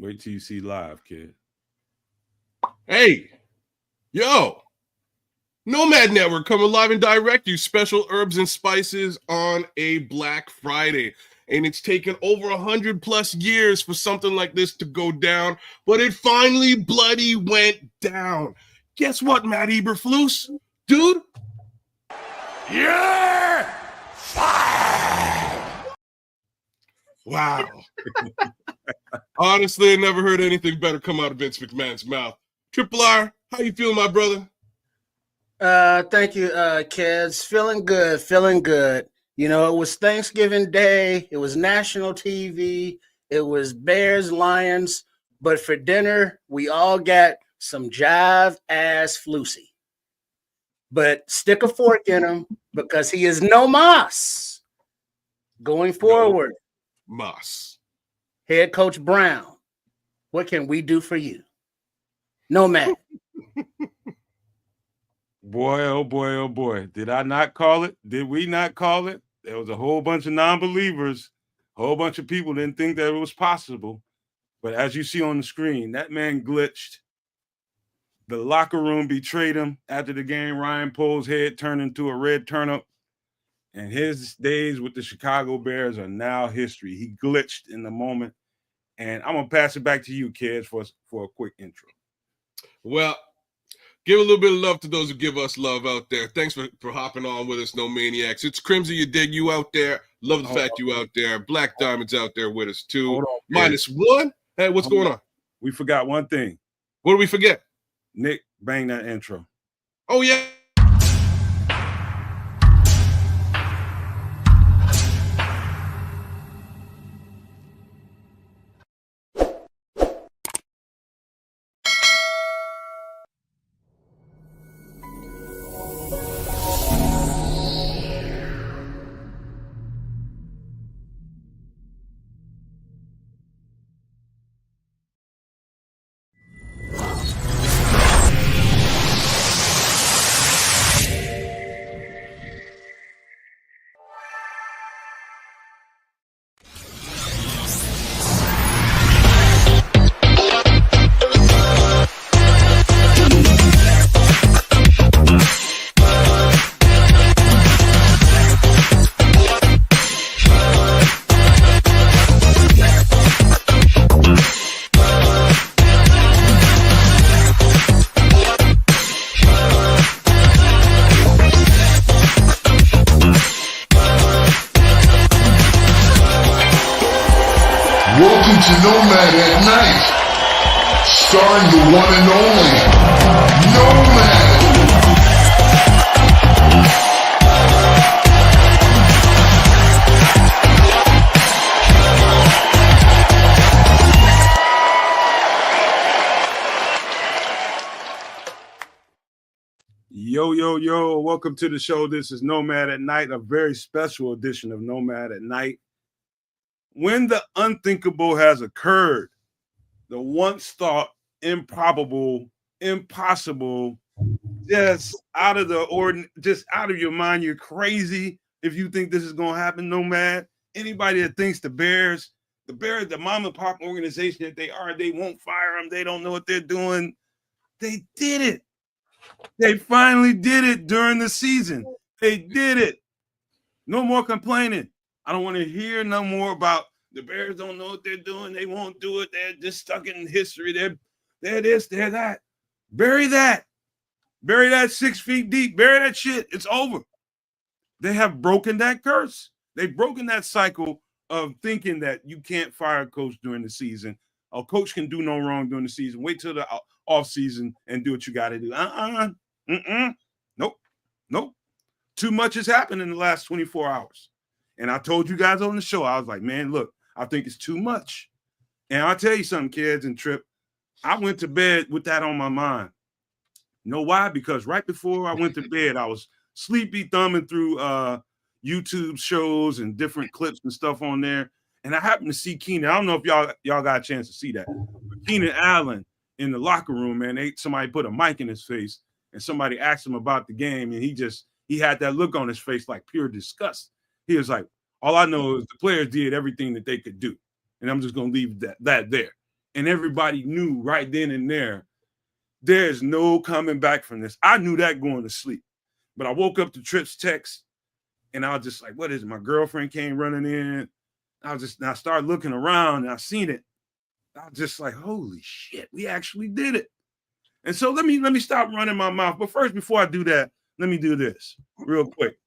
Wait till you see live, kid. Hey, yo, Nomad Network coming live and direct you special herbs and spices on a Black Friday. And it's taken over 100+ years for something like this to go down, but it finally bloody went down. Guess what, Matt Eberflus? Dude? You're fired! Wow. Honestly, I never heard anything better come out of Vince McMahon's mouth. Triple R, how you feel, my brother? Thank you, Kedz. Feeling good. You know, it was Thanksgiving Day. It was national TV. It was Bears, Lions. But for dinner, we all got some jive ass Flusy. But stick a fork in him because he is no mas going forward. No mas. Head Coach Brown, what can we do for you? Nomad. Boy, oh boy, oh boy. Did I not call it? Did we not call it? There was a whole bunch of non-believers. A whole bunch of people didn't think that it was possible. But as you see on the screen, that man glitched. The locker room betrayed him. After the game, Ryan Poles' head turned into a red turnip. And his days with the Chicago Bears are now history. He glitched in the moment. And I'm going to pass it back to you, kids, for a quick intro. Well, give a little bit of love to those who give us love out there. Thanks for hopping on with us, No Maniacs. It's Crimson, you dig, you out there. Love the fact you out there. Black Diamond's out there with us, too. -1. Hey, what's going on? We forgot one thing. What did we forget? Nick, bang that intro. Oh, yeah. Welcome to Nomad at Night, starring the one and only Nomad. Yo, yo, yo, welcome to the show. This is Nomad at Night, a very special edition of Nomad at Night. When the unthinkable has occurred, the once thought improbable, impossible, just out of the ordinary, just out of your mind. You're crazy if you think this is going to happen, Nomad. Anybody that thinks the Bears, the mom and pop organization that they are, they won't fire them. They don't know what they're doing. They did it. They finally did it during the season. They did it. No more complaining. I don't want to hear no more about the Bears don't know what they're doing. They won't do it. They're just stuck in history. They're this, they're that. Bury that. Bury that 6 feet deep. Bury that shit. It's over. They have broken that curse. They've broken that cycle of thinking that you can't fire a coach during the season. A coach can do no wrong during the season. Wait till the off season and do what you got to do. Nope. Too much has happened in the last 24 hours. And I told you guys on the show, I was like, man, look, I think it's too much. And I'll tell you something, kids and Trip. I went to bed with that on my mind. You know why? Because right before I went to bed, I was sleepy thumbing through YouTube shows and different clips and stuff on there. And I happened to see Keenan. I don't know if y'all got a chance to see that. But Keenan Allen in the locker room, man, somebody put a mic in his face and somebody asked him about the game. And he had that look on his face like pure disgust. He was like, all I know is the players did everything that they could do. And I'm just going to leave that there. And everybody knew right then and there, there's no coming back from this. I knew that going to sleep. But I woke up to Tripp's text, and I was just like, what is it? My girlfriend came running in. I started looking around, and I seen it. I was just like, holy shit, we actually did it. And so let me stop running my mouth. But first, before I do that, let me do this real quick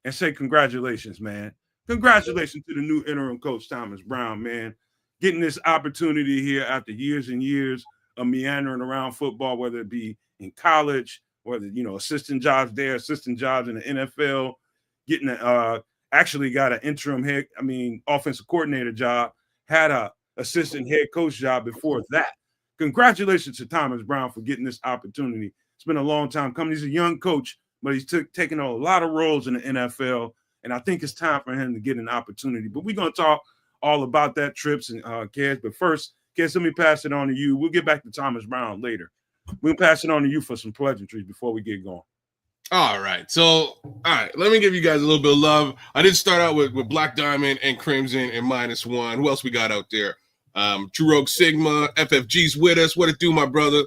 and say congratulations, man. Congratulations to the new interim coach, Thomas Brown, man. Getting this opportunity here after years and years of meandering around football, whether it be in college, whether, assistant jobs there, assistant jobs in the NFL, getting actually got an interim offensive coordinator job, had a assistant head coach job before that. Congratulations to Thomas Brown for getting this opportunity. It's been a long time coming. He's a young coach, but he's taken on a lot of roles in the NFL, and I think it's time for him to get an opportunity. But we're going to talk all about that, Trips and Kedz. But first, Kedz, let me pass it on to you. We'll get back to Thomas Brown later. We'll pass it on to you for some pleasantries before we get going. All right. Let me give you guys a little bit of love. I did start out with Black Diamond and Crimson and -1. Who else we got out there? True Rogue Sigma, FFG's with us. What it do, my brother?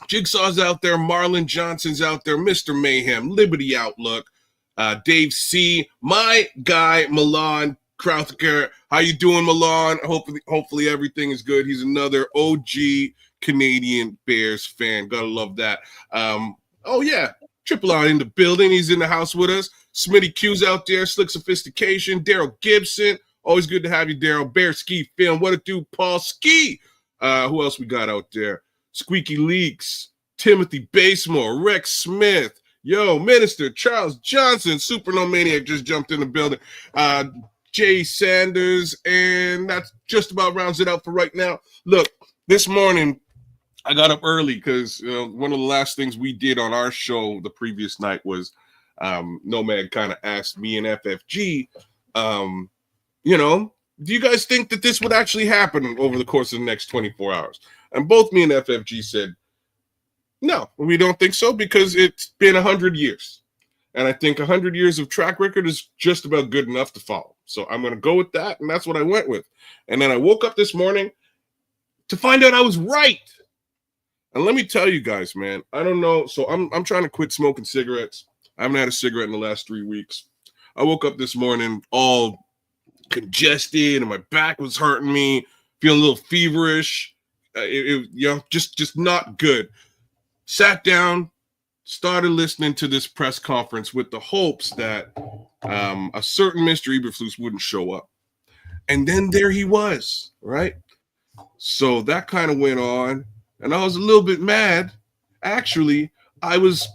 Jigsaw's out there. Marlon Johnson's out there. Mr. Mayhem, Liberty Outlook, Dave C, my guy, Milan Krautker. How you doing, Milan? Hopefully everything is good. He's another OG Canadian Bears fan. Gotta love that. Oh, yeah. Triple R in the building. He's in the house with us. Smitty Q's out there. Slick Sophistication. Daryl Gibson. Always good to have you, Daryl. Bear Ski Film. What it do, Paul Ski? Who else we got out there? Squeaky Leaks. Timothy Basemore. Rex Smith. Yo, Minister Charles Johnson. Super No Maniac just jumped in the building. Jay Sanders. And that just about rounds it out for right now. Look, this morning, I got up early because one of the last things we did on our show the previous night was Nomad kind of asked me and FFG, do you guys think that this would actually happen over the course of the next 24 hours? And both me and FFG said, no, we don't think so because it's been 100 years. And I think 100 years of track record is just about good enough to follow. So I'm going to go with that, and that's what I went with. And then I woke up this morning to find out I was right. And let me tell you guys, man, I don't know. So I'm trying to quit smoking cigarettes. I haven't had a cigarette in the last 3 weeks. I woke up this morning all congested and my back was hurting me, feeling a little feverish. Just not good. Sat down, started listening to this press conference with the hopes that a certain Mr. Eberflus wouldn't show up. And then there he was, right? So that kind of went on. And I was a little bit mad. Actually, I was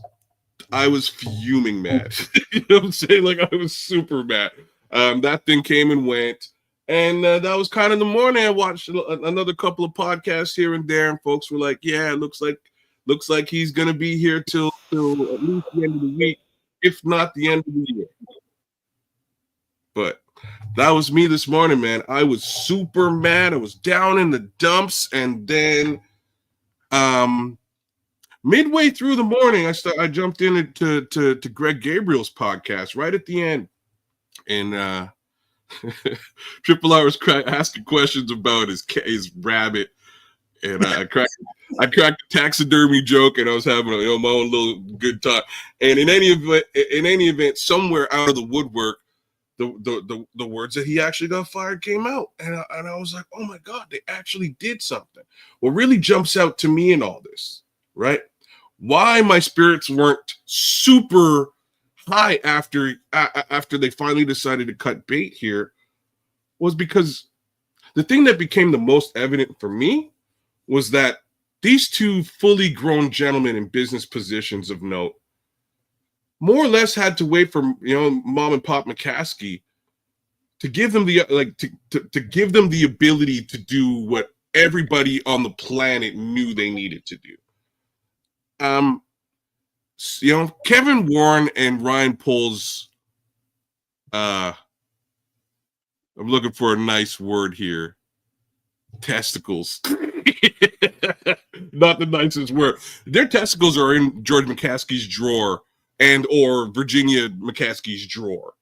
fuming mad. You know what I'm saying? Like, I was super mad. That thing came and went. And that was kind of the morning. I watched another couple of podcasts here and there, and folks were like, yeah, it looks like he's going to be here till at least the end of the week, if not the end of the year. But that was me this morning, man. I was super mad. I was down in the dumps, and then midway through the morning, I jumped into Greg Gabriel's podcast right at the end, and Triple R was asking questions about his rabbit, and I cracked a taxidermy joke, and I was having my own little good time. And in any event, somewhere out of the woodwork, the words that he actually got fired came out, and I was like, oh my God, they actually did something. What really jumps out to me in all this, right? Why my spirits weren't super high after they finally decided to cut bait here was because the thing that became the most evident for me was that these two fully grown gentlemen in business positions of note more or less had to wait for Mom and Pop McCaskey to give them to give them the ability to do what everybody on the planet knew they needed to do. Kevin Warren and Ryan Poles, I'm looking for a nice word here. Testicles. Not the nicest word. Their testicles are in George McCaskey's drawer or Virginia McCaskey's drawer.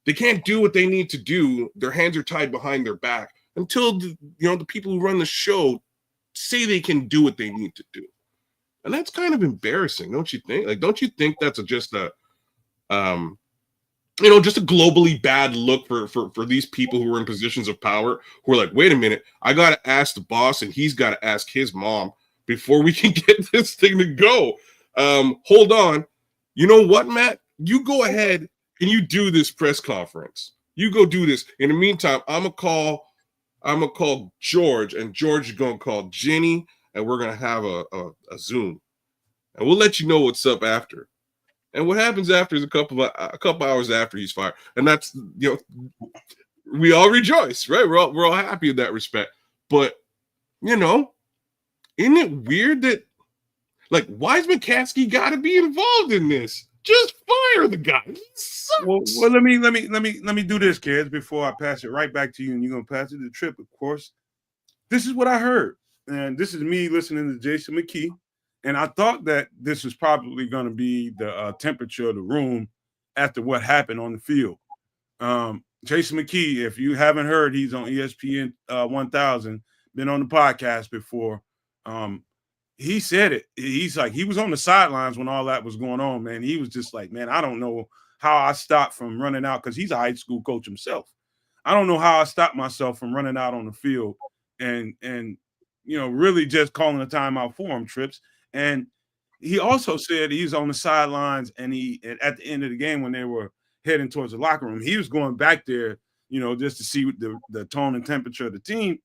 They can't do what they need to do. Their hands are tied behind their back. until the people who run the show say they can do what they need to do. And that's kind of embarrassing, don't you think? Like, don't you think that's just a globally bad look for these people who are in positions of power, who are like, wait a minute, I got to ask the boss and he's got to ask his mom before we can get this thing to go. Hold on. You know what, Matt? You go ahead and you do this press conference. You go do this. In the meantime, I'm gonna call George, and George is gonna call Jenny, and we're gonna have a Zoom, and we'll let you know what's up after. And what happens after is a couple hours after he's fired, and that's we all rejoice, right? We're all happy in that respect. But isn't it weird that why's McCaskey got to be involved in this? Just fire the guy. Well, let me do this, kids, before I pass it right back to you, and you're gonna pass it to Trip, of course. This is what I heard, and this is me listening to Jason McKee, and I thought that this was probably going to be the temperature of the room after what happened on the field. Jason McKee, if you haven't heard, he's on ESPN 1000, been on the podcast before. He said it. He's like, he was on the sidelines when all that was going on, man. He was just like, man, I don't know how I stopped from running out, because he's a high school coach himself. I don't know how I stopped myself from running out on the field and really just calling a timeout for him, Trips. And he also said he's on the sidelines, and at the end of the game when they were heading towards the locker room, he was going back there, just to see the tone and temperature of the team.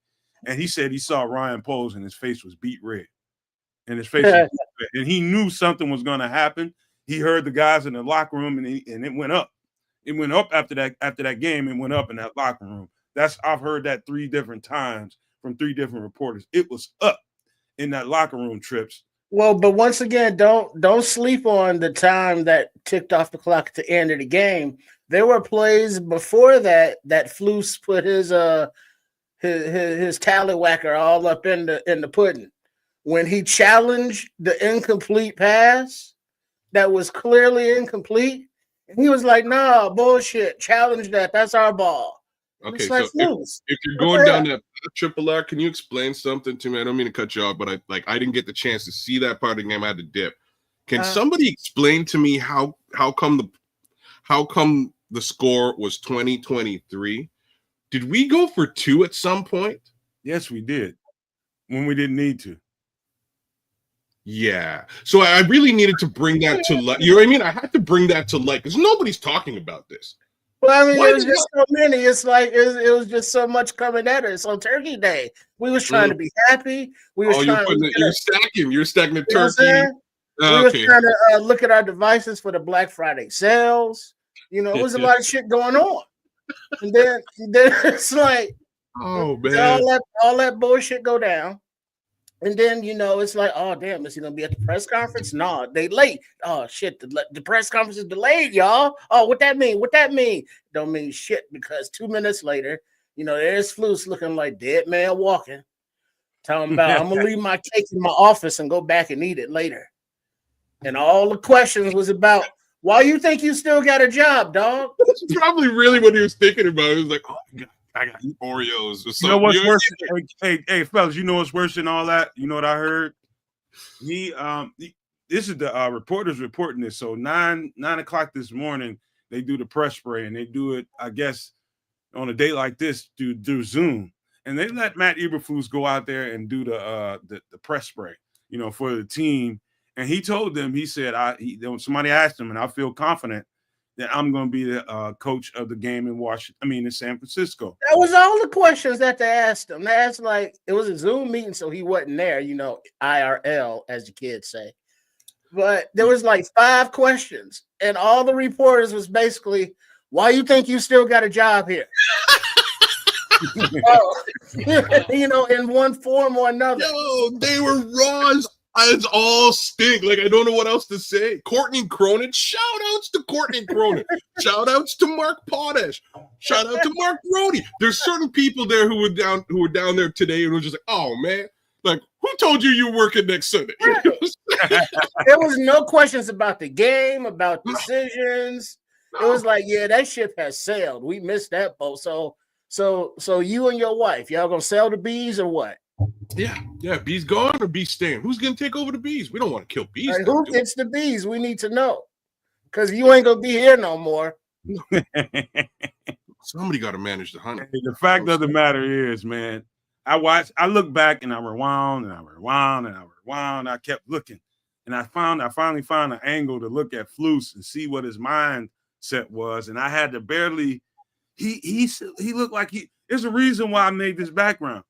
And he said he saw Ryan Poles and his face was beet red. And his face, and he knew something was going to happen. He heard the guys in the locker room, and it went up. It went up after that game. It went up in that locker room. I've heard that 3 different times from 3 different reporters. It was up in that locker room, Trips. Well, but once again, don't sleep on the time that ticked off the clock at the end of the game. There were plays before that Flus put his tallywhacker all up in the pudding. When he challenged the incomplete pass that was clearly incomplete, and he was like, nah, bullshit, challenge that. That's our ball. Okay, so if you're going down that triple R, can you explain something to me? I don't mean to cut you off, but I didn't get the chance to see that part of the game. I had to dip. Can somebody explain to me how come the score was 20-23? Did we go for 2 at some point? Yes, we did, when we didn't need to. Yeah. So I really needed to bring that to light. You know what I mean? I had to bring that to light because nobody's talking about this. Well, I mean, it was just so many. It's like it was just so much coming at us on Turkey Day. We was trying to be happy. We was you're stacking the turkey. We was trying to look at our devices for the Black Friday sales. It was a lot of shit going on. And then it's like, oh man, all that bullshit go down. And then, it's like, oh, damn, is he going to be at the press conference? No, they late. Oh, shit, the press conference is delayed, y'all. Oh, what that mean? What that mean? Don't mean shit, because 2 minutes later, there's Flus looking like dead man walking. Talking about, I'm going to leave my cake in my office and go back and eat it later. And all the questions was about, why you think you still got a job, dog? That's probably really what he was thinking about. He was like, oh, my God. I got Oreos or something. You know what's worse? Hey, fellas, you know what's worse than all that? You know what I heard? This is the reporters reporting this. So 9 o'clock this morning, they do the press spray, and they do it, I guess, on a day like this through Zoom. And they let Matt Eberflus go out there and do the press spray, for the team. And he told them, he said, somebody asked him, and I feel confident that I'm going to be the coach of the game in San Francisco. That was all the questions that they asked him. They asked, it was a Zoom meeting, so he wasn't there, IRL, as the kids say. But there was 5 questions, and all the reporters was basically, why you think you still got a job here? In one form or another. Yo, they were raw as all stink. I don't know what else to say. Courtney Cronin, shout outs to Courtney Cronin. Shout outs to Mark Potash. Shout out to Mark Brody. There's certain people there who were down there today and were just like, oh man, who told you were working next Sunday? There was no questions about the game, about decisions. It was like, yeah, that ship has sailed. We missed that boat. So So you and your wife, y'all gonna sell the bees or what? Yeah. Bees gone or bees staying? Who's gonna take over the bees? We don't want to kill bees. Right, who gets the bees? We need to know, because you ain't gonna be here no more. Somebody got to manage the honey. The fact of the matter is, man, I look back and I rewound and I rewound and I rewound. I kept looking, and I finally found an angle to look at Flus and see what his mindset was, and I had to barely. He looked like there's a reason why I made this background.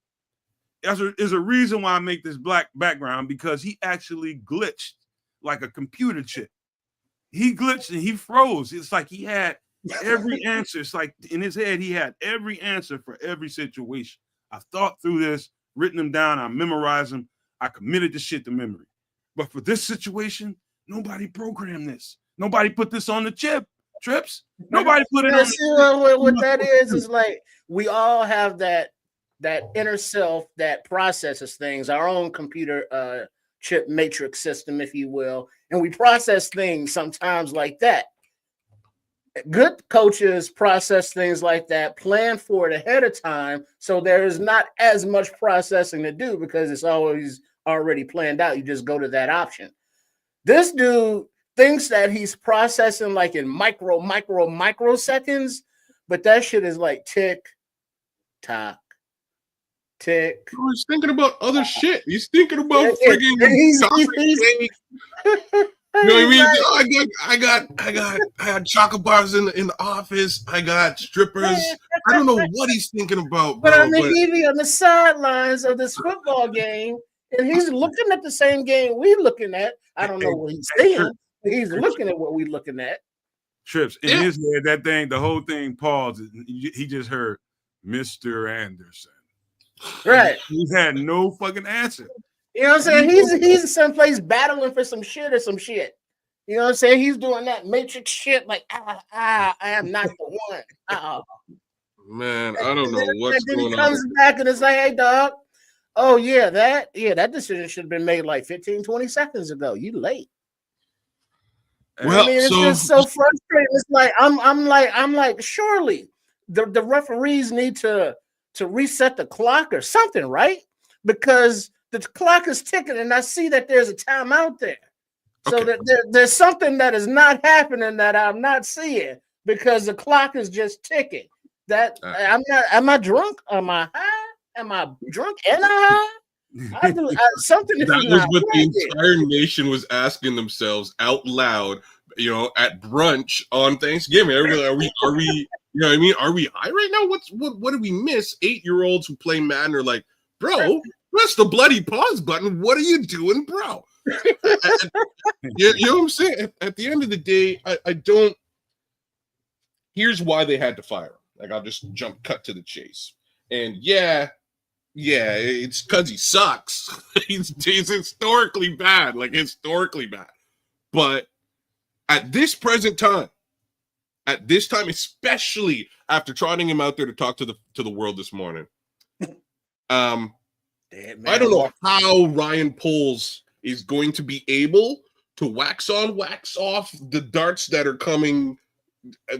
There's a reason why I make this black background, because he actually glitched like a computer chip. He glitched and he froze. It's like he had every answer. It's like in his head, he had every answer for every situation. I thought through this, written them down, I memorized them, I committed the shit to memory. But for this situation, nobody programmed this. Nobody put this on the trips. Nobody put it on. What that is like we all have that inner self that processes things, our own computer chip matrix system, if you will, and we process things sometimes like that. Good coaches process things like that, plan for it ahead of time, so there is not as much processing to do because it's always already planned out. You just go to that option. This dude thinks that he's processing like in microseconds, but that shit is like tick, tock, tick. Oh, he's thinking about other shit. He's thinking about friggin' you know what I mean? Oh, I got chocolate bars in the office. I got strippers. I don't know what he's thinking about, bro. But on the TV on the sidelines of this football game, and he's looking at the same game we looking at. I don't know what he's seeing. He's looking at what we looking at. Trips in his head, the whole thing paused. He just heard Mr. Anderson. Right. He had no fucking answer. You know what I'm saying? He's someplace battling for some shit or some shit. You know what I'm saying? He's doing that matrix shit like, I am not the one. Man, I don't know what's going on. He comes back and it's like, hey, dog. Oh, that decision should have been made like 15, 20 seconds ago. You late. Well, it's just so frustrating. It's like I'm like, surely the referees need to reset the clock or something, right? Because the clock is ticking, and I see that there's a timeout there. So okay. there's something that is not happening that I'm not seeing because the clock is just ticking. That am I drunk? Am I high? Am I drunk and high? Something that was what the entire nation was asking themselves out loud, at brunch on Thanksgiving. Everybody, are we, you know what I mean? Are we high right now? What did we miss? 8-year-olds who play Madden are like, bro, press the bloody pause button. What are you doing, bro? You know what I'm saying? At the end of the day, I don't. Here's why they had to fire him. Like, I'll just cut to the chase. And yeah, it's because he sucks. He's historically bad, But at this present time, especially after trotting him out there to talk to the world this morning, I don't know how Ryan Poles is going to be able to wax on, wax off the darts that are coming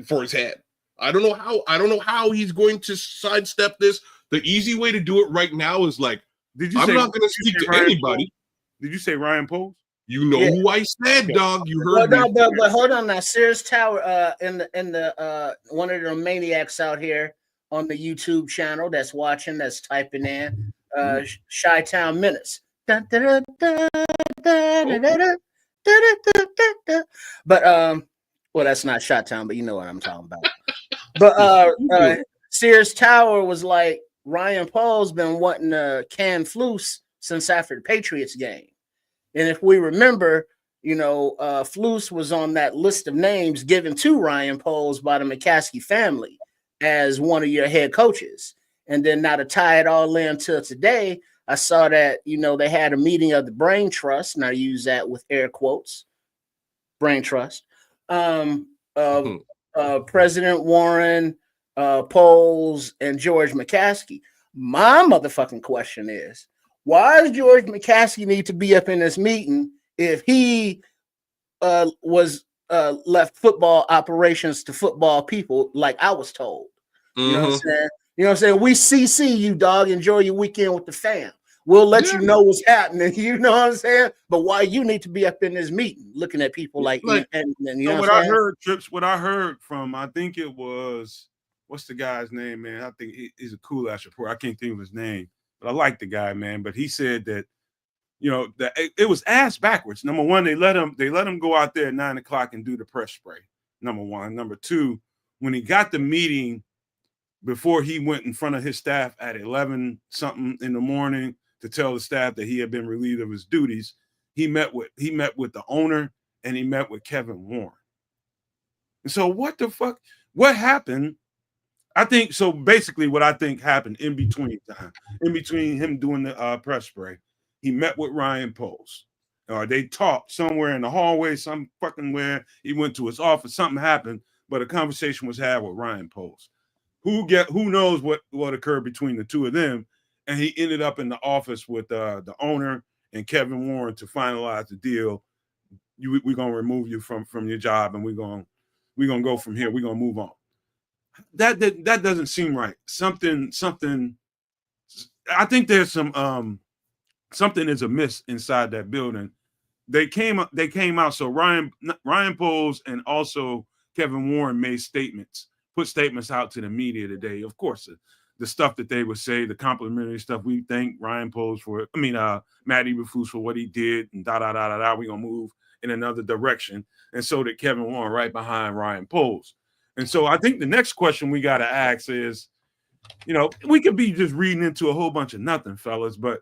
for his head. I don't know how he's going to sidestep this. The easy way to do it right now is like, I'm not going to speak to anybody. Did you say Ryan Poles? You know who I said, dog. You heard me. But hold on now. Sears Tower, in the one of the maniacs out here on the YouTube channel that's watching, that's typing in Chi-Town Minutes. But well, that's not Chi-Town, but you know what I'm talking about. But Sears Tower was like, Ryan Paul's been wanting to can Flus since after the Patriots game. And if we remember, Flus was on that list of names given to Ryan Poles by the McCaskey family as one of your head coaches. And then now to tie it all in till today, I saw that, they had a meeting of the Brain Trust, and I use that with air quotes, Brain Trust. President Warren, Poles, and George McCaskey. My motherfucking question is, why does George McCaskey need to be up in this meeting if he was left football operations to football people like I was told? You know what I'm saying? You know what I'm saying? We CC you, dog. Enjoy your weekend with the fam. We'll let you know what's happening. You know what I'm saying? But why you need to be up in this meeting looking at people like you know what I heard, Trips, what I heard from, I think it was, what's the guy's name, man? I think he's a cool ass reporter. I can't think of his name, but I like the guy, man. But he said that, you know, that it was ass backwards. Number one, they let him go out there at 9 o'clock and do the press spray. Number one. Number two, when he got the meeting before he went in front of his staff at 11 something in the morning to tell the staff that he had been relieved of his duties, he met with the owner and he met with Kevin Warren. And so what the fuck? What happened? I think so. Basically, what I think happened in between him doing the press spray, he met with Ryan Poles. They talked somewhere in the hallway, some fucking where. He went to his office. Something happened, but a conversation was had with Ryan Poles. Who knows what occurred between the two of them? And he ended up in the office with the owner and Kevin Warren to finalize the deal. We're gonna remove you from your job, and we're gonna go from here. We're gonna move on. That doesn't seem right. Something. I think there's some something is amiss inside that building. They came out. So Ryan Poles and also Kevin Warren put statements out to the media today. Of course, the stuff that they would say, the complimentary stuff. We thank Ryan Poles Matt Eberflus for what he did, and We're gonna move in another direction, and so did Kevin Warren right behind Ryan Poles. And so I think the next question we got to ask is, you know, we could be just reading into a whole bunch of nothing, fellas, but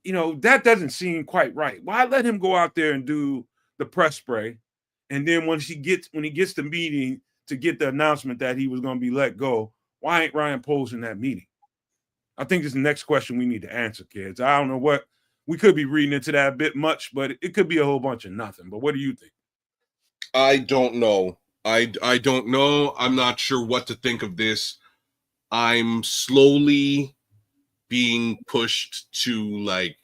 you know, that doesn't seem quite right. Why let him go out there and do the press spray, and then when he gets the meeting to get the announcement that he was going to be let go, why ain't Ryan Poles in that meeting? I think this is the next question we need to answer, kids. I don't know what we could be reading into that a bit much, but it could be a whole bunch of nothing. But what do you think? I don't know. I don't know. I'm not sure what to think of this. I'm slowly being pushed to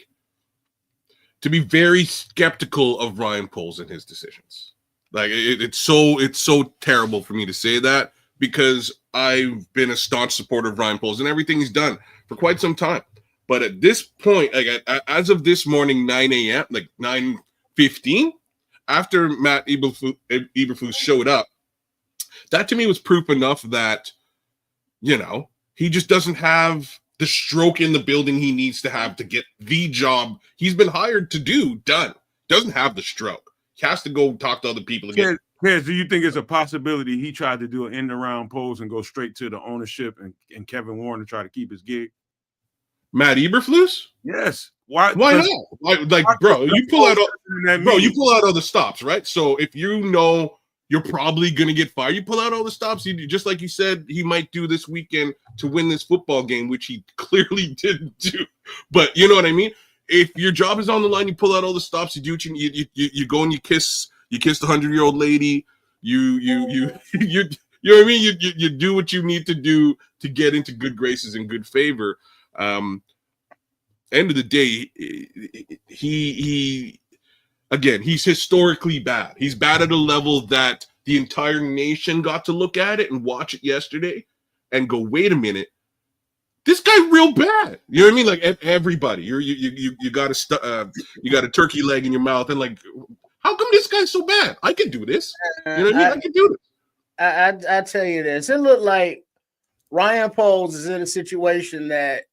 be very skeptical of Ryan Poles and his decisions. Like it's so terrible for me to say that, because I've been a staunch supporter of Ryan Poles and everything he's done for quite some time. But at this point, as of this morning, 9 a.m., like 9:15, after Matt Eberflus showed up, that to me was proof enough that, you know, he just doesn't have the stroke in the building he needs to have to get the job he's been hired to do done. Doesn't have the stroke. He has to go talk to other people again. Kedz, do you think it's a possibility he tried to do an end around Poles and go straight to the ownership and Kevin Warren to try to keep his gig? Matt Eberflus? Yes. Why not? Bro, you pull out all the stops, right? So if you know you're probably going to get fired, you pull out all the stops. You just like you said he might do this weekend to win this football game, which he clearly didn't do. But you know what I mean? If your job is on the line, you pull out all the stops. You do what you go and you kiss the 100-year-old lady. You know what I mean? You do what you need to do to get into good graces and good favor. End of the day, he's historically bad. He's bad at a level that the entire nation got to look at it and watch it yesterday and go, wait a minute, this guy real bad. You know what I mean? Like everybody, you got a turkey leg in your mouth, and like, how come this guy's so bad? I can do this. You know what I mean? I can do this. I tell you this. It looked like Ryan Poles is in a situation that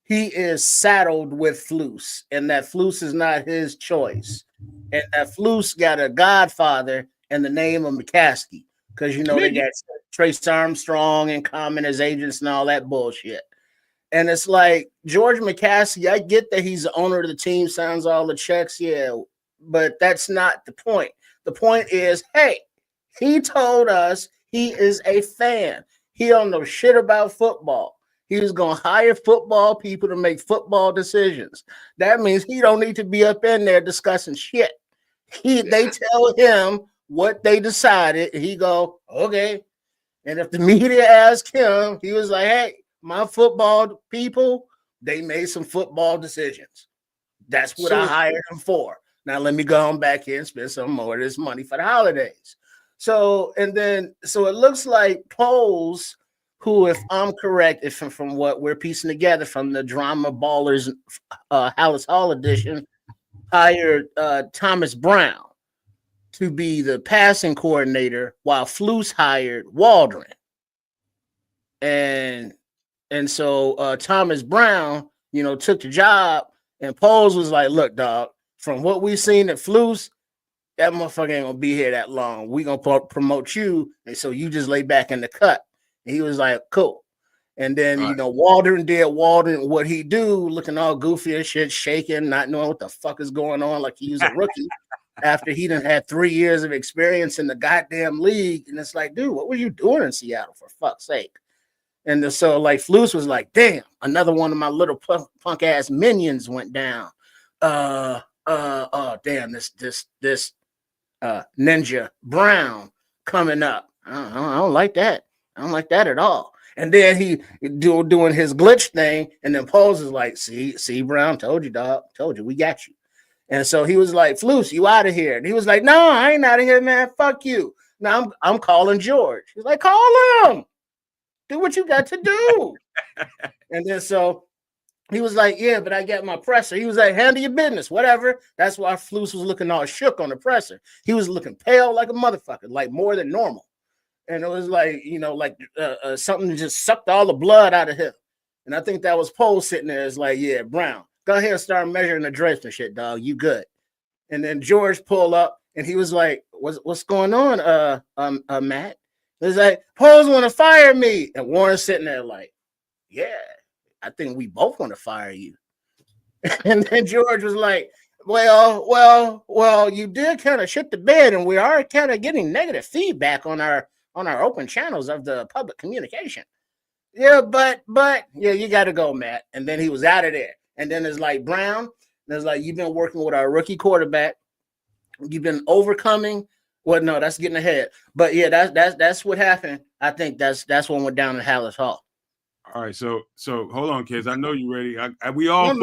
he is saddled with Flus, and that Flus is not his choice. And that Flus got a godfather in the name of McCaskey, because, you know, they got Trace Armstrong in common as agents and all that bullshit. And it's like, George McCaskey, I get that he's the owner of the team, signs all the checks, yeah, but that's not the point. The point is, hey, he told us he is a fan. He don't know shit about football. He was going to hire football people to make football decisions. That means he don't need to be up in there discussing shit. They tell him what they decided. He go, okay. And if the media ask him, he was like, hey, my football people, they made some football decisions. That's what I hired him for. Now let me go on back here and spend some more of this money for the holidays. So it looks like Poles, who, if I'm correct, if from what we're piecing together from the Drama Ballers Hallis Hall edition, hired Thomas Brown to be the passing coordinator while Flus hired Waldron. And so Thomas Brown, took the job, and Poles was like, look, dog, from what we've seen at Flus, that motherfucker ain't gonna be here that long. We gonna promote you, and so you just lay back in the cut. And he was like, cool. And then Waldron did what he do, looking all goofy and shit, shaking, not knowing what the fuck is going on, like he was a rookie after he done had 3 years of experience in the goddamn league. And it's like, dude, what were you doing in Seattle, for fuck's sake? And so like Flus was like, damn, another one of my little punk ass minions went down. Damn, this Ninja Brown coming up. I don't like that. I don't like that at all. And then he doing his glitch thing, and then Pose is like, see, Brown, told you, dog. Told you, we got you. And so he was like, Flus, you out of here. And he was like, no, I ain't out of here, man. Fuck you. Now I'm calling George. He's like, call him. Do what you got to do. And then so he was like, yeah, but I got my presser. He was like, handle your business, whatever. That's why Flus was looking all shook on the presser. He was looking pale like a motherfucker, like more than normal. And it was like, something just sucked all the blood out of him. And I think that was Pole sitting there. It's like, yeah, Brown, go ahead and start measuring the drapes and shit, dog. You good. And then George pulled up, and he was like, what's going on, Matt? It was like, Poles want to fire me. And Warren's sitting there like, yeah, I think we both want to fire you. And then George was like, well, you did kind of shit the bed, and we are kind of getting negative feedback on our open channels of the public communication. Yeah, but yeah, you got to go, Matt. And then he was out of there. And then it's like, Brown, there's like, you've been working with our rookie quarterback. You've been overcoming. Well, no, that's getting ahead. But yeah, that's what happened. I think that's what went down in Hallis Hall. All right, so hold on, kids. I know you ready. We all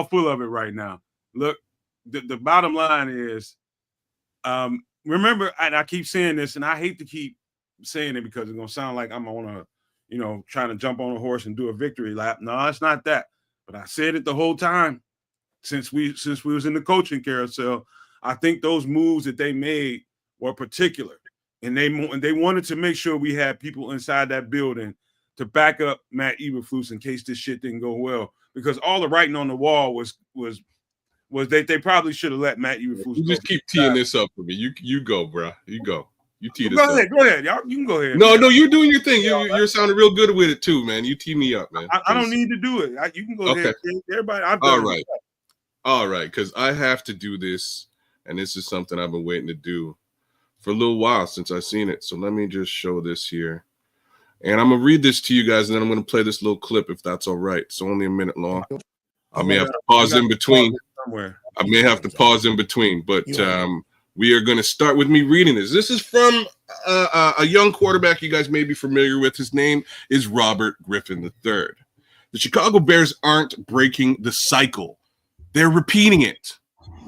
full of it right now. Look, the bottom line is, remember, and I keep saying this, and I hate to keep saying it because it's gonna sound like I'm on a, trying to jump on a horse and do a victory lap. No, it's not that. But I said it the whole time since we was in the coaching carousel. I think those moves that they made were particular, and they wanted to make sure we had people inside that building to back up Matt Eberflus in case this shit didn't go well. Because all the writing on the wall was they probably should have let Matt Eberflus. You just keep teeing this up for me. You go, bro. You go. You tee this up. Go ahead, y'all. You can go ahead. No, you're doing your thing. You're sounding real good with it too, man. You tee me up, man. I don't need to do it. You can go ahead. Everybody. All right. Because I have to do this, and this is something I've been waiting to do for a little while since I've seen it. So let me just show this here. And I'm going to read this to you guys, and then I'm going to play this little clip if that's all right. It's only a minute long. I may have to pause in between. I may have to pause in between, but we are going to start with me reading this. This is from a young quarterback you guys may be familiar with. His name is Robert Griffin III. The Chicago Bears aren't breaking the cycle. They're repeating it.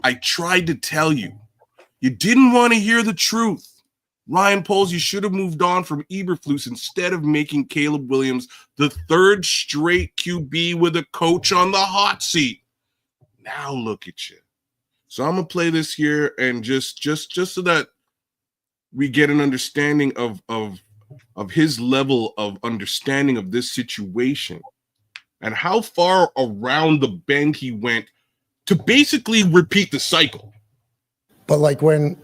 I tried to tell you. You didn't want to hear the truth. Ryan Poles, you should have moved on from Eberflus instead of making Caleb Williams the third straight QB with a coach on the hot seat. Now look at you. So I'm going to play this here, and just so that we get an understanding of his level of understanding of this situation and how far around the bend he went to basically repeat the cycle. But like when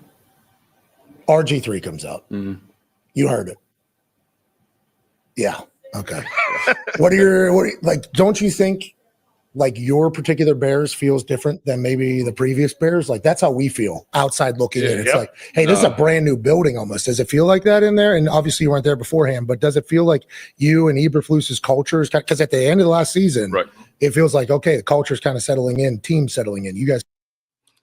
RG3 comes out, you heard it. Yeah. Okay. What are your like? Don't you think like your particular Bears feels different than maybe the previous Bears? Like that's how we feel outside looking in. It's like, hey, this is a brand new building almost. Does it feel like that in there? And obviously you weren't there beforehand, but does it feel like you and Eberflus's culture is because at the end of the last season, it feels like okay, the culture is kind of settling in, team settling in. You guys.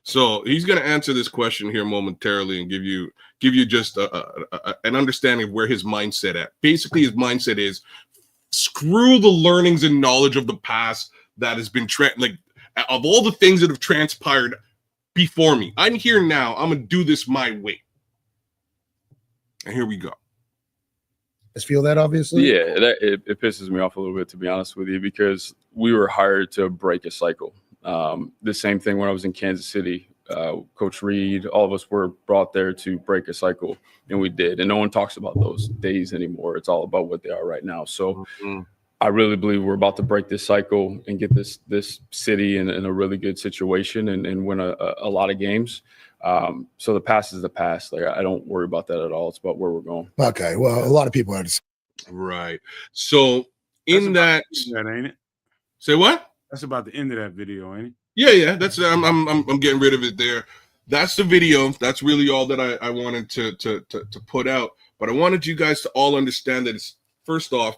So he's going to answer this question here momentarily and give you just an understanding of where his mindset at. Basically, his mindset is screw the learnings and knowledge of the past that has been of all the things that have transpired before me. I'm here now. I'm going to do this my way. And here we go. guys feel that, obviously? Yeah, it pisses me off a little bit, to be honest with you, because we were hired to break a cycle. The same thing when I was in Kansas City. Coach Reed, all of us were brought there to break a cycle, and we did. And no one talks about those days anymore. It's all about what they are right now. So I really believe we're about to break this cycle and get this city in a really good situation and win a lot of games. So the past is the past. Like, I don't worry about that at all. It's about where we're going. Okay. Well, a lot of people are just Right. So in that, ain't it? say what? That's about the end of that video, ain't it? Yeah. That's I'm getting rid of it there. That's the video. That's really all that I wanted to put out. But I wanted you guys to all understand that it's, first off,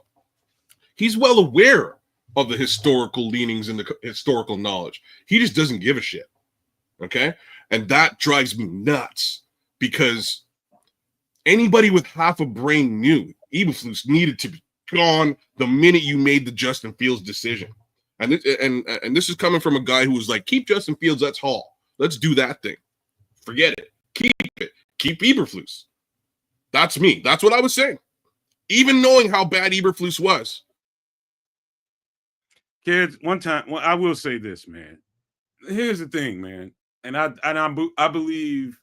he's well aware of the historical leanings and the historical knowledge. He just doesn't give a shit. Okay? And that drives me nuts because anybody with half a brain knew Eberflus needed to be gone the minute you made the Justin Fields decision. And this is coming from a guy who was like, keep Justin Fields, let's haul. Let's do that thing. Forget it. Keep it. Keep Eberflus. That's me. That's what I was saying. Even knowing how bad Eberflus was. Kids, one time, well, I will say this, man. Here's the thing, man. And I believe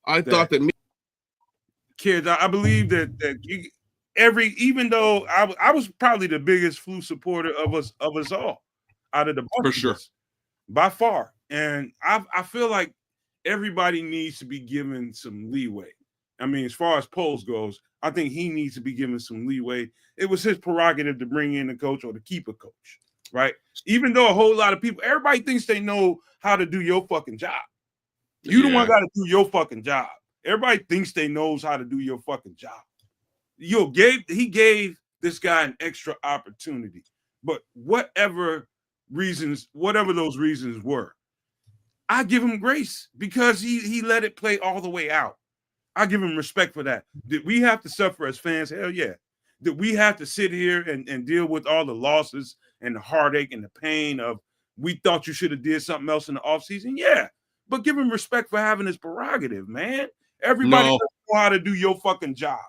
I thought that kids, I believe that even though I was probably the biggest flu supporter of us all out of the bunch for sure, by far. And I feel like everybody needs to be given some leeway. I mean, as far as polls goes, I think he needs to be given some leeway. It was his prerogative to bring in a coach or to keep a coach, right? Even though a whole lot of people, everybody thinks they know how to do your fucking job. You the one got to do your fucking job. Everybody thinks they knows how to do your fucking job. He gave this guy an extra opportunity, but whatever those reasons were, I give him grace because he let it play all the way out. I give him respect for that. Did we have to suffer as fans? Hell yeah. Did we have to sit here and deal with all the losses and the heartache and the pain of we thought you should have did something else in the offseason? Yeah. But give him respect for having his prerogative, man. Everybody doesn't know how to do your fucking job.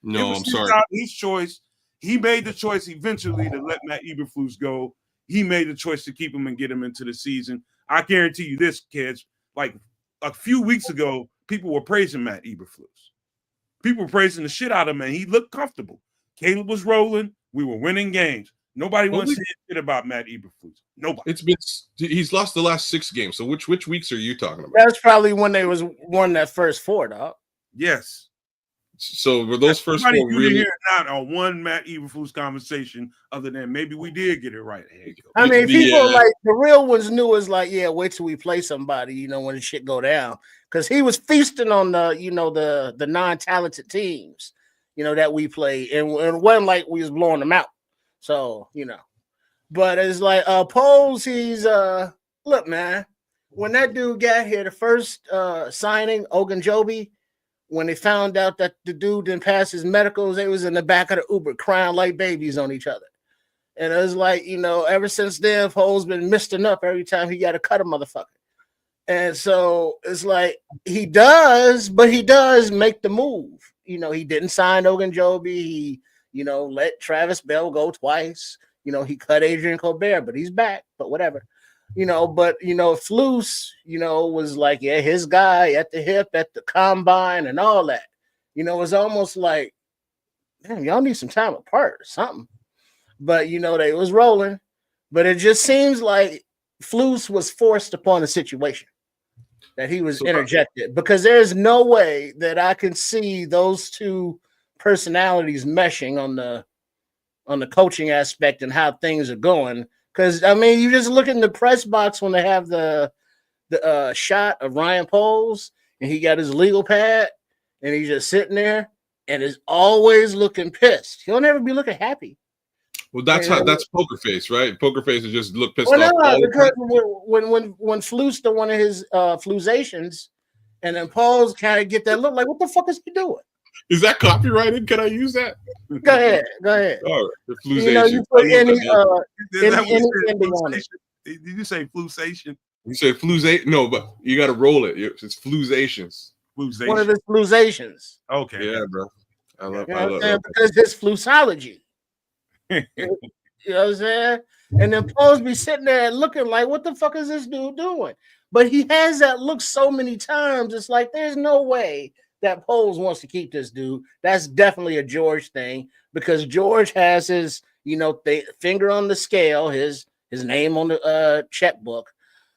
No, I'm sorry. His choice. He made the choice eventually to let Matt Eberflus go. He made the choice to keep him and get him into the season. I guarantee you this, kids. Like a few weeks ago, people were praising Matt Eberflus. People were praising the shit out of him, and he looked comfortable. Caleb was rolling. We were winning games. Nobody wants to say shit about Matt Eberflus. Nobody. He's lost the last 6 games. So which weeks are you talking about? That's probably when they won that first 4, dog. Yes. So were those first 4 really? Hear not on one Matt Eberflus conversation other than maybe we did get it right. I mean, people like the real ones knew is like, yeah, wait till we play somebody, when the shit go down. Because he was feasting on the non-talented teams, that we played. And it wasn't like we was blowing them out. So, But it's like Poles, he's look, man, when that dude got here, the first signing, Ogunjobi, when they found out that the dude didn't pass his medicals, they was in the back of the Uber crying like babies on each other. And it was like, ever since then, Poles been misting up every time he got to cut a motherfucker. And so it's like he does make the move. He didn't sign Ogunjobi. He, let Travis Bell go twice. He cut Adrian Colbert, but he's back. But whatever. Flus, was like, yeah, his guy at the hip, at the combine and all that. It's almost like, damn, y'all need some time apart or something. But, they was rolling. But it just seems like Flus was forced upon a situation that he was interjected, because there's no way that I can see those two personalities meshing on the coaching aspect and how things are going. Because, I mean, you just look in the press box when they have the shot of Ryan Poles and he got his legal pad and he's just sitting there and is always looking pissed. He'll never be looking happy. Well, that's poker face, right? Poker face is just look pissed off. No, because when Flus did one of his flusations and then Poles kind of get that look like, what the fuck is he doing? Is that copyrighted? Can I use that? Go ahead. All right. The flusation. You put any ending on it. Did you say flusation? You say flusation? No, but you got to roll it. It's flusations. One of the flusations. Okay. Yeah, bro. I love You know what I'm saying? Because it's flusology. You know what I'm saying? And then Poles be sitting there looking like, what the fuck is this dude doing? But he has that look so many times. It's like there's no way that Poles wants to keep this dude. That's definitely a George thing because George has his, finger on the scale, his name on the checkbook.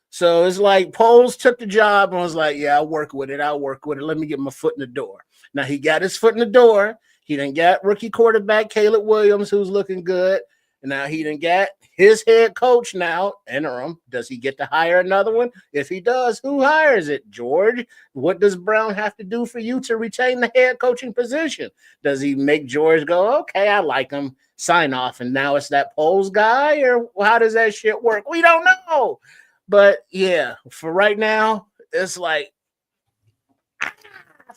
So it's like Poles took the job and was like, yeah, I'll work with it. Let me get my foot in the door. Now he got his foot in the door. He done got rookie quarterback Caleb Williams, who's looking good. And now he done got his head coach now, interim. Does he get to hire another one? If he does, who hires it? George? What does Brown have to do for you to retain the head coaching position? Does he make George go, okay, I like him, sign off, and now it's that Poles guy? Or how does that shit work? We don't know. But yeah, for right now, it's like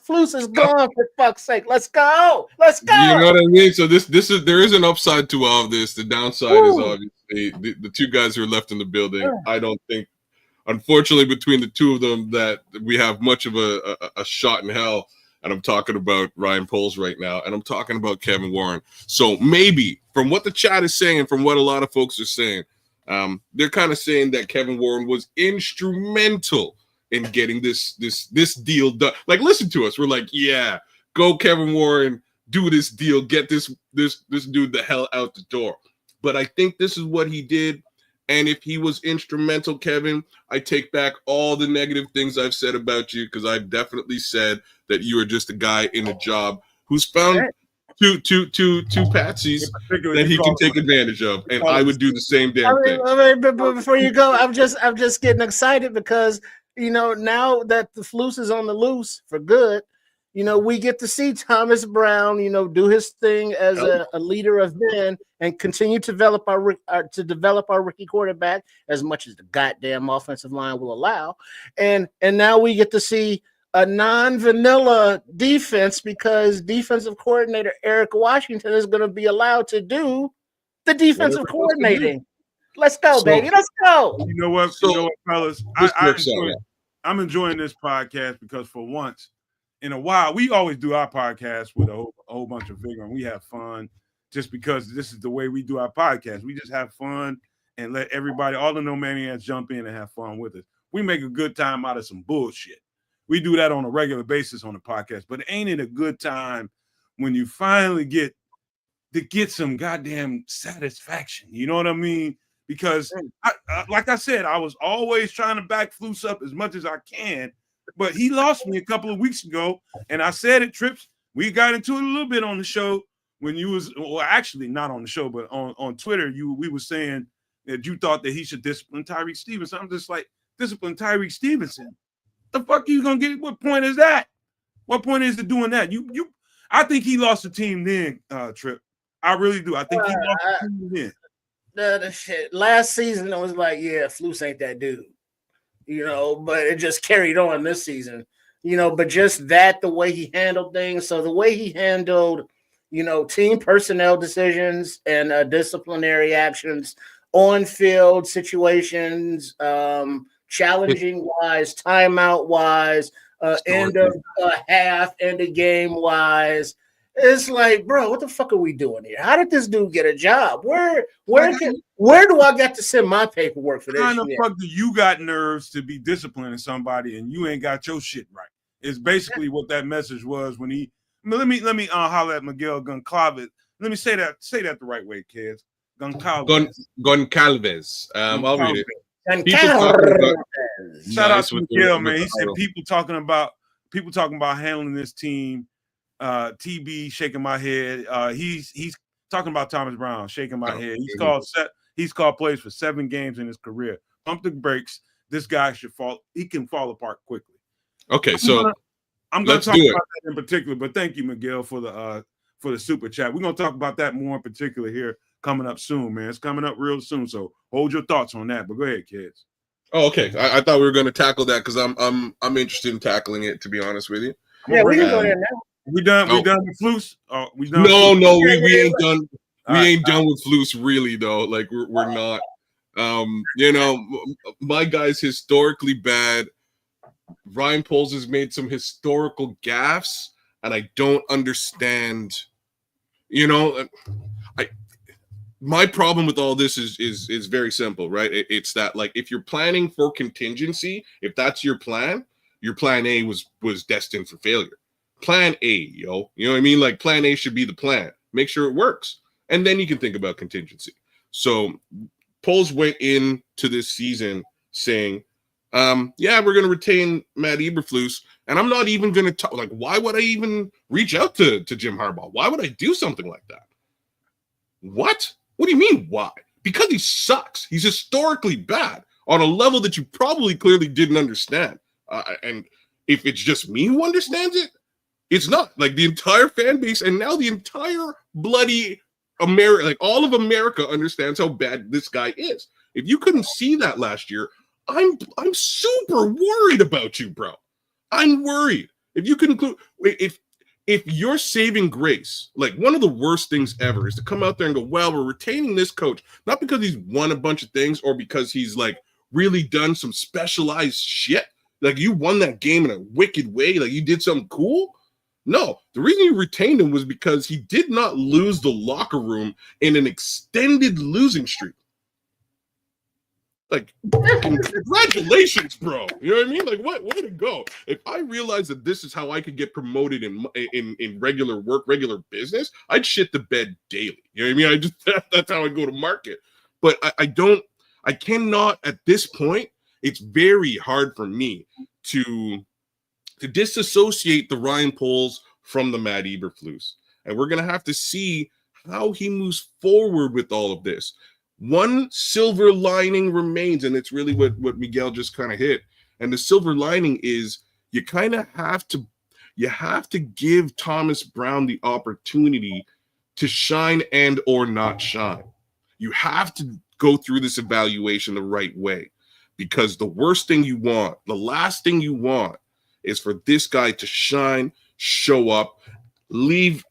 Flus is gone for fuck's sake. Let's go. Let's go. You know what I mean? So there is an upside to all of this. The downside is obviously the two guys who are left in the building. I don't think, unfortunately, between the two of them, that we have much of a shot in hell. And I'm talking about Ryan Poles right now, and I'm talking about Kevin Warren. So maybe from what the chat is saying, from what a lot of folks are saying, they're kind of saying that Kevin Warren was instrumental in getting this deal done. Like, listen to us. We're like, yeah, go Kevin Warren, do this deal, get this dude the hell out the door. But I think this is what he did. And if he was instrumental, Kevin, I take back all the negative things I've said about you, because I've definitely said that you are just a guy in a job who's found two patsies that he can take advantage of, and I would do the same damn thing. But before you go, I'm just getting excited because now that the Flus is on the loose for good, we get to see Thomas Brown, do his thing as a leader of men and continue to develop our rookie quarterback as much as the goddamn offensive line will allow, and now we get to see a non-vanilla defense because defensive coordinator Eric Washington is going to be allowed to do the defensive coordinating. Let's go, baby. Let's go. You know what, fellas? I'm enjoying this podcast because for once in a while, we always do our podcast with a whole bunch of vigor and we have fun just because this is the way we do our podcast. We just have fun and let everybody, all the Nomadians, jump in and have fun with us. We make a good time out of some bullshit. We do that on a regular basis on the podcast, but ain't it a good time when you finally get some goddamn satisfaction? You know what I mean? Because, like I said, I was always trying to back Flus up as much as I can, but he lost me a couple of weeks ago, and I said it, Trips. We got into it a little bit on the show when you was, well, actually not on the show, but on Twitter, we were saying that you thought that he should discipline Tyreek Stevenson. I'm just like, discipline Tyreek Stevenson? The fuck are you gonna get? What point is that? What point is it doing that? I think he lost the team then, Trip. I really do. I think he lost the team then. The shit. Last season, I was like, yeah, Flus ain't that dude. But it just carried on this season. But just that, the way he handled things. So the way he handled, team personnel decisions and disciplinary actions, on-field situations, challenging wise, timeout wise, end of half, end of game wise. It's like, bro, what the fuck are we doing here? How did this dude get a job? Where do I get to send my paperwork for this? How the fuck do you got nerves to be disciplining somebody and you ain't got your shit right? It's basically what that message was when he. Let me holler at Miguel Goncalves. Let me say that the right way, kids. Goncalves. I'll read it. Shout out to Miguel, man. He said people talking about handling this team. TB shaking my head. He's talking about Thomas Brown shaking my head. He's called plays for 7 games in his career. Pump the brakes. This guy he can fall apart quickly. Okay, I'm gonna talk about that in particular, but thank you, Miguel, for the super chat. We're gonna talk about that more in particular here coming up soon, man. It's coming up real soon. So hold your thoughts on that. But go ahead, kids. Oh, okay. I thought we were gonna tackle that because I'm interested in tackling it, to be honest with you. Yeah, we can go there now. We done with Flus? We done? No, we ain't done. We ain't done with Flus, really, though. Like we're not. My guy's historically bad. Ryan Poles has made some historical gaffes. and I don't understand. You know, my problem with all this is very simple, right? It's that, like, if you're planning for contingency, if that's your plan A was destined for failure. Plan A, yo. You know what I mean? Like, plan A should be the plan. Make sure it works. And then you can think about contingency. So Poles went into this season saying, yeah, we're going to retain Matt Eberflus. And I'm not even going to talk. Like, why would I even reach out to Jim Harbaugh? Why would I do something like that? What? What do you mean, why? Because he sucks. He's historically bad on a level that you probably clearly didn't understand. And if it's just me who understands it, it's not. Like, the entire fan base and now the entire bloody America, like all of America, understands how bad this guy is. If you couldn't see that last year, I'm super worried about you, bro. I'm worried. If you could include, if your saving grace, like, one of the worst things ever is to come out there and go, well, we're retaining this coach, not because he's won a bunch of things or because he's, like, really done some specialized shit. Like, you won that game in a wicked way. Like, you did something cool. No, the reason you retained him was because he did not lose the locker room in an extended losing streak. Like, congratulations, bro. You know what I mean? Like, what way to go. If I realized that this is how I could get promoted in regular work, regular business, I'd shit the bed daily. You know what I mean? That's how I go to market. But I cannot at this point. It's very hard for me to disassociate the Ryan Poles from the Matt Eberflus. And we're going to have to see how he moves forward with all of this. One silver lining remains, and it's really what Miguel just kind of hit. And the silver lining is you kind of have to give Thomas Brown the opportunity to shine and or not shine. You have to go through this evaluation the right way, because the worst thing you want, the last thing you want, is for this guy to shine, show up, leave,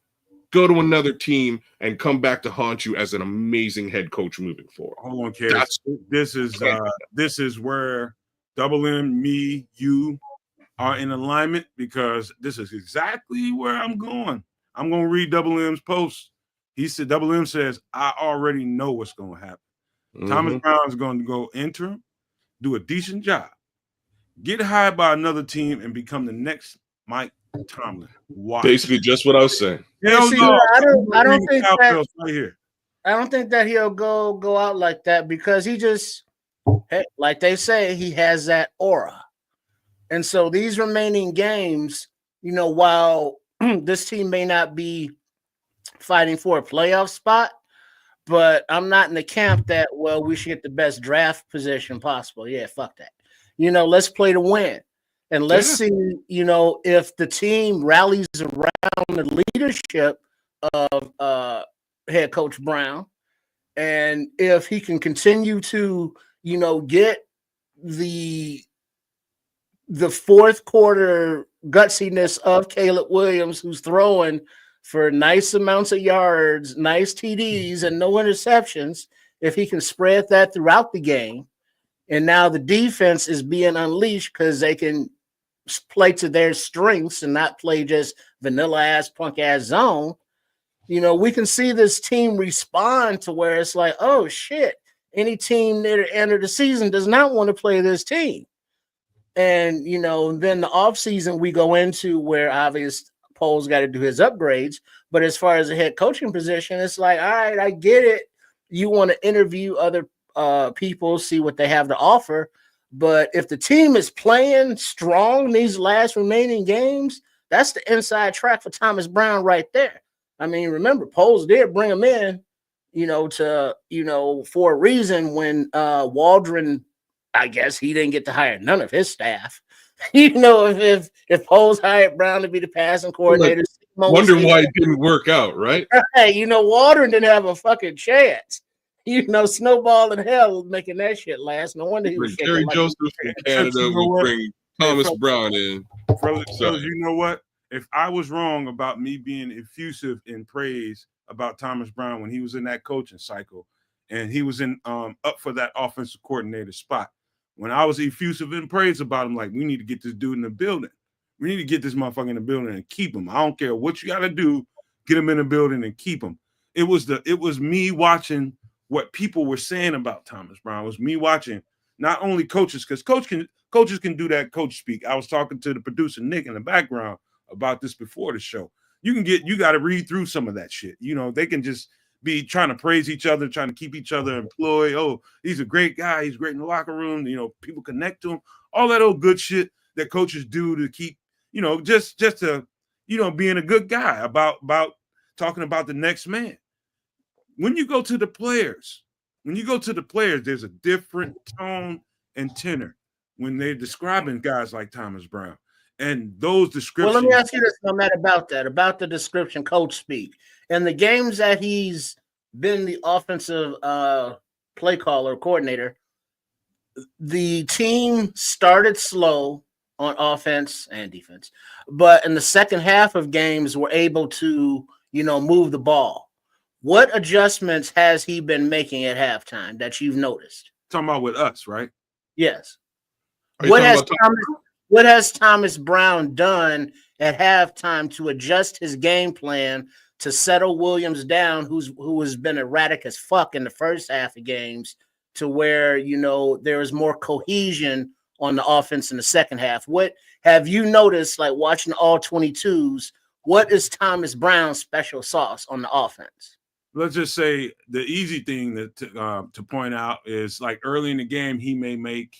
go to another team, and come back to haunt you as an amazing head coach moving forward. Hold on, Kedz. This is where Double M, me, you are in alignment, because this is exactly where I'm going. I'm going to read Double M's post. He said, Double M says, I already know what's going to happen. Mm-hmm. Thomas Brown is going to go interim, do a decent job, get hired by another team, and become the next Mike Tomlin. Watch. Basically, just what I was saying. See, no. I don't think that right here. I don't think that he'll go out like that, because he just, like they say, he has that aura. And so these remaining games, you know, while this team may not be fighting for a playoff spot, but I'm not in the camp that, well, we should get the best draft position possible. Yeah, fuck that. You know, let's play to win. And let's see, you know, if the team rallies around the leadership of head coach Brown, and if he can continue to, you know, get the fourth quarter gutsiness of Caleb Williams, who's throwing for nice amounts of yards, nice TDs, and no interceptions, if he can spread that throughout the game, and now the defense is being unleashed because they can play to their strengths and not play just vanilla ass, punk ass zone, you know, we can see this team respond to where it's like, oh shit, any team near the end of the season does not want to play this team. And, you know, then the offseason we go into where obviously Poles got to do his upgrades. But as far as the head coaching position, it's like, all right, I get it. You want to interview other people, see what they have to offer. But if the team is playing strong these last remaining games, that's the inside track for Thomas Brown right there. I mean, remember, Poles did bring him in, you know, to, you know, for a reason when Waldron, I guess he didn't get to hire none of his staff. You know, if Poles hired Brown to be the passing coordinator, wonder why it didn't work out, right? Hey, you know, Waldron didn't have a fucking chance. You know, snowball in hell making that shit last. No wonder he was Jerry Joseph from Canada would bring Thomas Brown in. Fellas, you know what? If I was wrong about me being effusive in praise about Thomas Brown when he was in that coaching cycle and he was in up for that offensive coordinator spot, when I was effusive in praise about him, like, we need to get this dude in the building. We need to get this motherfucker in the building and keep him. I don't care what you got to do, get him in the building and keep him. It was me watching what people were saying about Thomas Brown. It was me watching not only coaches, because coaches can do that coach speak. I was talking to the producer Nick in the background about this before the show. You got to read through some of that shit. You know, they can just be trying to praise each other, trying to keep each other employed. Oh, he's a great guy. He's great in the locker room. You know, people connect to him. All that old good shit that coaches do to keep, you know, just to, you know, being a good guy about talking about the next man. When you go to the players, there's a different tone and tenor when they're describing guys like Thomas Brown. And those descriptions. Well, let me ask you this, Nomad, about the description coach speak. In the games that he's been the offensive play caller, coordinator, the team started slow on offense and defense, but in the second half of games were able to, you know, move the ball. What adjustments has he been making at halftime that you've noticed? Talking about with us, right? Yes. What has Thomas Brown done at halftime to adjust his game plan to settle Williams down, who has been erratic as fuck in the first half of games, to where, you know, there is more cohesion on the offense in the second half? What have you noticed, like watching all 22s? What is Thomas Brown's special sauce on the offense? Let's just say the easy thing to point out is, like, early in the game, he may make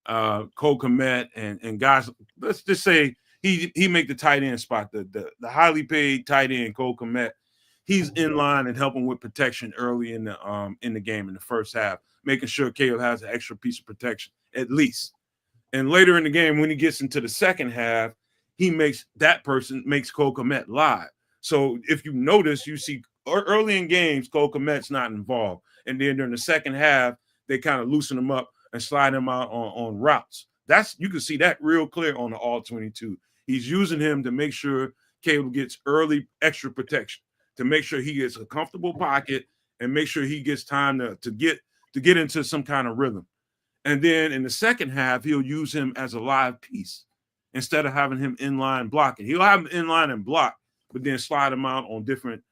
Cole Kmet and guys. Let's just say he make the tight end spot, the highly paid tight end Cole Kmet. He's in line and helping with protection early in the game in the first half, making sure Caleb has an extra piece of protection at least. And later in the game, when he gets into the second half, he makes Cole Kmet live. So if you notice, you see early in games, Cole Kmet's not involved. And then during the second half, they kind of loosen him up and slide him out on routes. You can see that real clear on the all 22. He's using him to make sure Caleb gets early extra protection, to make sure he gets a comfortable pocket and make sure he gets time to get into some kind of rhythm. And then in the second half, he'll use him as a live piece instead of having him inline blocking. He'll have him inline and block, but then slide him out on different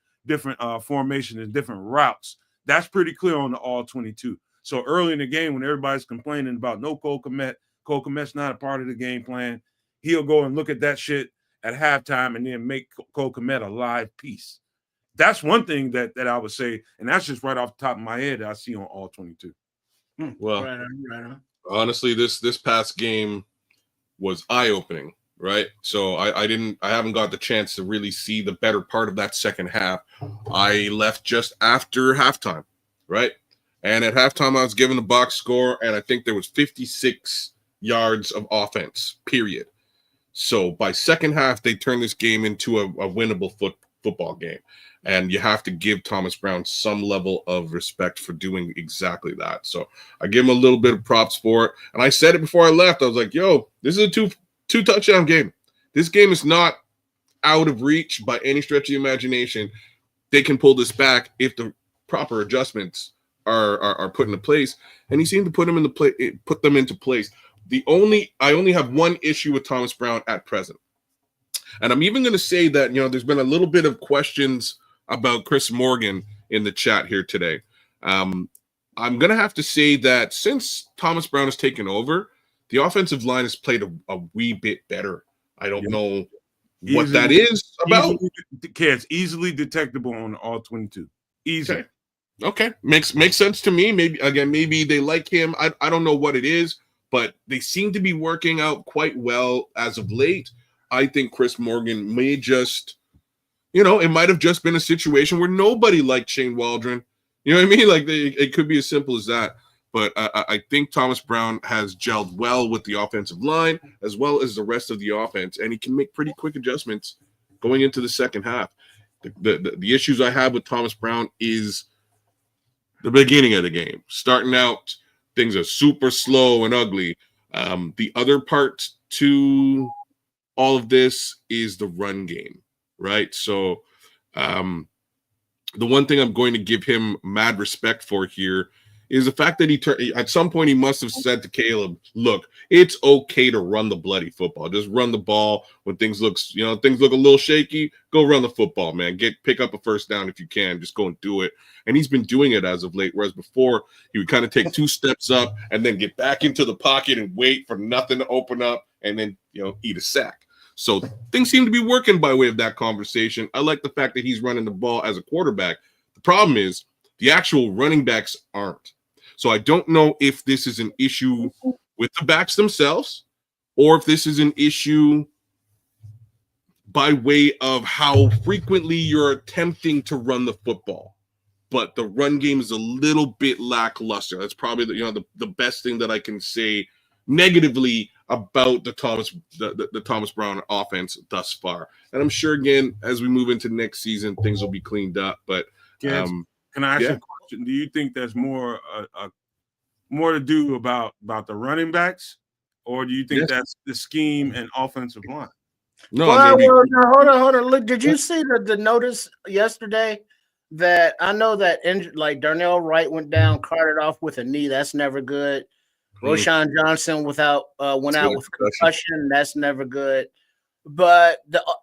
formations and different routes. That's pretty clear on the all 22. So early in the game, when everybody's complaining about no Cole Kmet's not a part of the game plan, he'll go and look at that shit at halftime and then make Cole Kmet a live piece. That's one thing that I would say, and that's just right off the top of my head that I see on all 22. Well, right on. Honestly, this past game was eye-opening, right? So I haven't got the chance to really see the better part of that second half. I left just after halftime, right? And at halftime, I was given the box score, and I think there was 56 yards of offense, period. So by second half, they turned this game into a winnable football game. And you have to give Thomas Brown some level of respect for doing exactly that. So I give him a little bit of props for it. And I said it before I left. I was like, yo, this is a two touchdown game. This game is not out of reach by any stretch of the imagination. They can pull this back if the proper adjustments are put into place. And he seemed to put them into place. I only have one issue with Thomas Brown at present. And I'm even going to say that, you know, there's been a little bit of questions about Chris Morgan in the chat here today. I'm going to have to say that since Thomas Brown has taken over, the offensive line has played a wee bit better. I don't know what that is about. Kedz, easily detectable on all 22. Easy. Okay. Makes sense to me. Maybe they like him. I don't know what it is, but they seem to be working out quite well as of late. I think Chris Morgan may just, you know, it might have just been a situation where nobody liked Shane Waldron. You know what I mean? Like, it could be as simple as that. But I think Thomas Brown has gelled well with the offensive line as well as the rest of the offense, and he can make pretty quick adjustments going into the second half. The issues I have with Thomas Brown is the beginning of the game. Starting out, things are super slow and ugly. The other part to all of this is the run game, right? So the one thing I'm going to give him mad respect for here is the fact that at some point he must have said to Caleb, look, it's okay to run the bloody football. Just run the ball when things look a little shaky. Go run the football, man. Pick up a first down if you can. Just go and do it. And he's been doing it as of late, whereas before he would kind of take 2 steps up and then get back into the pocket and wait for nothing to open up and then, eat a sack. So things seem to be working by way of that conversation. I like the fact that he's running the ball as a quarterback. The problem is the actual running backs aren't. So I don't know if this is an issue with the backs themselves or if this is an issue by way of how frequently you're attempting to run the football. But the run game is a little bit lackluster. That's probably the best thing that I can say negatively about the Thomas Brown offense thus far. And I'm sure, again, as we move into next season, things will be cleaned up. But can I ask you a question? Do you think there's more to do about the running backs, or do you think that's the scheme and offensive line? No, hold on. Look, did you see the notice yesterday that I know that Darnell Wright went down, carted off with a knee? That's never good. Roshan Johnson went out with concussion. That's never good. But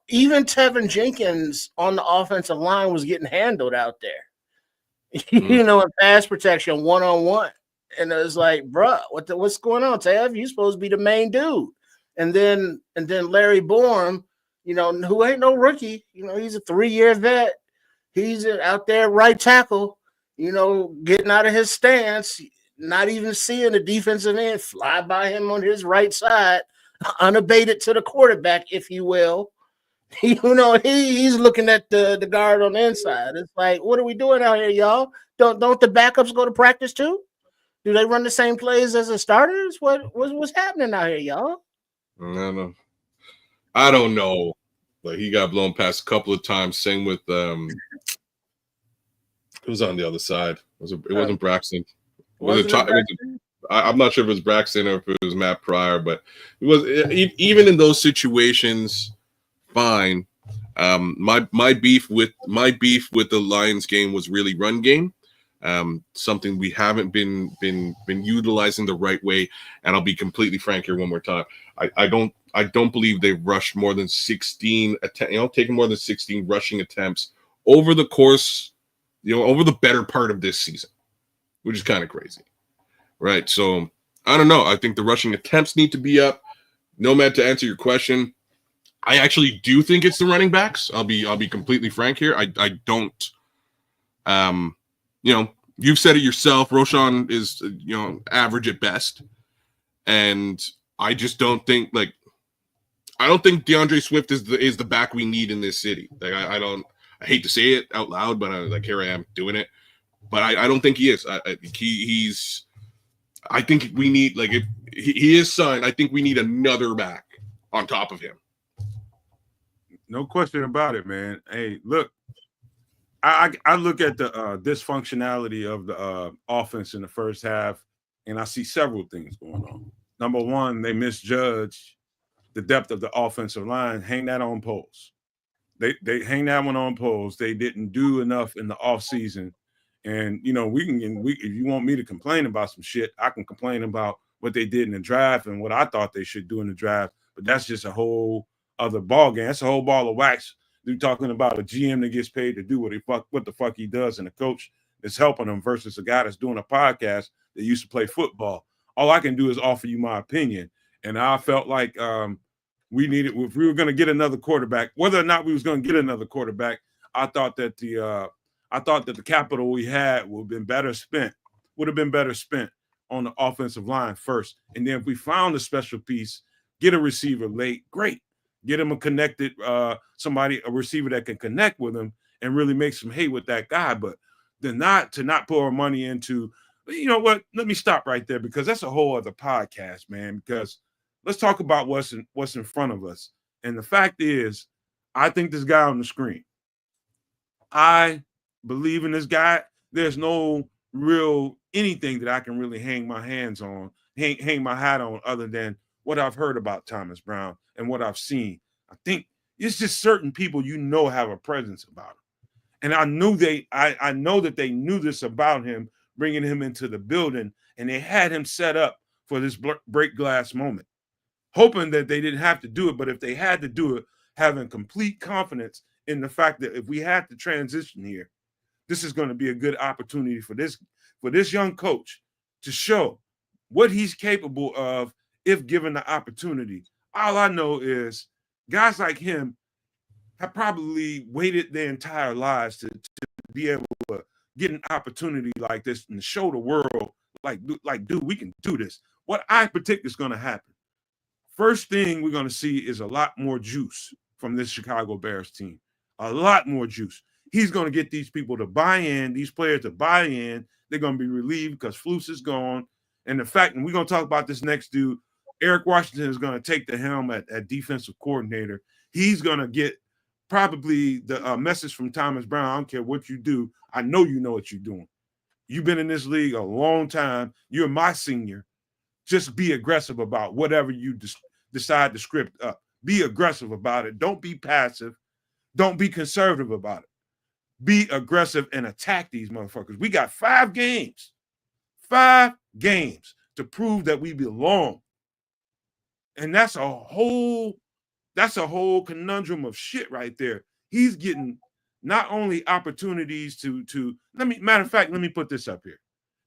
even Tevin Jenkins on the offensive line was getting handled out there. In pass protection, one-on-one. And it was like, bruh, what's going on, Tev? You're supposed to be the main dude. And then Larry Bourne, who ain't no rookie, he's a 3-year vet. He's out there right tackle, getting out of his stance, not even seeing the defensive end fly by him on his right side, unabated to the quarterback, if you will. He's looking at the guard on the inside. It's like, what are we doing out here, y'all? Don't the backups go to practice too? Do they run the same plays as the starters? What's happening out here, y'all? I don't know. Like, he got blown past a couple of times. Same with who was on the other side? It wasn't Braxton. I'm not sure if it was Braxton or if it was Matt Pryor, but it was even in those situations. Fine. My beef with the Lions game was really run game. Something we haven't been utilizing the right way. And I'll be completely frank here one more time. I don't believe they've rushed more than 16 taken more than 16 rushing attempts over the course, over the better part of this season, which is kind of crazy. Right. So I don't know. I think the rushing attempts need to be up. Nomad, to answer your question, I actually do think it's the running backs. I'll be completely frank here. I don't. You've said it yourself. Roshan is average at best, and I just don't think I don't think DeAndre Swift is the back we need in this city. Like I hate to say it out loud, but here I am doing it. But I don't think he is. He's. I think we need if he is signed. I think we need another back on top of him. No question about it, man. Hey, look, I look at the dysfunctionality of the offense in the first half, and I see several things going on. Number one, they misjudged the depth of the offensive line. Hang that on poles. They hang that one on poles. They didn't do enough in the offseason. And, if you want me to complain about some shit, I can complain about what they did in the draft and what I thought they should do in the draft. But that's just a whole other ball game. That's a whole ball of wax. You're talking about a GM that gets paid to do what the fuck he does, and a coach that's helping him versus a guy that's doing a podcast that used to play football. All I can do is offer you my opinion. And I felt like we needed, if we were going to get another quarterback, whether or not we was going to get another quarterback, I thought that the capital we had would have been better spent on the offensive line first. And then if we found a special piece, get a receiver late, great. Get him a connected a receiver that can connect with him and really make some hay with that guy. But then not pour our money into, you know what? Let me stop right there, because that's a whole other podcast, man. Because let's talk about what's in front of us. And the fact is, I think this guy on the screen, I believe in this guy. There's no real anything that I can really hang my hat on other than what I've heard about Thomas Brown and what I've seen. I think it's just certain people have a presence about him. And I know that they knew this about him bringing him into the building, and they had him set up for this break glass moment, hoping that they didn't have to do it. But if they had to do it, having complete confidence in the fact that if we had to transition here, this is going to be a good opportunity for this young coach to show what he's capable of if given the opportunity. All I know is guys like him have probably waited their entire lives to be able to get an opportunity like this and show the world, like, dude, we can do this. What I predict is going to happen. First thing we're going to see is a lot more juice from this Chicago Bears team. A lot more juice. He's going to get these people to buy in, these players to buy in. They're going to be relieved because Flus is gone. And the fact, and we're going to talk about this next dude, Eric Washington is going to take the helm at defensive coordinator. He's going to get probably the message from Thomas Brown. I don't care what you do. I know you know what you're doing. You've been in this league a long time. You're my senior. Just be aggressive about whatever you decide to script up. Be aggressive about it. Don't be passive. Don't be conservative about it. Be aggressive and attack these motherfuckers. We got 5 games to prove that we belong. And that's a whole conundrum of shit right there. He's getting not only opportunities to matter of fact, let me put this up here,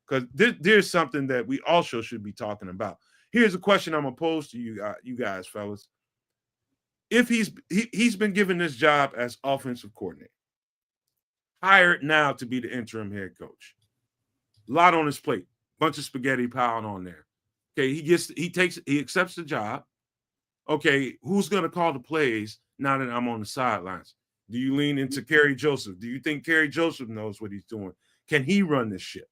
because there's something that we also should be talking about. Here's a question I'm gonna pose to you guys, fellas. If he's been given this job as offensive coordinator, hired now to be the interim head coach, a lot on his plate, bunch of spaghetti piled on there. Okay, he accepts the job. Okay, who's gonna call the plays now that I'm on the sidelines? Do you lean into Kerry Joseph? Do you think Kerry Joseph knows what he's doing? Can he run this shit?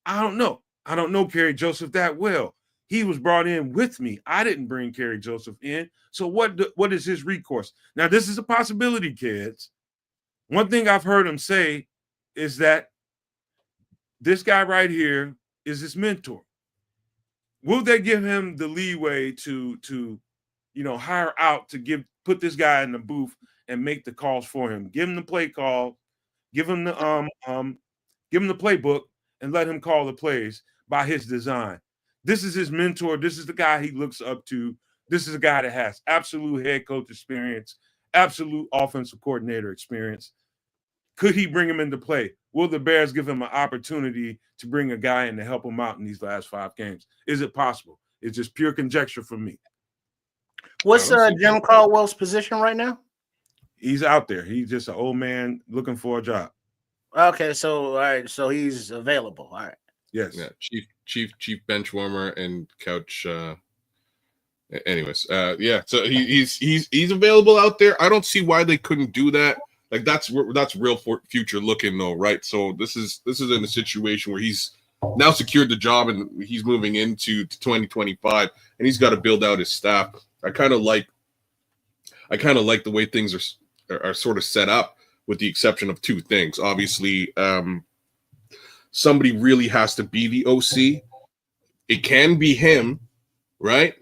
I don't know. I don't know Kerry Joseph that well. He was brought in with me. I didn't bring Kerry Joseph in. So what is his recourse? Now, this is a possibility, kids. One thing I've heard him say is that this guy right here is his mentor. Will they give him the leeway to hire out to put this guy in the booth and make the calls for him? Give him the play call, give him the playbook, and let him call the plays by his design. This is his mentor. This is the guy he looks up to. This is a guy that has absolute head coach experience, absolute offensive coordinator experience. Could he bring him into play? Will the Bears give him an opportunity to bring a guy in to help him out in these last 5 games? Is it possible? It's just pure conjecture from me. What's Jim Caldwell's position right now? He's out there. He's just an old man looking for a job. Okay, so all right, so he's available. All right. Yes. Yeah, chief bench warmer and couch. Anyways, yeah. So he's available out there. I don't see why they couldn't do that. Like that's real future looking though, right? So this is in a situation where he's now secured the job and he's moving into 2025, and he's got to build out his staff. I kind of like the way things are sort of set up, with the exception of 2 things. Obviously, somebody really has to be the OC. It can be him, right?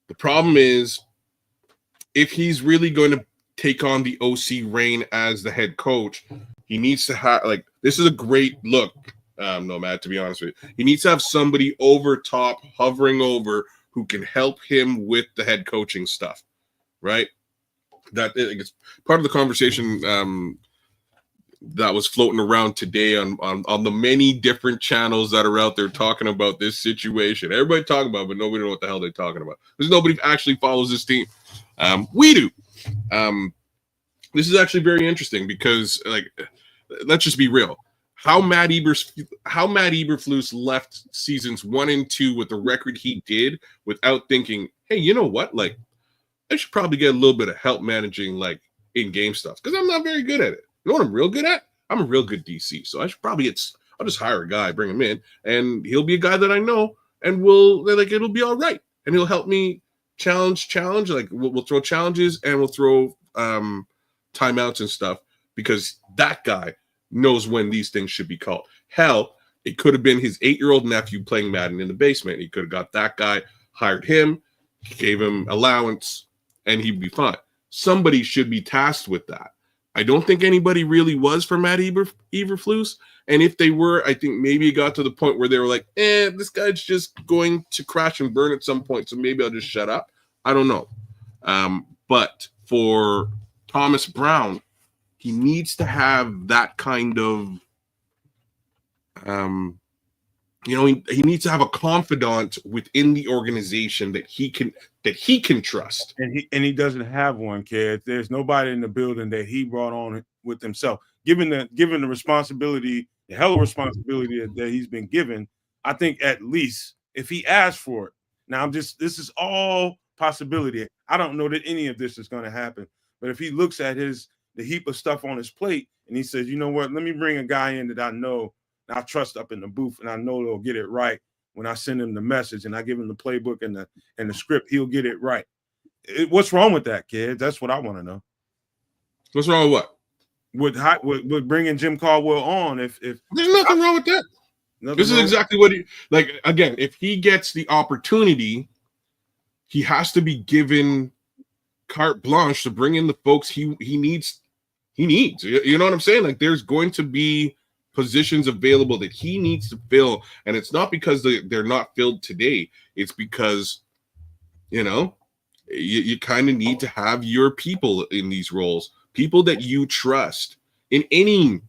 The problem is, if he's really going to take on the OC reign as the head coach, he needs to have, like, this is a great look, Nomad, to be honest with you. He needs to have somebody over top, hovering over, who can help him with the head coaching stuff, right? That it's part of the conversation that was floating around today on the many different channels that are out there talking about this situation. Everybody talking about it, but nobody knows what the hell they're talking about. Because nobody actually follows this team. We do. This is actually very interesting because, like, let's just be real. How Matt Eberflus left seasons 1 and 2 with the record he did without thinking, hey, you know what? Like, I should probably get a little bit of help managing, like, in-game stuff, because I'm not very good at it. You know what I'm real good at? I'm a real good DC. So I should probably I'll just hire a guy, bring him in, and he'll be a guy that I know, and it'll be all right. And he'll help me challenge. Like, we'll throw challenges and we'll throw timeouts and stuff, because that guy knows when these things should be called. Hell, it could have been his 8-year-old nephew playing Madden in the basement. He could have got that guy, hired him, gave him allowance, and he'd be fine. Somebody should be tasked with that. I don't think anybody really was for Matt Eberflus. And if they were, I think maybe it got to the point where they were like, this guy's just going to crash and burn at some point, so maybe I'll just shut up. I don't know. But for Thomas Brown, he needs to have that kind of, he needs to have a confidant within the organization that he can trust. And he doesn't have one, kid. There's nobody in the building that he brought on with himself. Given the responsibility, the hell of responsibility that he's been given, I think at least if he asked for it. Now this is all possibility. I don't know that any of this is going to happen. But if he looks at the heap of stuff on his plate and he says, you know what, let me bring a guy in that I know and I trust up in the booth and I know they'll get it right when I send him the message and I give him the playbook and the script, he'll get it right. What's wrong with that, kid? That's what I want to know. What's wrong with what? With bringing Jim Caldwell on? If there's nothing wrong with that. This is exactly what he like. Again, if he gets the opportunity, he has to be given carte blanche to bring in the folks he needs. You know what I'm saying? Like, there's going to be positions available that he needs to fill, and it's not because they're not filled today. It's because, you kind of need to have your people in these roles, people that you trust in any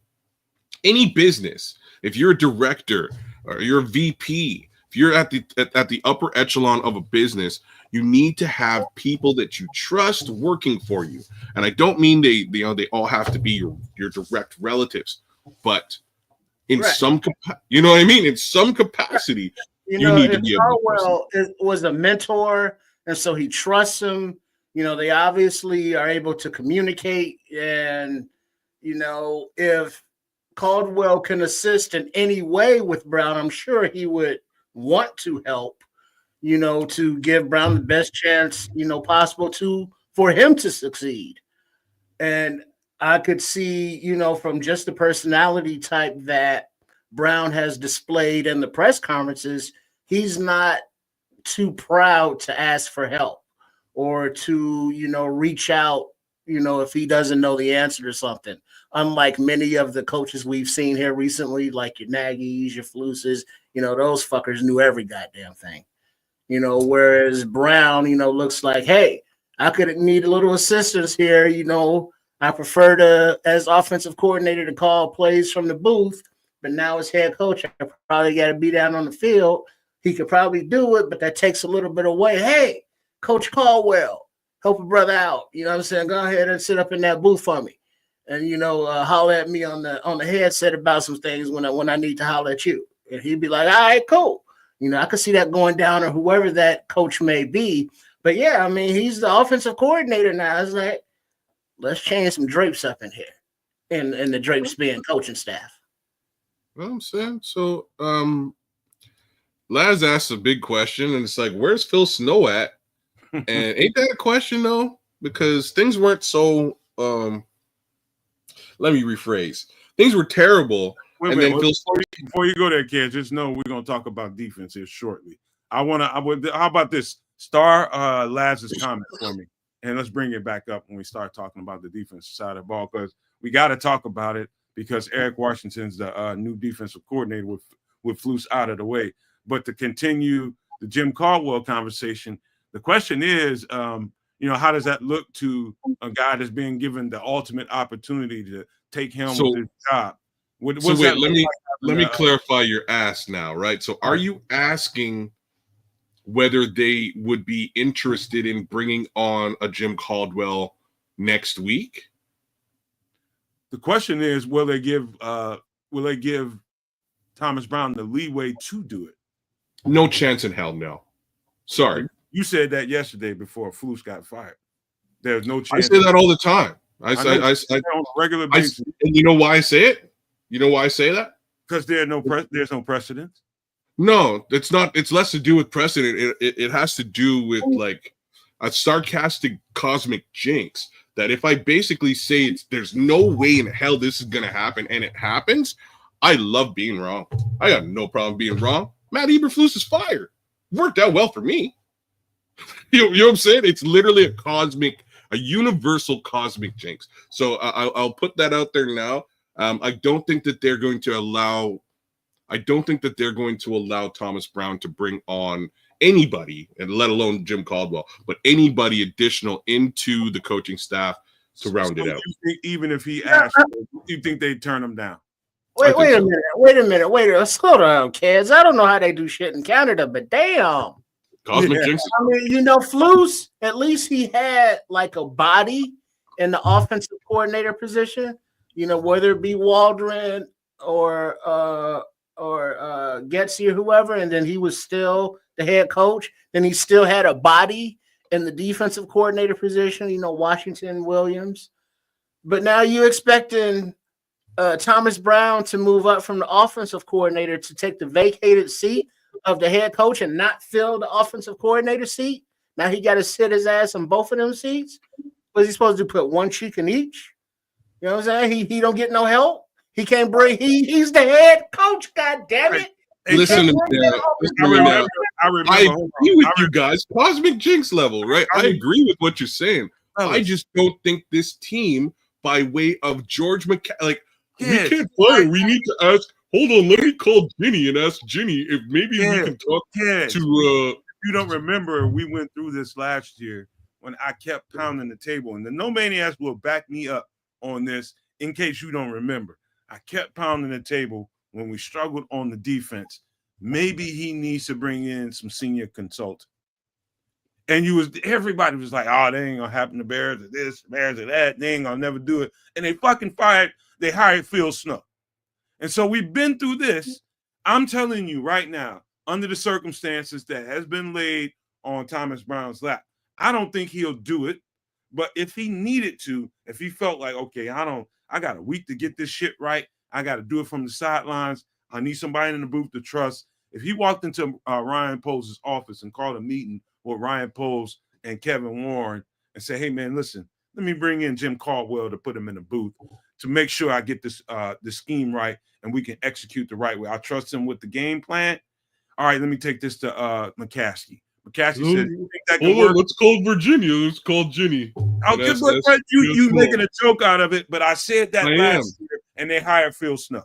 business. If you're a director or you're a VP, if you're at the upper echelon of a business, you need to have people that you trust working for you. And I don't mean they all have to be your direct relatives, but in some you know what I mean? In some capacity, you need to be Caldwell was a mentor, and so he trusts him. They obviously are able to communicate, and if Caldwell can assist in any way with Brown, I'm sure he would want to help, to give Brown the best chance, possible for him to succeed. And I could see, from just the personality type that Brown has displayed in the press conferences, he's not too proud to ask for help or to, reach out, if he doesn't know the answer to something. Unlike many of the coaches we've seen here recently, like your Nagy's, your Fluses, those fuckers knew every goddamn thing. Whereas Brown, looks like, hey, I could need a little assistance here. I prefer to, as offensive coordinator, to call plays from the booth, but now as head coach, I probably got to be down on the field. He could probably do it, but that takes a little bit away. Hey, Coach Caldwell, help a brother out. You know what I'm saying? Go ahead and sit up in that booth for me. And, holler at me on the headset about some things when I need to holler at you. And he'd be like, all right, cool. I could see that going down, or whoever that coach may be. But yeah, I mean, he's the offensive coordinator now. It's like, let's change some drapes up in here. And the drapes being coaching staff. Well, I'm saying, so Laz asked a big question, and it's like, where's Phil Snow at? And ain't that a question, though? Because things weren't so let me rephrase. Things were terrible. Before you go there, kids, just know we're gonna talk about defense here shortly. How about this? Star Laz's comment for me, and let's bring it back up when we start talking about the defensive side of the ball, because we got to talk about it, because Eric Washington's the new defensive coordinator with Flus out of the way. But to continue the Jim Caldwell conversation, the question is, how does that look to a guy that's being given the ultimate opportunity to take him with his job? Let me clarify your ask now, right? So are you asking whether they would be interested in bringing on a Jim Caldwell next week? The question is, will they give Thomas Brown the leeway to do it? No chance in hell, no. Sorry. You said that yesterday before Flus got fired. There's no chance. I say that all the time. I say on a regular basis. And you know why I say it? You know why I say that? Because there's no precedent. No, it's not. It's less to do with precedent. It has to do with like a sarcastic cosmic jinx. That if I basically say there's no way in hell this is gonna happen, and it happens, I love being wrong. I got no problem being wrong. Matt Eberflus is fired. Worked out well for me. You know what I'm saying? It's literally a cosmic a universal cosmic jinx. So I'll put that out there now. I don't think that they're going to allow Thomas Brown to bring on anybody, and let alone Jim Caldwell, but anybody additional into the coaching staff to round it out. You think even if he asked, you think they'd turn him down? Wait a minute. Slow down, kids. I don't know how they do shit in Canada, but damn. Cosmic jinx. I mean, Flus, at least he had like a body in the offensive coordinator position, whether it be Waldron or Getz or whoever, and then he was still the head coach. Then he still had a body in the defensive coordinator position, Washington Williams. But now you expecting Thomas Brown to move up from the offensive coordinator to take the vacated seat of the head coach and not fill the offensive coordinator seat. Now he got to sit his ass on both of them seats. Was he supposed to put one cheek in each? You know what I'm saying? He don't get no help. He can't bring. He's the head coach. God damn it! Listen to me. I agree with you guys. Cosmic jinx level, right? I agree with what you're saying. I just don't think this team, by way of George we can't fire. We need to ask. Hold on, let me call Ginny and ask Ginny if maybe we can talk to. If you don't remember, we went through this last year when I kept pounding the table, and the No Maniacs will back me up on this in case you don't remember. I kept pounding the table when we struggled on the defense. Maybe he needs to bring in some senior consultant. And everybody was like, oh, they ain't gonna happen to Bears or this, Bears or that. They ain't gonna never do it. And they hired Phil Snow. And so we've been through this. I'm telling you right now, under the circumstances that has been laid on Thomas Brown's lap, I don't think he'll do it. But if he needed to, if he felt like, okay, I got a week to get this shit right. I got to do it from the sidelines. I need somebody in the booth to trust. If he walked into Ryan Poles' office and called a meeting with Ryan Poles and Kevin Warren and say, hey, man, listen, let me bring in Jim Caldwell to put him in the booth to make sure I get this the scheme right and we can execute the right way. I trust him with the game plan. All right, let me take this to McCaskey. McCaskey said, you think that can work? Let's call Virginia. Let's call Ginny. You making a joke out of it, but I said that last year, and they hired Phil Snow.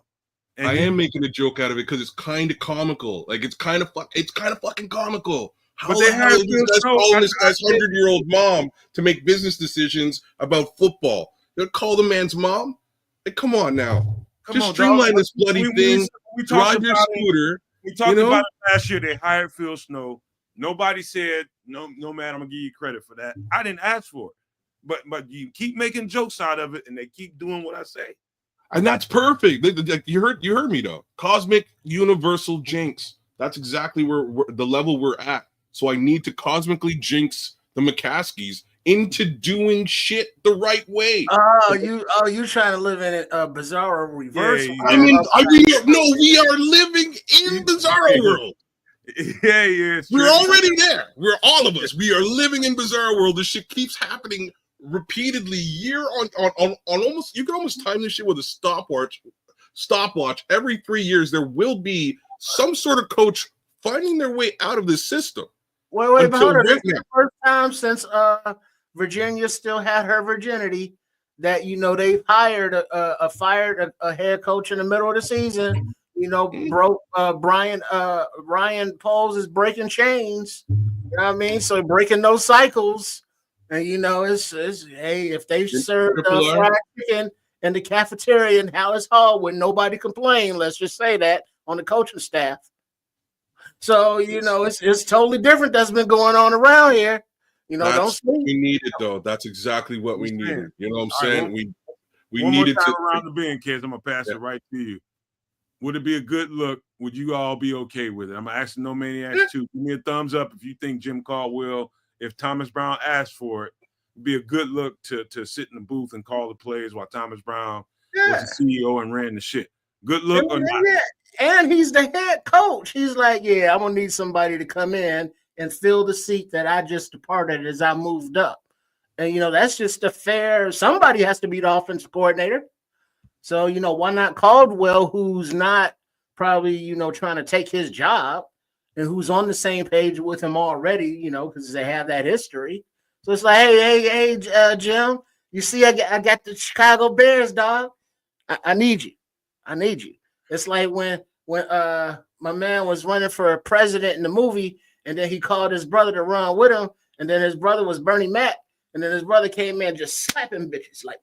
And I am making a joke out of it because it's kind of comical. Like it's kind of fucking comical. How the hell are these guys calling this guy's 100-year-old mom to make business decisions about football? They'll call the man's mom. Like, come on now. Just streamline this bloody thing. Drive your scooter. We talked about it last year. They hired Phil Snow. Nobody said, no, man, I'm going to give you credit for that. I didn't ask for it. But you keep making jokes out of it, and they keep doing what I say. And that's perfect. You heard me, though. Cosmic universal jinx. That's exactly where the level we're at. So I need to cosmically jinx the McCaskies into doing shit the right way. You trying to live in a bizarre reverse? Yeah. We are living in bizarro world. Yeah. We're already there. We're all of us. We are living in bizarro world. This shit keeps happening repeatedly year on almost. You can almost time this shit with a stopwatch. Every 3 years there will be some sort of coach finding their way out of this system. Wait, but hold on. This is the first time since Virginia still had her virginity that they've fired a head coach in the middle of the season. Broke Ryan Poles is breaking chains. You know what I mean? So breaking those cycles. And it's hey, if they served fried chicken in the cafeteria in Hallis Hall when nobody complained, let's just say that on the coaching staff. So it's totally different. That's been going on around here. Don't sleep. We need it though. That's exactly what we needed. You know what I'm saying? We one needed more time to around the bend, kids. I'm gonna pass it right to you. Would it be a good look? Would you all be okay with it? I'm asking No Maniacs too. Give me a thumbs up if you think Jim Caldwell, if Thomas Brown asked for it, it'd be a good look to sit in the booth and call the plays while Thomas Brown was the CEO and ran the shit. Good look or not? Yeah. And he's the head coach. He's like, yeah, I'm gonna need somebody to come in and fill the seat that I just departed as I moved up. And that's just a fair. Somebody has to be the offensive coordinator. So why not Caldwell, who's not probably trying to take his job and who's on the same page with him already, because they have that history. So it's like, hey, Jim, you see, I got the Chicago Bears, dog. I need you. I need you. It's like when my man was running for president in the movie, and then he called his brother to run with him, and then his brother was Bernie Mac, and then his brother came in just slapping bitches like,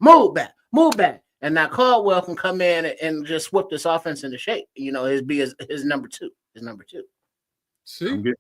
move back. And now Caldwell can come in and just whip this offense into shape. You know, his number two. See, I'm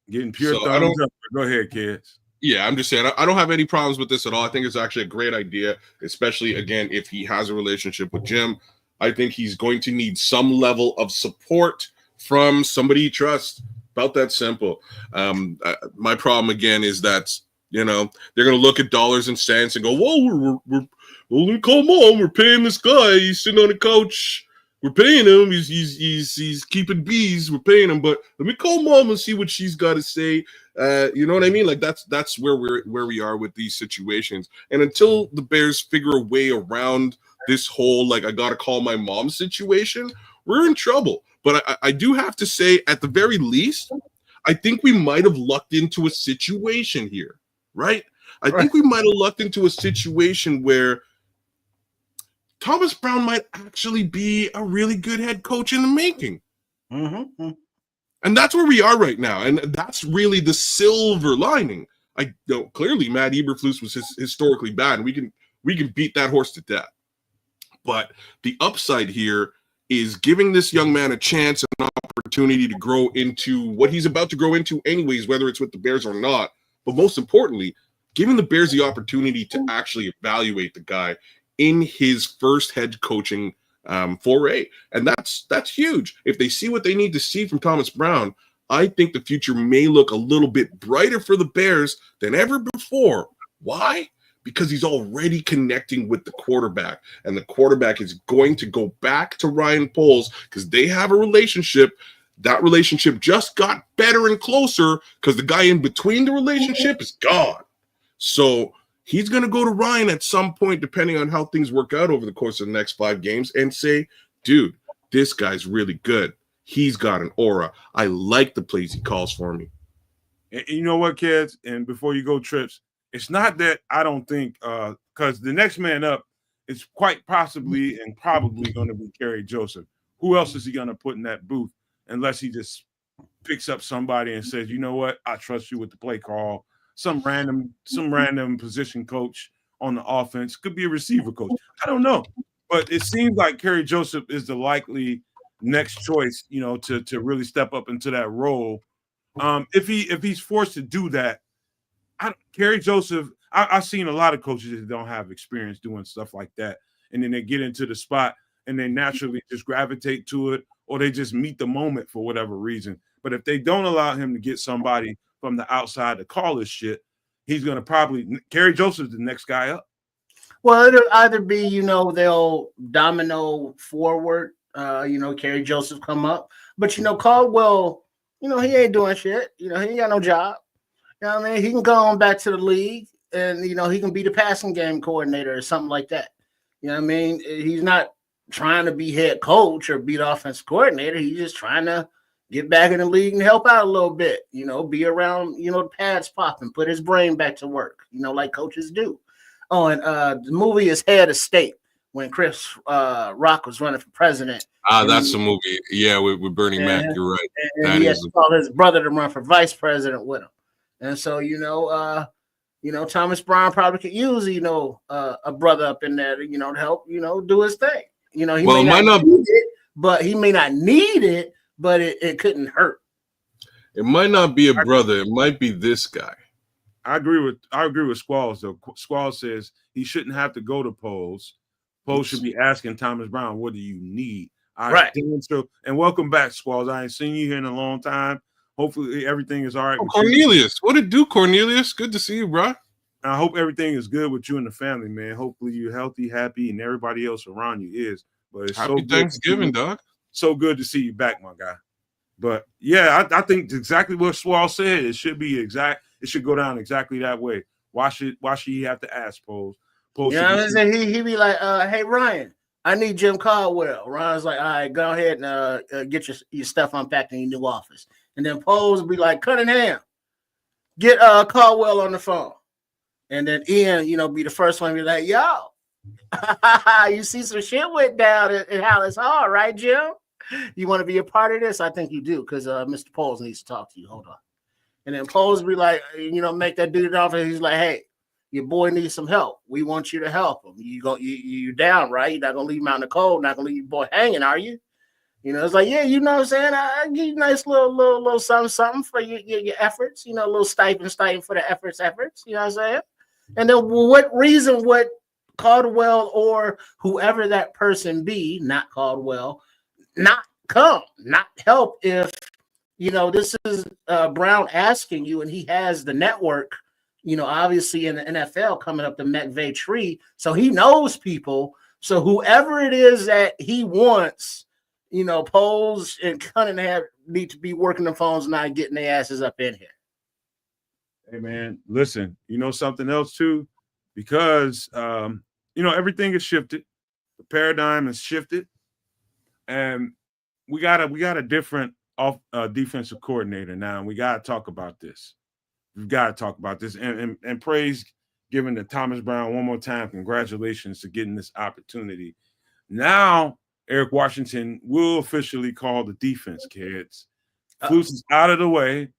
getting pure So thumbs up. Go ahead, kids. yeah, I'm just saying I don't have any problems with this at all. I think it's actually a great idea, especially again if he has a relationship with Jim. I think he's going to need some level of support from somebody he trusts. About that simple. My problem again is that they're going to look at dollars and cents and go, "Whoa, we're come on, we're paying this guy. He's sitting on the couch. We're paying him. He's keeping bees. We're paying him. But let me call mom and see what she's got to say." You know what I mean? Like that's where we are with these situations. And until the Bears figure a way around this whole like I gotta call my mom situation, we're in trouble. But I do have to say, at the very least, I think we might have lucked into a situation here, right? I think we might have lucked into a situation where Thomas Brown might actually be a really good head coach in the making. Mm-hmm. And that's where we are right now. And that's really the silver lining. Clearly Matt Eberflus was historically bad, and we can beat that horse to death. But the upside here is giving this young man a chance and an opportunity to grow into what he's about to grow into anyways, whether it's with the Bears or not. But most importantly, giving the Bears the opportunity to actually evaluate the guy in his first head coaching foray. And that's huge. If they see what they need to see from Thomas Brown, I think the future may look a little bit brighter for the Bears than ever before. Why? Because he's already connecting with the quarterback, and the quarterback is going to go back to Ryan Poles because they have a relationship. That relationship just got better and closer because the guy in between the relationship is gone. So he's going to go to Ryan at some point, depending on how things work out over the course of the next 5 games, and say, dude, this guy's really good. He's got an aura. I like the plays he calls for me. And you know what, kids? And before you go, Trips, it's not that I don't think because the next man up is quite possibly and probably going to be Kerry Joseph. Who else is he going to put in that booth unless he just picks up somebody and says, you know what, I trust you with the play call. Some random position coach on the offense. Could be a receiver coach. I don't know. But it seems like Kerry Joseph is the likely next choice, to really step up into that role. If he's forced to do that, Kerry Joseph, I've seen a lot of coaches that don't have experience doing stuff like that. And then they get into the spot and they naturally just gravitate to it, or they just meet the moment for whatever reason. But if they don't allow him to get somebody from the outside to call this shit, he's going to Kerry Joseph's the next guy up. Well, it'll either be, they'll domino forward, Kerry Joseph come up. But, Caldwell, he ain't doing shit. He ain't got no job. You know what I mean? He can go on back to the league and, he can be the passing game coordinator or something like that. You know what I mean? He's not trying to be head coach or be the offensive coordinator. He's just trying to get back in the league and help out a little bit, be around, the pads popping, put his brain back to work, like coaches do. Oh, and the movie is Head of State when Chris Rock was running for president. That's the movie. Yeah, with Bernie Mac. You're right. And he had to call his brother to run for vice president with him. And so, Thomas Brown probably could use, a brother up in there, to help, do his thing. He may not need it, but he may not need it, but it couldn't hurt. It might not be a brother. It might be this guy. I agree with Squalls, though. Squalls says he shouldn't have to go to Poles. Poles should be asking Thomas Brown, what do you need? Right. And welcome back, Squalls. I ain't seen you here in a long time. Hopefully everything is all right. Cornelius. What it do, Cornelius? Good to see you, bro. I hope everything is good with you and the family, man. Hopefully you're healthy, happy, and everybody else around you is. But it's Happy Thanksgiving, dog. So good to see you back, my guy. But yeah, I think exactly what Swall said. It should be exact. It should go down exactly that way. Why should he have to ask Poles? You know what I'm saying? He be like, hey, Ryan, I need Jim Caldwell. Ryan's like, all right, go ahead and get your stuff unpacked in your new office. And then Poles be like, Cunningham, get Caldwell on the phone. And then Ian, be the first one to be like, yo, you see some shit went down in Hallis Hall, right, Jim? You want to be a part of this? I think you do, because Mr. Poles needs to talk to you. Hold on. And then Poles be like, make that dude off, and he's like, hey, your boy needs some help. We want you to help him. You down, right? You're not gonna leave him out in the cold, not gonna leave your boy hanging, are you? It's like, yeah, you know what I'm saying? I give you a nice little something for your efforts, a little stipend for the efforts, you know what I'm saying? And then what reason would Caldwell or whoever that person be, not Caldwell, not come, not help if, this is Brown asking you, and he has the network, obviously in the NFL coming up the McVay tree. So he knows people. So whoever it is that he wants, Poles and Cunningham need to be working the phones, not getting their asses up in here. Hey, man, listen, something else too, because, everything is shifted. The paradigm is shifted. And we got a different defensive coordinator now. And we got to talk about this. We've got to talk about this. And praise given to Thomas Brown one more time. Congratulations to getting this opportunity. Now, Eric Washington will officially call the defense, kids. Flus is out of the way.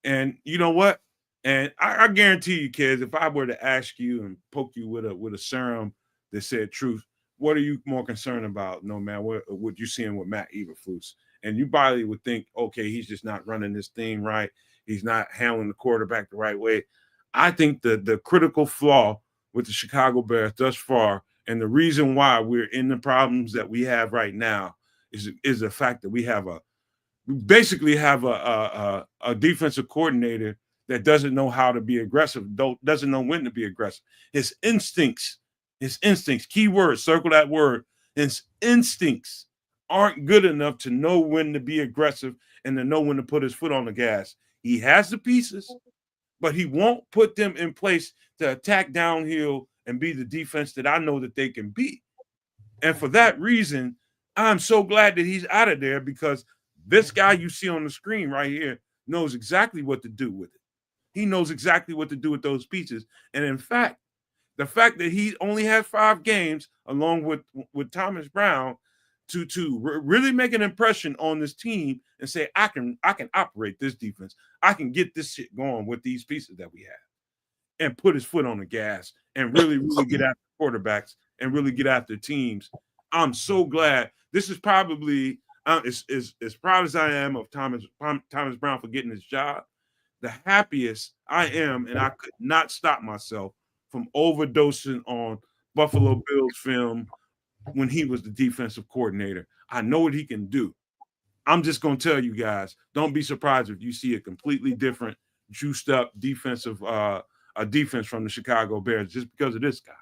And you know what? And I guarantee you, kids, if I were to ask you and poke you with a serum that said truth, what are you more concerned about, Nomad? What you seeing with Matt Eberflus? And you probably would think, okay, he's just not running this thing right. He's not handling the quarterback the right way. I think the critical flaw with the Chicago Bears thus far, and the reason why we're in the problems that we have right now, is the fact that we basically have a defensive coordinator that doesn't know how to be aggressive, doesn't know when to be aggressive. His instincts, key word, circle that word, his instincts aren't good enough to know when to be aggressive and to know when to put his foot on the gas. He has the pieces, but he won't put them in place to attack downhill and be the defense that I know that they can be. And for that reason, I'm so glad that he's out of there, because this guy you see on the screen right here knows exactly what to do with it. He knows exactly what to do with those pieces. And in fact, the fact that he only had 5 games along with Thomas Brown to really make an impression on this team and say, I can operate this defense. I can get this shit going with these pieces that we have, and put his foot on the gas and really get after quarterbacks and really get after teams. I'm so glad. This is probably as proud as I am of Thomas Brown for getting his job, the happiest I am, and I could not stop myself from overdosing on Buffalo Bills film when he was the defensive coordinator. I know what he can do. I'm just going to tell you guys, don't be surprised if you see a completely different, juiced up defense from the Chicago Bears just because of this guy.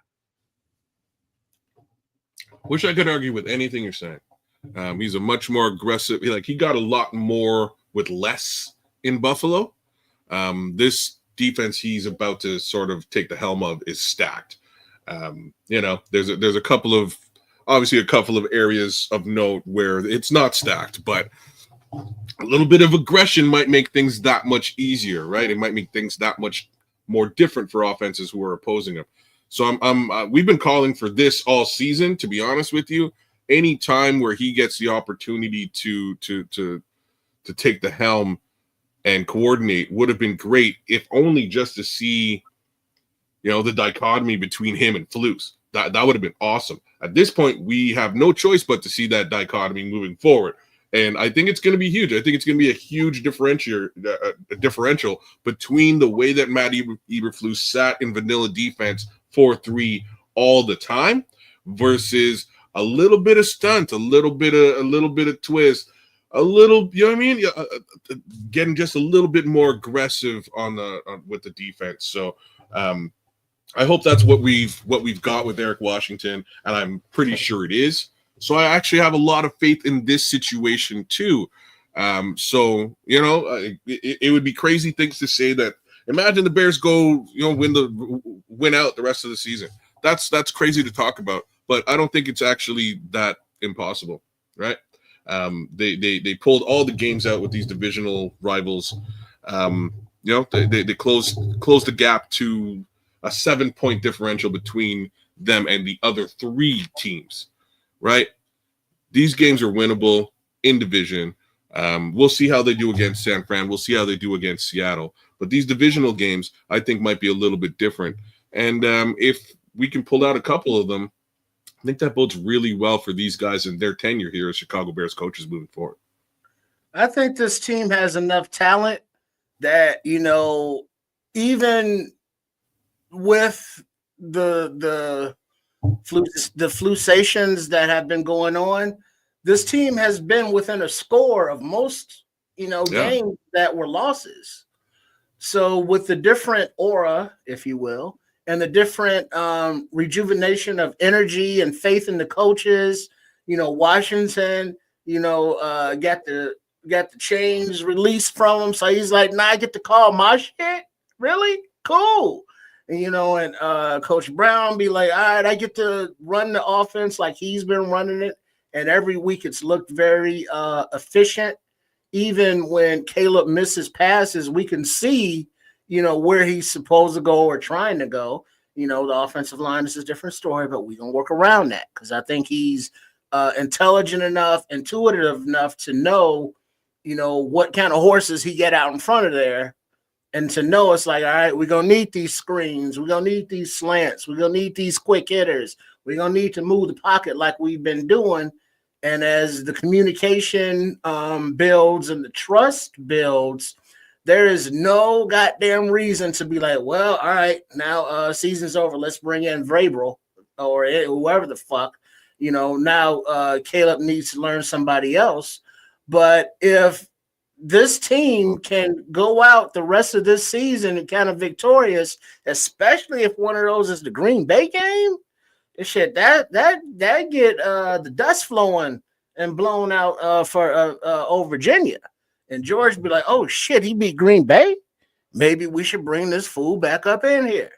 Wish I could argue with anything you're saying. He's a much more aggressive. He got a lot more with less in Buffalo. This defense he's about to sort of take the helm of is stacked. There's a couple of areas of note where it's not stacked, but a little bit of aggression might make things that much easier, right? It might make things that much more different for offenses who are opposing him. So we've been calling for this all season, to be honest with you. Any time where he gets the opportunity to take the helm and coordinate would have been great, if only just to see, the dichotomy between him and Flus. That would have been awesome. At this point, we have no choice but to see that dichotomy moving forward. And I think it's going to be huge. I think it's going to be a huge differential between the way that Matt Eberflus sat in vanilla defense 4-3 all the time versus a little bit of stunt, a little bit of twist, a little, getting just a little bit more aggressive with the defense. So I hope that's what we've got with Eric Washington, and I'm pretty sure it is. So I actually have a lot of faith in this situation too. It would be crazy things to say that. Imagine the Bears go, win out the rest of the season. That's crazy to talk about, but I don't think it's actually that impossible, right? They pulled all the games out with these divisional rivals. They closed the gap to a 7-point differential between them and the other 3 teams, right? These games are winnable in division. We'll see how they do against San Fran. We'll see how they do against Seattle. But these divisional games, I think, might be a little bit different. And if we can pull out a couple of them, I think that bodes really well for these guys and their tenure here as Chicago Bears coaches moving forward. I think this team has enough talent that, even with the fluctuations that have been going on, this team has been within a score of most, games that were losses. So with the different aura, if you will, and the different rejuvenation of energy and faith in the coaches, Washington, got the chains released from him. So he's like, nah, I get to call my shit. Really? Cool. And Coach Brown be like, all right, I get to run the offense like he's been running it. And every week it's looked very efficient. Even when Caleb misses passes, we can see, where he's supposed to go or trying to go. The offensive line is a different story, but we can work around that because I think he's intelligent enough, intuitive enough to know, what kind of horses he get out in front of there. And to know it's like, all right, we're going to need these screens. We're going to need these slants. We're going to need these quick hitters. We're going to need to move the pocket like we've been doing. And as the communication builds and the trust builds, there is no goddamn reason to be like, well, all right, now season's over. Let's bring in Vrabel or whoever the fuck. Now Caleb needs to learn somebody else. But if this team can go out the rest of this season and kind of victorious, especially if one of those is the Green Bay game, and shit, that get the dust flowing and blown out for Virginia. And George be like, oh shit, he beat Green Bay. Maybe we should bring this fool back up in here.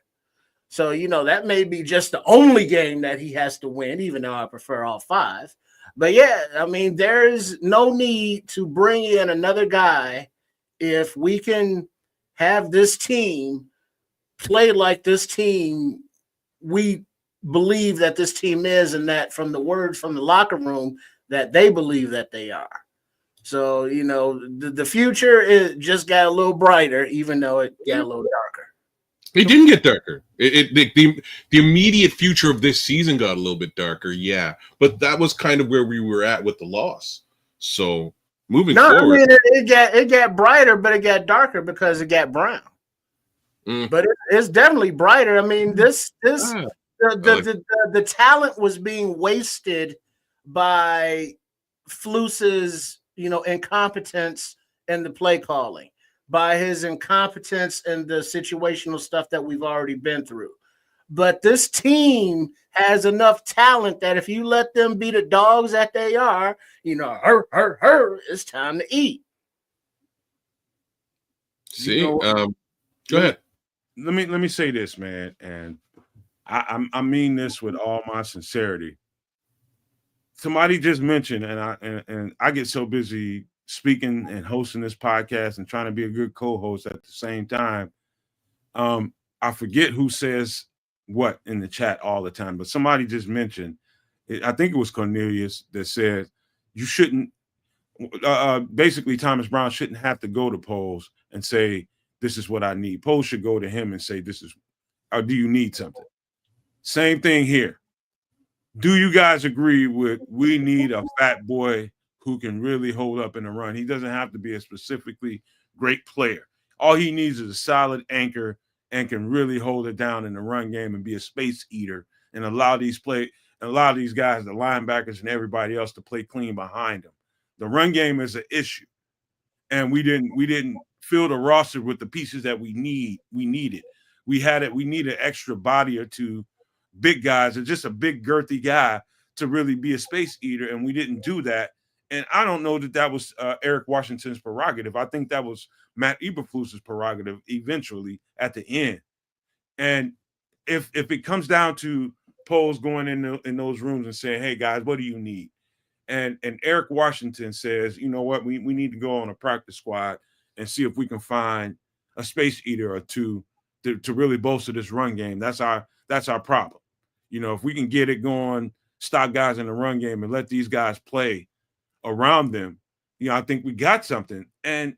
So, that may be just the only game that he has to win, even though I prefer all 5. But yeah, I mean, there's no need to bring in another guy if we can have this team play like this team we believe that this team is, and that from the words from the locker room that they believe that they are. So, the future is just got a little brighter, even though it got a little darker. It didn't get darker. The immediate future of this season got a little bit darker, yeah. But that was kind of where we were at with the loss. So moving forward, I mean, it got brighter, but it got darker because it got brown. But it's definitely brighter. I mean, the talent was being wasted by Flus's, incompetence in the play calling, by his incompetence and the situational stuff that we've already been through. But this team has enough talent that if you let them be the dogs that they are, it's time to eat. See, go ahead. Let me say this, man, and I mean this with all my sincerity. Somebody just mentioned, and I get so busy speaking and hosting this podcast and trying to be a good co-host at the same time. I forget who says what in the chat all the time, but somebody just mentioned, I think it was Cornelius, that said you shouldn't, basically Thomas Brown shouldn't have to go to Poles and say, this is what I need. Poles should go to him and say, or do you need something? Same thing here. Do you guys agree with we need a fat boy who can really hold up in the run? He doesn't have to be a specifically great player. All he needs is a solid anchor and can really hold it down in the run game and be a space eater and allow these guys, the linebackers and everybody else, to play clean behind him. The run game is an issue. And we didn't fill the roster with the pieces that we needed. We need an extra body or two, big guys, or just a big girthy guy to really be a space eater, and we didn't do that. And I don't know that was Eric Washington's prerogative. I think that was Matt Eberflus's prerogative eventually at the end. And if it comes down to Poles going in those rooms and saying, hey, guys, what do you need? And Eric Washington says, you know what, we need to go on a practice squad and see if we can find a space eater or two to really bolster this run game. That's our problem. You know, if we can get it going, stop guys in the run game and let these guys play around them, you know, I think we got something. And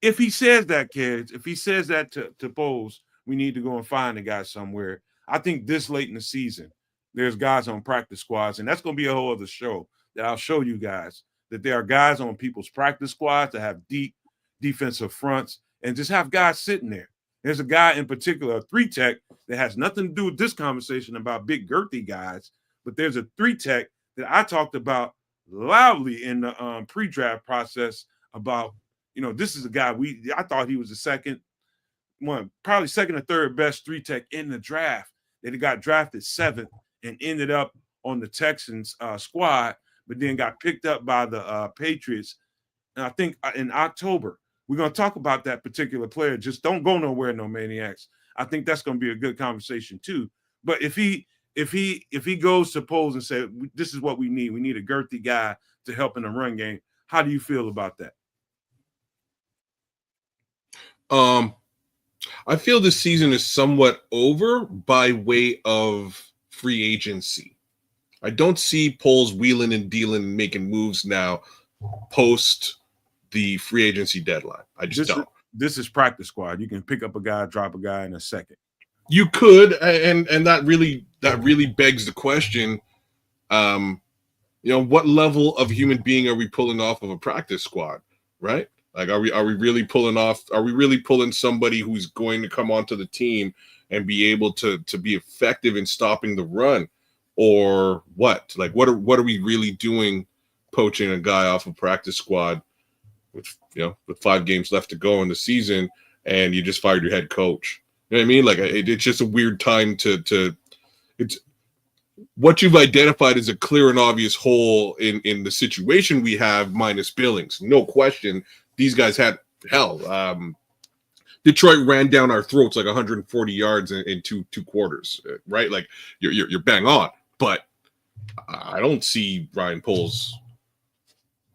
if he says that, kids, if he says that to Bowles, we need to go and find the guy somewhere. I think this late in the season, there's guys on practice squads, and that's going to be a whole other show that I'll show you guys, that there are guys on people's practice squads that have deep defensive fronts and just have guys sitting there. There's a guy in particular, a 3-tech, that has nothing to do with this conversation about big girthy guys, but there's a 3-tech that I talked about loudly in the pre-draft process about, you know, this is a guy I thought he was the probably second or third best 3-tech in the draft, that he got drafted 7th and ended up on the Texans squad, but then got picked up by the Patriots. And I think in October, we're going to talk about that particular player. Just don't go nowhere, no maniacs. I think that's going to be a good conversation too. But if he goes to polls and say, this is what we need a girthy guy to help in the run game, how do you feel about that? I feel this season is somewhat over by way of free agency. I don't see Poles wheeling and dealing and making moves now post the free agency deadline. I just don't. This is practice squad. You can pick up a guy, drop a guy in a second. You could, and that really begs the question, you know, what level of human being are we pulling off of a practice squad, right? Like, are we really pulling somebody who's going to come onto the team and be able to be effective in stopping the run, or what? Like, what are we really doing, poaching a guy off a practice squad with 5 games left to go in the season, and you just fired your head coach? You know what I mean? Like, it's just a weird time to it's what you've identified as a clear and obvious hole in the situation we have, minus Billings. No question. These guys had Detroit ran down our throats like 140 yards in two quarters, right? Like, you're bang on, but I don't see Ryan Poles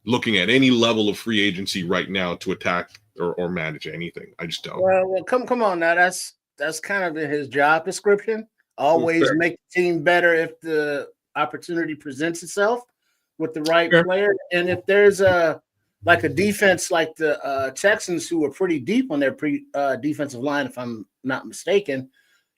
looking at any level of free agency right now to attack or manage anything. I just don't. Well, come on now. That's kind of in his job description. Always make the team better if the opportunity presents itself with the right player. And if there's a defense like the Texans, who are pretty deep on their defensive line, if I'm not mistaken,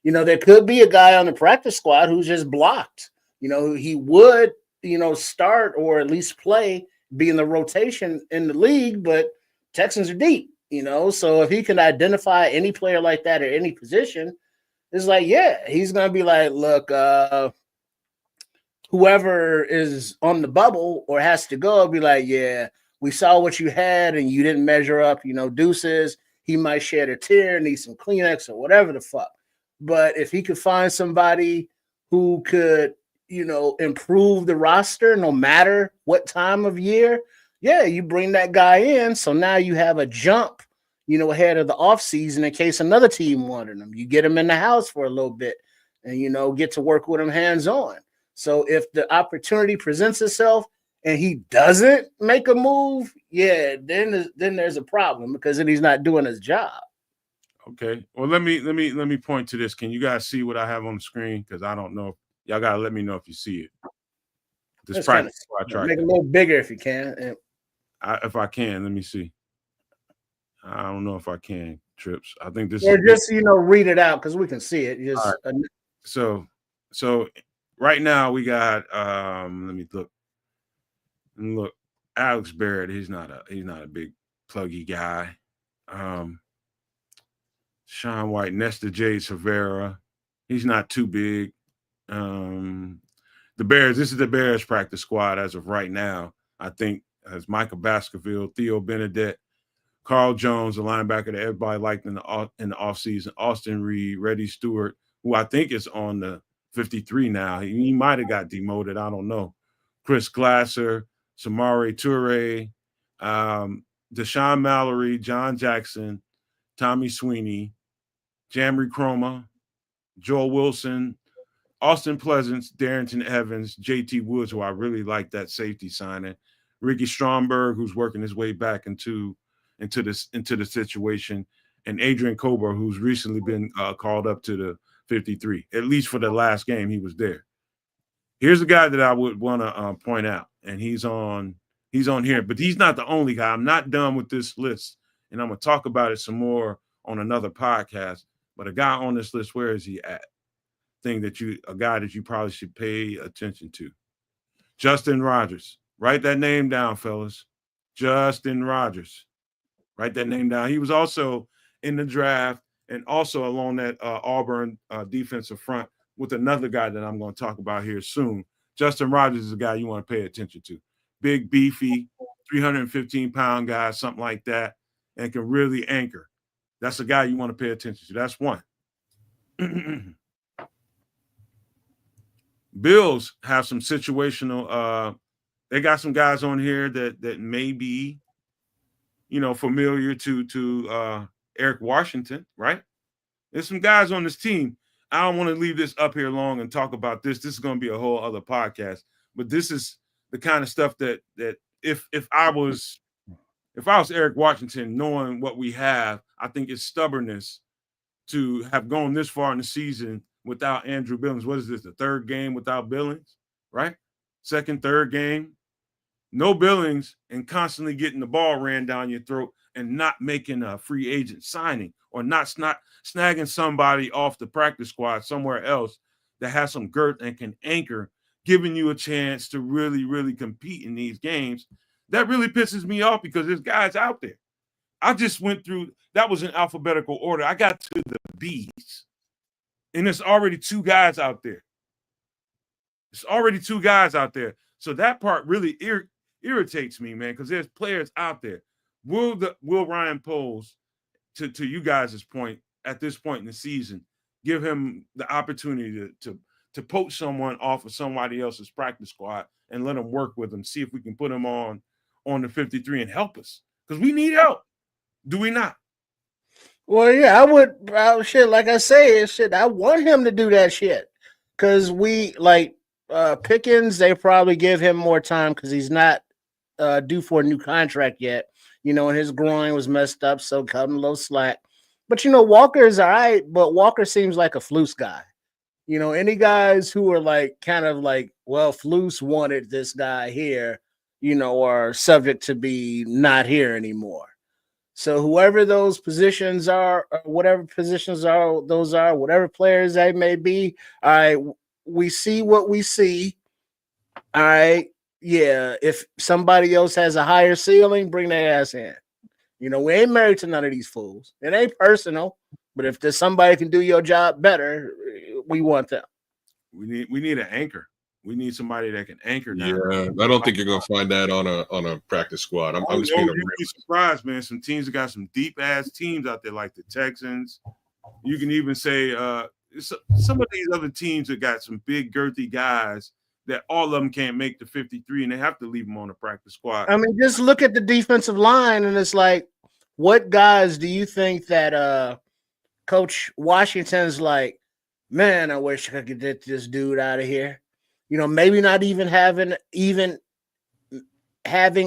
you know, there could be a guy on the practice squad who's just blocked. You know, he would, you know, start or at least play, be in the rotation in the league, but Texans are deep, you know. So if he can identify any player like that at any position, it's like, yeah, he's going to be like, look, whoever is on the bubble or has to go, be like, yeah, we saw what you had and you didn't measure up, you know, deuces. He might shed a tear, need some Kleenex or whatever the fuck. But if he could find somebody who could, you know, improve the roster no matter what time of year, yeah, you bring that guy in. So now you have a jump, you know, ahead of the offseason in case another team wanted him. You get him in the house for a little bit and, you know, get to work with him hands-on. So if the opportunity presents itself and he doesn't make a move, yeah, then there's a problem, because then he's not doing his job. Okay. Well, let me point to this. Can you guys see what I have on the screen? Because I don't know. Y'all gotta let me know if you see it. This practice squad chart. Make it a little bigger if you can. If I can, let me see. I don't know if I can, Trips. I think this is just, you know, read it out because we can see it. Just right. So right now we got let me look. Alex Barrett, he's not a big pluggy guy. Sean White, Nestor J. Severa, he's not too big. The Bears, this is the Bears practice squad as of right now. I think as Michael Baskerville, Theo Benedette, Carl Jones, the linebacker that everybody liked in the offseason, Austin Reed, Reddy Stewart, who I think is on the 53 now. He might have got demoted. I don't know. Chris Glasser, Samari Toure, Deshaun Mallory, John Jackson, Tommy Sweeney, Jamry Chroma, Joel Wilson, Austin Pleasance, Darrington Evans, JT Woods, who I really like that safety signing, Ricky Stromberg, who's working his way back into the situation, and Adrian Cobar, who's recently been called up to the 53, at least for the last game he was there. Here's a guy that I would want to point out, and he's on here, but he's not the only guy. I'm not done with this list, and I'm going to talk about it some more on another podcast. But a guy on this list, where is he at? A guy that you probably should pay attention to. Justin Rogers. Write that name down, fellas. Justin Rogers. Write that name down. He was also in the draft and also along that Auburn defensive front with another guy that I'm going to talk about here soon. Justin Rogers is a guy you want to pay attention to. Big, beefy, 315-pound guy, something like that, and can really anchor. That's a guy you want to pay attention to. That's one. Bills have some situational they got some guys on here that may be, familiar to Eric Washington, right? There's some guys on this team. I don't want to leave this up here long and talk about this. This is going to be a whole other podcast. But this is the kind of stuff that if I was Eric Washington, knowing what we have, I think it's stubbornness to have gone this far in the season without Andrew Billings. What is this, the third game without Billings, right? Second, third game. No Billings, and constantly getting the ball ran down your throat and not making a free agent signing or not snagging somebody off the practice squad somewhere else that has some girth and can anchor, giving you a chance to really, really compete in these games. That really pisses me off because there's guys out there. I just went through, that was in alphabetical order. I got to the B's, and there's already two guys out there. So that part really irritates me, man, because there's players out there. Will Ryan Poles, to you guys' point, at this point in the season, give him the opportunity to poach someone off of somebody else's practice squad and let him work with them, see if we can put him on the 53 and help us? Because we need help. Do we not? Well, yeah, I would. Like I say, I want him to do that shit. Because we, Pickens, they probably give him more time because he's not due for a new contract yet. And his groin was messed up, so cut him a little slack. But, Walker is all right, but Walker seems like a Flus guy. Any guys who are Flus wanted this guy here, are subject to be not here anymore. So whoever those positions are, or whatever positions are, whatever players they may be, all right, we see what we see. All right, yeah, if somebody else has a higher ceiling, bring their ass in. We ain't married to none of these fools. It ain't personal, but if there's somebody who can do your job better, we want them. We need an anchor. We need somebody that can anchor down. Yeah, I don't think you're gonna find that on a practice squad. I'm just being surprised, man. Some teams have got some deep ass teams out there, like the Texans. You can even say some of these other teams that got some big girthy guys that all of them can't make the 53, and they have to leave them on the practice squad. I mean, just look at the defensive line, and it's like, what guys do you think that Coach Washington's like, man, I wish I could get this dude out of here. Maybe not even having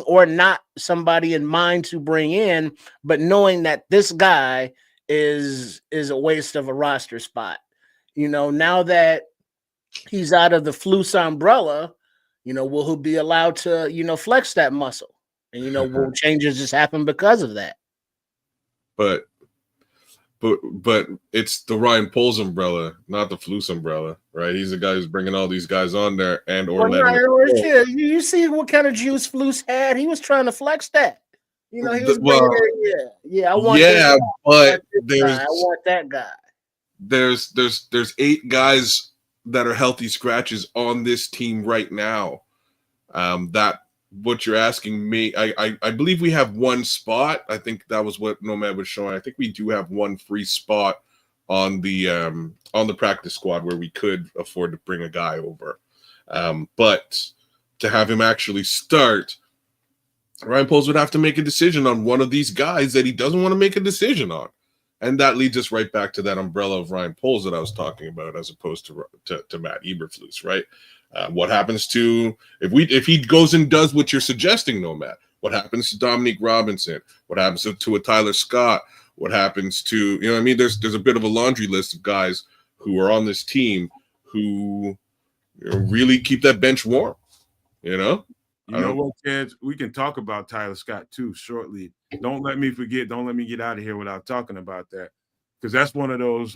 or not somebody in mind to bring in, but knowing that this guy is a waste of a roster spot. Now that he's out of the Flus umbrella, will he be allowed to, flex that muscle? And, will changes just happen because of that? But it's the Ryan Poles umbrella, not the Flus umbrella, right? He's the guy who's bringing all these guys on there, and you see what kind of juice Flus had? He was trying to flex that. He was I want that guy. There's 8 guys that are healthy scratches on this team right now. That what you're asking me, I believe we have one spot. I think that was what Nomad was showing. I think we do have one free spot on the practice squad where we could afford to bring a guy over. But to have him actually start, Ryan Poles would have to make a decision on one of these guys that he doesn't want to make a decision on. And that leads us right back to that umbrella of Ryan Poles that I was talking about, as opposed to Matt Eberflus, right? What happens to if he goes and does what you're suggesting, Nomad? What happens to Dominique Robinson? What happens to a Tyler Scott? What happens to, you know what I mean? There's a bit of a laundry list of guys who are on this team who really keep that bench warm, you know? You know what, kids? We can talk about Tyler Scott too shortly. Don't let me forget. Don't let me get out of here without talking about that, because that's one of those,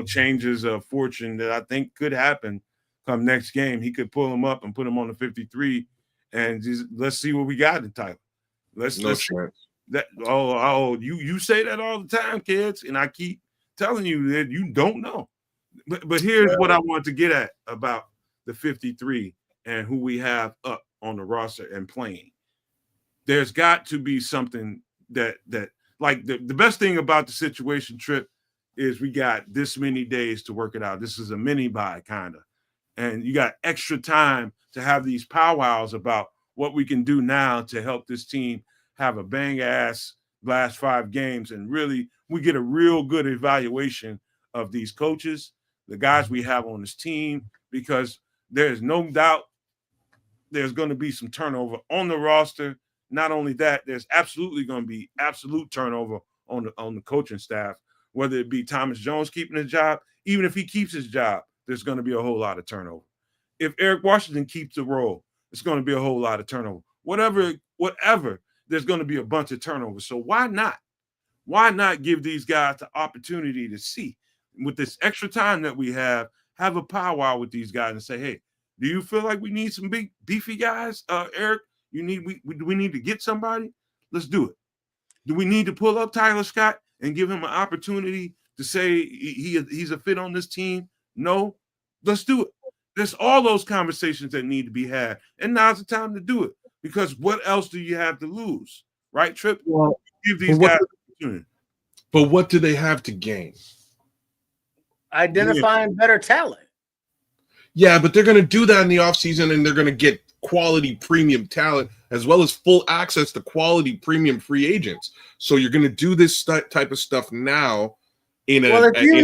changes of fortune that I think could happen come next game. He could pull him up and put him on the 53, and just let's see what we got in Tyler. Let's that. You say that all the time, kids, and I keep telling you that you don't know. But here's what I want to get at about the 53 and who we have up on the roster and playing. There's got to be something that like the best thing about the situation, Trip, is we got this many days to work it out. This is a mini buy kind of, and you got extra time to have these powwows about what we can do now to help this team have a bang ass last 5 games, and really we get a real good evaluation of these coaches, the guys we have on this team, because there's no doubt there's going to be some turnover on the roster. Not only that, there's absolutely going to be absolute turnover on the coaching staff, whether it be Thomas Jones keeping his job. Even if he keeps his job, there's going to be a whole lot of turnover. If Eric Washington keeps the role, it's going to be a whole lot of turnover. Whatever, there's going to be a bunch of turnover. So why not? Why not give these guys the opportunity to see, with this extra time that we have a powwow with these guys and say, hey, do you feel like we need some big beefy guys, Eric? Do we need to get somebody? Let's do it. Do we need to pull up Tyler Scott and give him an opportunity to say he's a fit on this team? No, let's do it. There's all those conversations that need to be had, and now's the time to do it, because what else do you have to lose, right, Trip? Well, give these guys an opportunity. But what do they have to gain? Identifying better talent. Yeah, but they're going to do that in the offseason, and they're going to get quality premium talent as well as full access to quality premium free agents. So you're going to do this type of stuff now. If you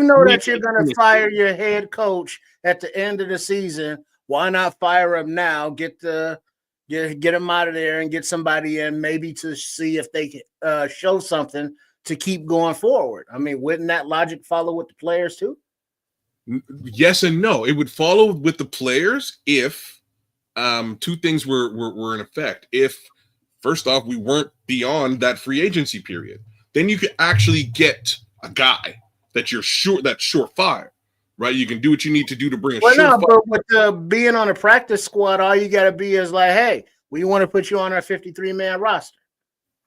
know that you're going to fire your head coach at the end of the season, why not fire him now? Get him out of there and get somebody in, maybe to see if they can show something to keep going forward. I mean, wouldn't that logic follow with the players too? Yes and no. It would follow with the players if two things were in effect. If, first off, we weren't beyond that free agency period, then you could actually get a guy that's surefire, right? You can do what you need to do to bring a surefire. But with being on a practice squad, all you got to be is like, hey, we want to put you on our 53-man roster.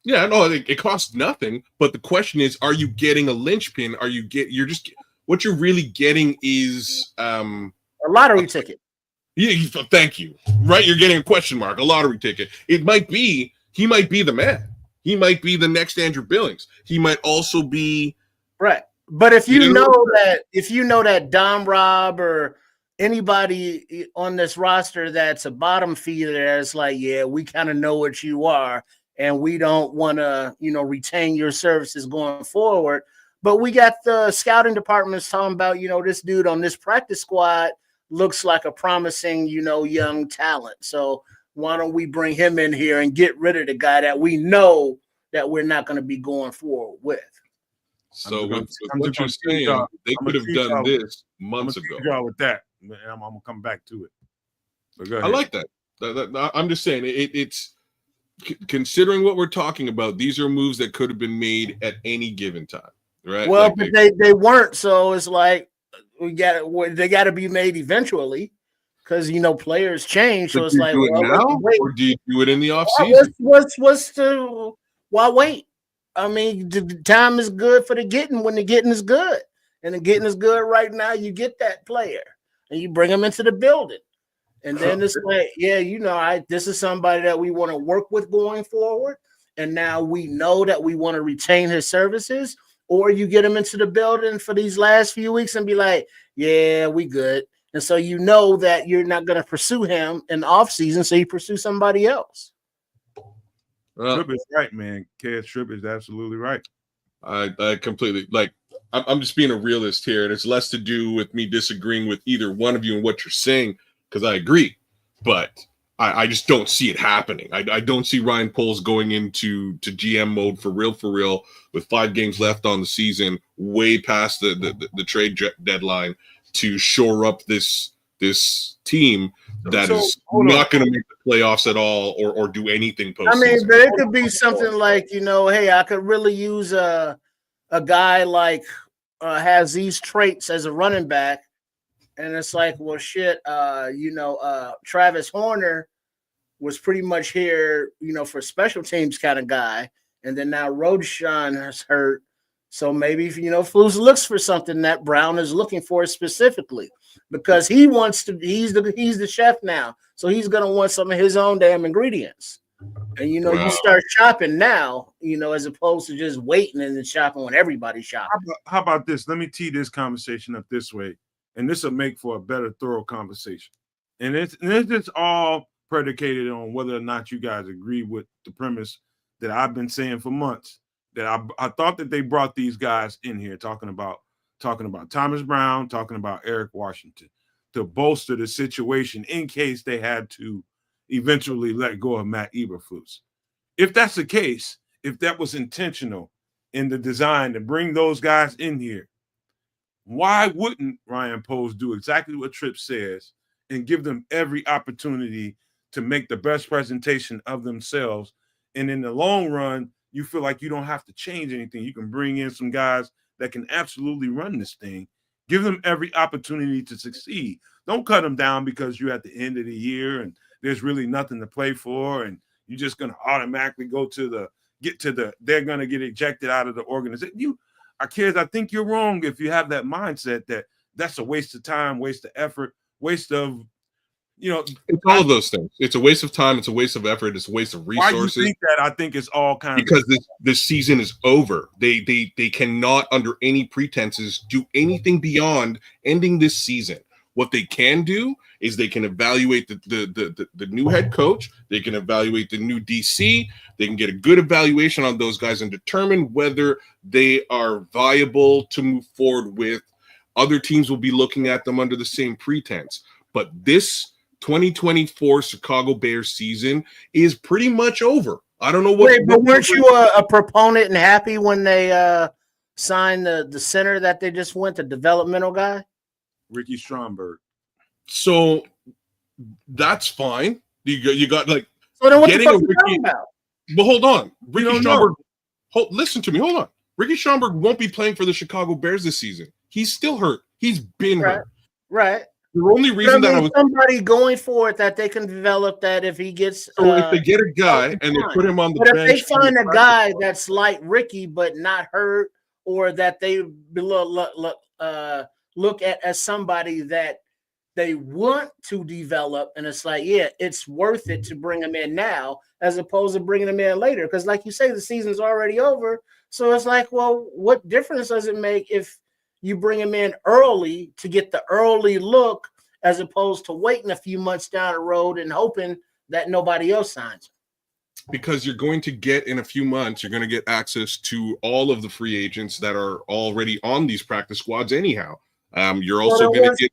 Yeah, no, it costs nothing. But the question is, are you getting a linchpin? What you're really getting is a lottery ticket. Yeah, thank you. Right, you're getting a question mark, a lottery ticket. He might be the man. He might be the next Andrew Billings. He might also be right. But if you know that Dom Rob or anybody on this roster that's a bottom feeder, that's like, yeah, we kind of know what you are, and we don't want to, retain your services going forward. But we got the scouting departments talking about, this dude on this practice squad looks like a promising, young talent. So why don't we bring him in here and get rid of the guy that we know that we're not going to be going forward with? So with what you're saying, they could have done this months ago. With that, I'm going to come back to it. So go ahead. I like that. I'm just saying it's considering what we're talking about. These are moves that could have been made at any given time, right? Well, but they weren't. So it's like they got to be made eventually, because players change. So it's like, now, or do you do it in the offseason? Why wait? I mean, the time is good for the getting when the getting is good, and the getting is good right now. You get that player and you bring them into the building, and then it's like, yeah, this is somebody that we want to work with going forward, and now we know that we want to retain his services. Or you get him into the building for these last few weeks and be like, yeah, we good. And so you know that you're not going to pursue him in the offseason, so you pursue somebody else. Trip is right, man. Kedz, Trip is absolutely right. I completely, I'm just being a realist here, and it's less to do with me disagreeing with either one of you and what you're saying, because I agree. But I just don't see it happening. I don't see Ryan Poles going into GM mode for real, with 5 games left on the season, way past the trade deadline, to shore up this team that is not going to make the playoffs at all or do anything postseason. I mean, but it could be something like, hey, I could really use a guy like has these traits as a running back. And it's like, well, shit, Travis Horner was pretty much here, for a special teams kind of guy. And then now Roschon has hurt. So maybe, Flus looks for something that Brown is looking for specifically, because he wants to, he's the chef now. So he's going to want some of his own damn ingredients. And, you start shopping now, as opposed to just waiting and then shopping when everybody's shopping. How about this? Let me tee this conversation up this way. And this will make for a better, thorough conversation. And it's all predicated on whether or not you guys agree with the premise that I've been saying for months, that I thought that they brought these guys in here talking about Thomas Brown, talking about Eric Washington, to bolster the situation in case they had to eventually let go of Matt Eberflus. If that's the case, if that was intentional in the design to bring those guys in here, why wouldn't Ryan Poles do exactly what Tripp says and give them every opportunity to make the best presentation of themselves? And in the long run, you feel like you don't have to change anything. You can bring in some guys that can absolutely run this thing. Give them every opportunity to succeed. Don't cut them down because you're at the end of the year and there's really nothing to play for, and you're just going to automatically they're going to get ejected out of the organization. Kids, I think you're wrong if you have that mindset that that's a waste of time, waste of effort, waste of, it's all of those things. It's a waste of time. It's a waste of effort. It's a waste of resources. Why do you think that? I think it's all because this season is over. They cannot, under any pretenses, do anything beyond ending this season. What they can do is they can evaluate the new head coach. They can evaluate the new DC. They can get a good evaluation on those guys and determine whether they are viable to move forward with. Other teams will be looking at them under the same pretense. But this 2024 Chicago Bears season is pretty much over. I don't know what. Wait, but weren't you a proponent and happy when they signed the center that they just went, the developmental guy? Ricky Stromberg. So that's fine. You got like so then what the fuck are you talking about? But hold on. Ricky Stromberg. Listen to me. Hold on. Ricky Stromberg won't be playing for the Chicago Bears this season. He's still hurt. He's been hurt. Right. The only reason that I was somebody going for it that they can develop that if he gets. So if they get a guy and they put him on the bench, but if they find a guy that's like Ricky but not hurt, or that they look at as somebody that they want to develop, and it's like, yeah, it's worth it to bring him in now as opposed to bringing him in later. Because like you say, the season's already over. So it's like, well, what difference does it make if you bring him in early to get the early look as opposed to waiting a few months down the road and hoping that nobody else signs him? Because you're going to get, in a few months, you're going to get access to all of the free agents that are already on these practice squads anyhow. You're also going to get.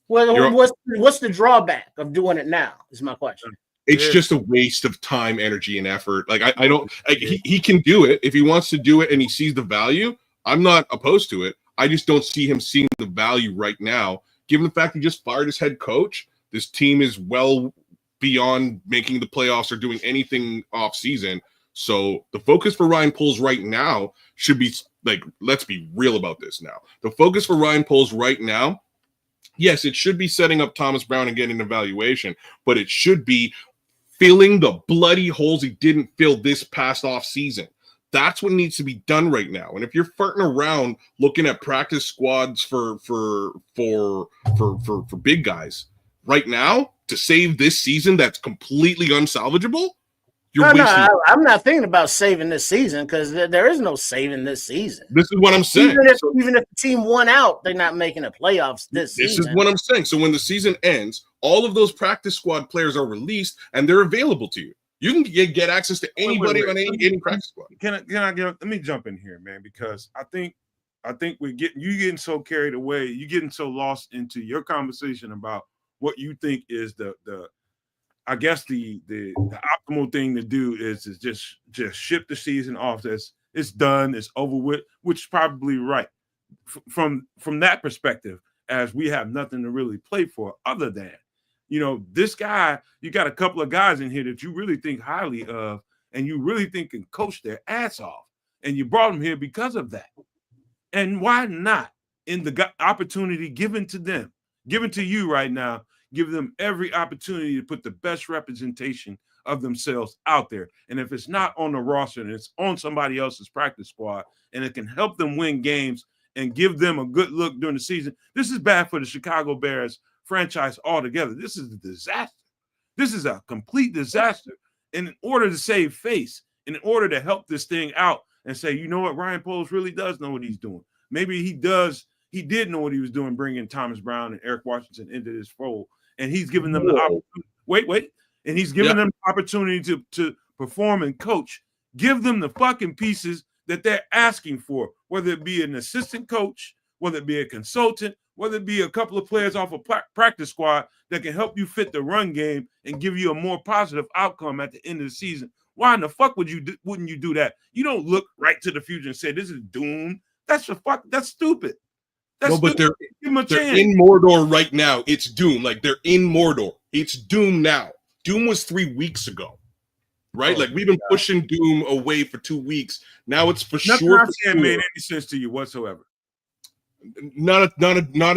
Well, what's the drawback of doing it now? Is my question. It's just a waste of time, energy, and effort. Like I don't. He can do it if he wants to do it, and he sees the value. I'm not opposed to it. I just don't see him seeing the value right now, given the fact he just fired his head coach. This team is well beyond making the playoffs or doing anything off season. So the focus for Ryan Poles right now should be like, let's be real about this now. The focus for Ryan Poles right now, yes, it should be setting up Thomas Brown and getting an evaluation, but it should be filling the bloody holes he didn't fill this past off season. That's what needs to be done right now. And if you're farting around looking at practice squads for big guys right now to save this season that's completely unsalvageable, you're wasting. I'm not thinking about saving this season because there is no saving this season. This is what I'm saying. Even if the team won out, they're not making the playoffs this season. This is what I'm saying. So when the season ends, all of those practice squad players are released and they're available to you. You can get access to anybody on any practice squad. Let me jump in here, man, because I think you getting so carried away, you getting so lost into your conversation about what you think is I guess the optimal thing to do is just ship the season off. It's done, it's over with, which is probably right from that perspective, as we have nothing to really play for other than, this guy. You got a couple of guys in here that you really think highly of, and you really think can coach their ass off, and you brought them here because of that. And why not, in the opportunity given to them, given to you right now, give them every opportunity to put the best representation of themselves out there. And if it's not on the roster and it's on somebody else's practice squad, and it can help them win games and give them a good look during the season, this is bad for the Chicago Bears franchise altogether. This is a disaster. This is a complete disaster. And in order to save face, in order to help this thing out and say, you know what, Ryan Poles really does know what he's doing. Maybe he did know what he was doing, bringing Thomas Brown and Eric Washington into this fold. And he's giving them the opportunity. And he's giving them the opportunity to perform and coach. Give them the fucking pieces that they're asking for, whether it be an assistant coach, whether it be a consultant, whether it be a couple of players off a practice squad that can help you fit the run game and give you a more positive outcome at the end of the season. Why in the fuck wouldn't you do that? You don't look right to the future and say this is doomed. That's stupid. But they're in Mordor right now. It's Doom. Like, they're in Mordor. It's Doom now. Doom was 3 weeks ago, right? Like, we've been pushing Doom away for 2 weeks. Now it's for Nothing sure. I'm saying made any sense to you whatsoever. Not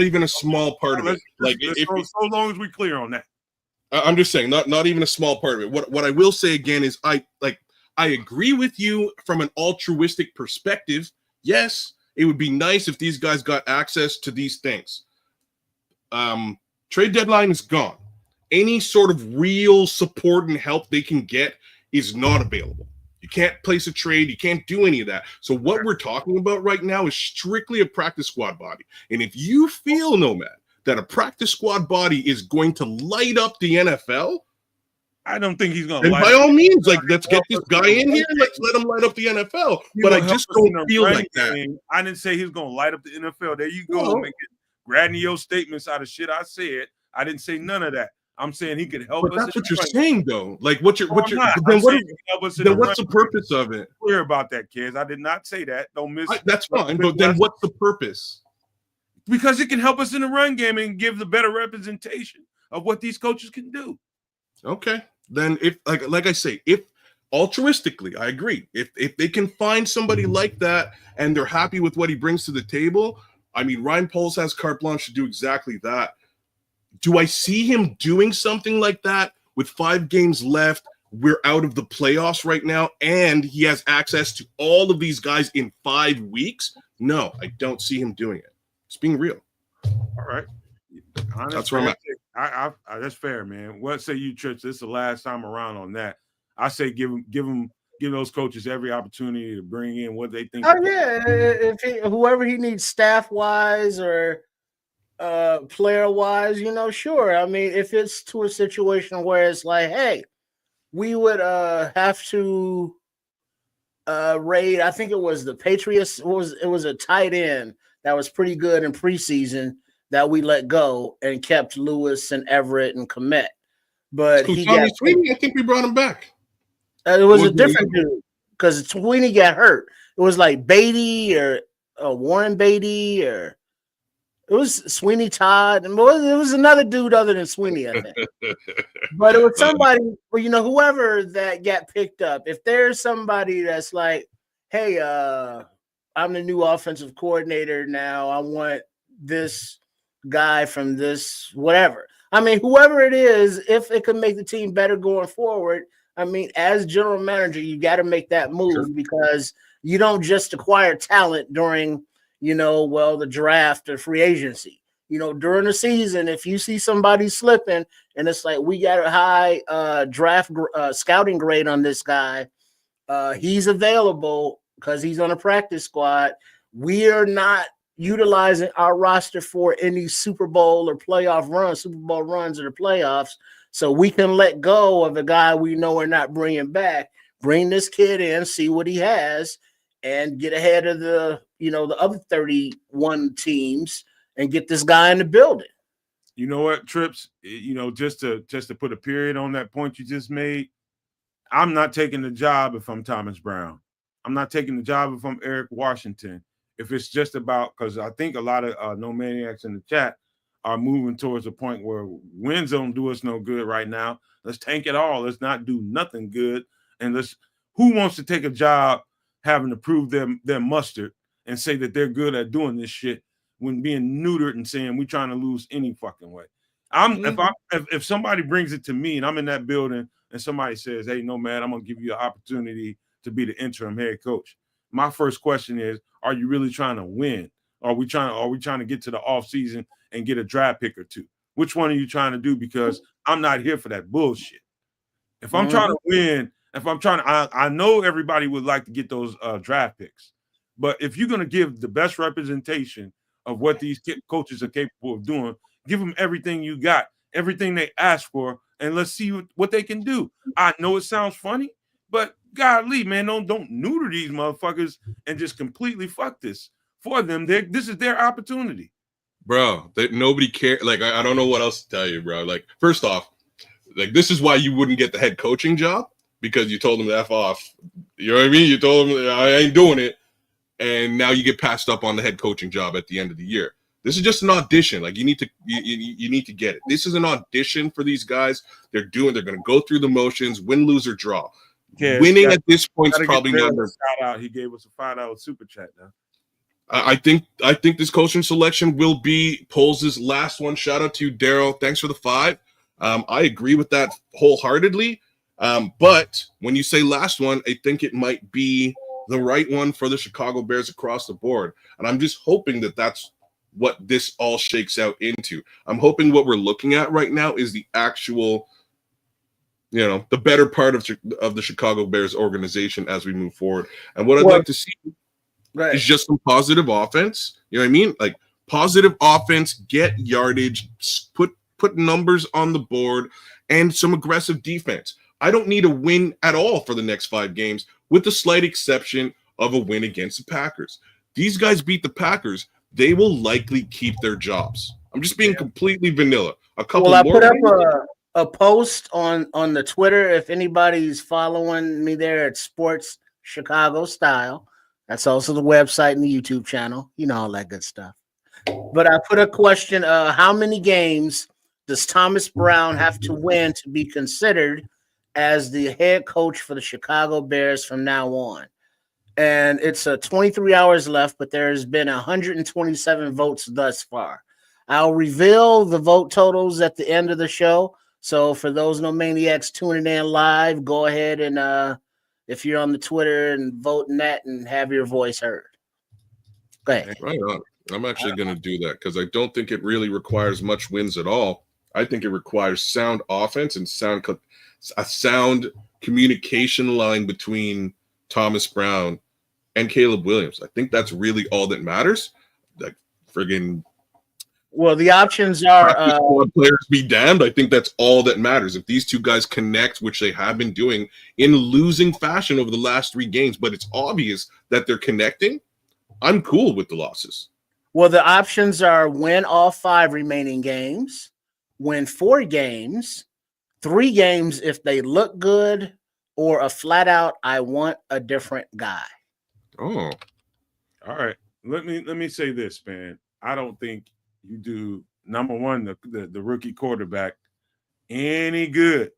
even a small part of it. Like, so long as we're clear on that. I'm just saying, not even a small part of it. What I will say again is I agree with you from an altruistic perspective. Yes, it would be nice if these guys got access to these things. Trade deadline is gone. Any sort of real support and help they can get is not available. You can't place a trade. You can't do any of that. So what we're talking about right now is strictly a practice squad body. And if you feel, Nomad, that a practice squad body is going to light up the NFL, I don't think he's going to. And by all means, like, let's get this guy in here. Let's let him light up the NFL. But I just don't feel like that. I didn't say he's going to light up the NFL. There you go, making grandiose statements out of shit I said. I didn't say none of that. I'm saying he could help us. But that's what you're saying, though. Like, what's the purpose of it? Clear about that, kids. I did not say that. Don't miss. That's fine. But then what's the purpose? Because it can help us in the run game and give the better representation of what these coaches can do. Okay. Then if like I say, if altruistically, I agree. If they can find somebody like that and they're happy with what he brings to the table, I mean, Ryan Poles has carte blanche to do exactly that. Do I see him doing something like that with 5 games left? We're out of the playoffs right now, and he has access to all of these guys in 5 weeks? No, I don't see him doing it. It's being real. All right. That's where I'm at. That's fair, man. What say you, Church? This is the last time around on that. I say give those coaches every opportunity to bring in what they think. Oh yeah, whoever he needs, staff wise or player wise, sure. I mean, if it's to a situation where it's like, hey, we would have to raid. I think it was the Patriots. It was a tight end that was pretty good in preseason that we let go and kept Lewis and Everett and Komet. But Sweeney, I think we brought him back. It was a different dude because Sweeney got hurt. It was like Beatty or Warren Beatty, or it was Sweeney Todd, and it was another dude other than Sweeney, I think. But it was somebody, whoever that got picked up. If there's somebody that's like, hey, I'm the new offensive coordinator now, I want this guy from this whatever. I mean, whoever it is, if it could make the team better going forward, I mean, as general manager, you got to make that move because you don't just acquire talent during, the draft or free agency. During the season, if you see somebody slipping and it's like, we got a high draft scouting grade on this guy, he's available because he's on a practice squad. We are not utilizing our roster for any Super Bowl runs or the playoffs. So we can let go of a guy we know we're not bringing back, bring this kid in, see what he has, and get ahead of the other 31 teams and get this guy in the building. You know what, Trips? Just to put a period on that point you just made, I'm not taking the job if I'm Thomas Brown. I'm not taking the job if I'm Eric Washington. If it's just about, because I think a lot of no maniacs in the chat are moving towards a point where wins don't do us no good right now. Let's tank it all. Let's not do nothing good. And who wants to take a job having to prove their mustard and say that they're good at doing this shit when being neutered and saying we're trying to lose any fucking way? If somebody brings it to me and I'm in that building and somebody says, "Hey, Nomad, I'm gonna give you an opportunity to be the interim head coach," my first question is, are you really trying to win? Are we trying to get to the off season and get a draft pick or two? Which one are you trying to do? Because I'm not here for that bullshit. If I'm trying to win, I know everybody would like to get those draft picks, but if you're going to give the best representation of what these coaches are capable of doing, give them everything you got, everything they ask for, and let's see what they can do. I know it sounds funny, but golly, man, don't neuter these motherfuckers and just completely fuck this for them. This is their opportunity. Bro, nobody cares. Like, I don't know what else to tell you, bro. Like, first off, like, this is why you wouldn't get the head coaching job, because you told them to F off. You know what I mean? You told them, I ain't doing it. And now you get passed up on the head coaching job at the end of the year. This is just an audition. Like, you need to get it. This is an audition for these guys. They're going to go through the motions, win, lose, or draw. Winning at this point is probably number. He gave us a $5 super chat now. I think this coaching selection will be Poles' last one. Shout out to you, Daryl. Thanks for the 5. I agree with that wholeheartedly. But when you say last one, I think it might be the right one for the Chicago Bears across the board. And I'm just hoping that that's what this all shakes out into. I'm hoping what we're looking at right now is the actual, the better part of the Chicago Bears organization as we move forward. And what I'd like to see is just some positive offense. You know what I mean? Like, positive offense, get yardage, put numbers on the board, and some aggressive defense. I don't need a win at all for the next 5 games, with the slight exception of a win against the Packers. These guys beat the Packers. They will likely keep their jobs. I'm just being completely vanilla. I put up a post on the Twitter. If anybody's following me there at Sports Chicago Style, that's also the website and the YouTube channel. You know, all that good stuff. But I put a question, how many games does Thomas Brown have to win to be considered as the head coach for the Chicago Bears from now on? And it's 23 hours left, but there's been 127 votes thus far. I'll reveal the vote totals at the end of the show. So for those no maniacs tuning in live, go ahead and if you're on the Twitter and voting that and have your voice heard. Go ahead. Right on. I'm actually going to do that because I don't think it really requires much wins at all. I think it requires sound offense and a sound communication line between Thomas Brown and Caleb Williams. I think that's really all that matters. Like, friggin'. Well, the options are players be damned. I think that's all that matters. If these two guys connect, which they have been doing in losing fashion over the last 3 games, but it's obvious that they're connecting, I'm cool with the losses. Well, the options are win all 5 remaining games, win 4 games, 3 games if they look good, or a flat out, I want a different guy. Oh, all right. Let me say this, man. I don't think you do, number one, the rookie quarterback any good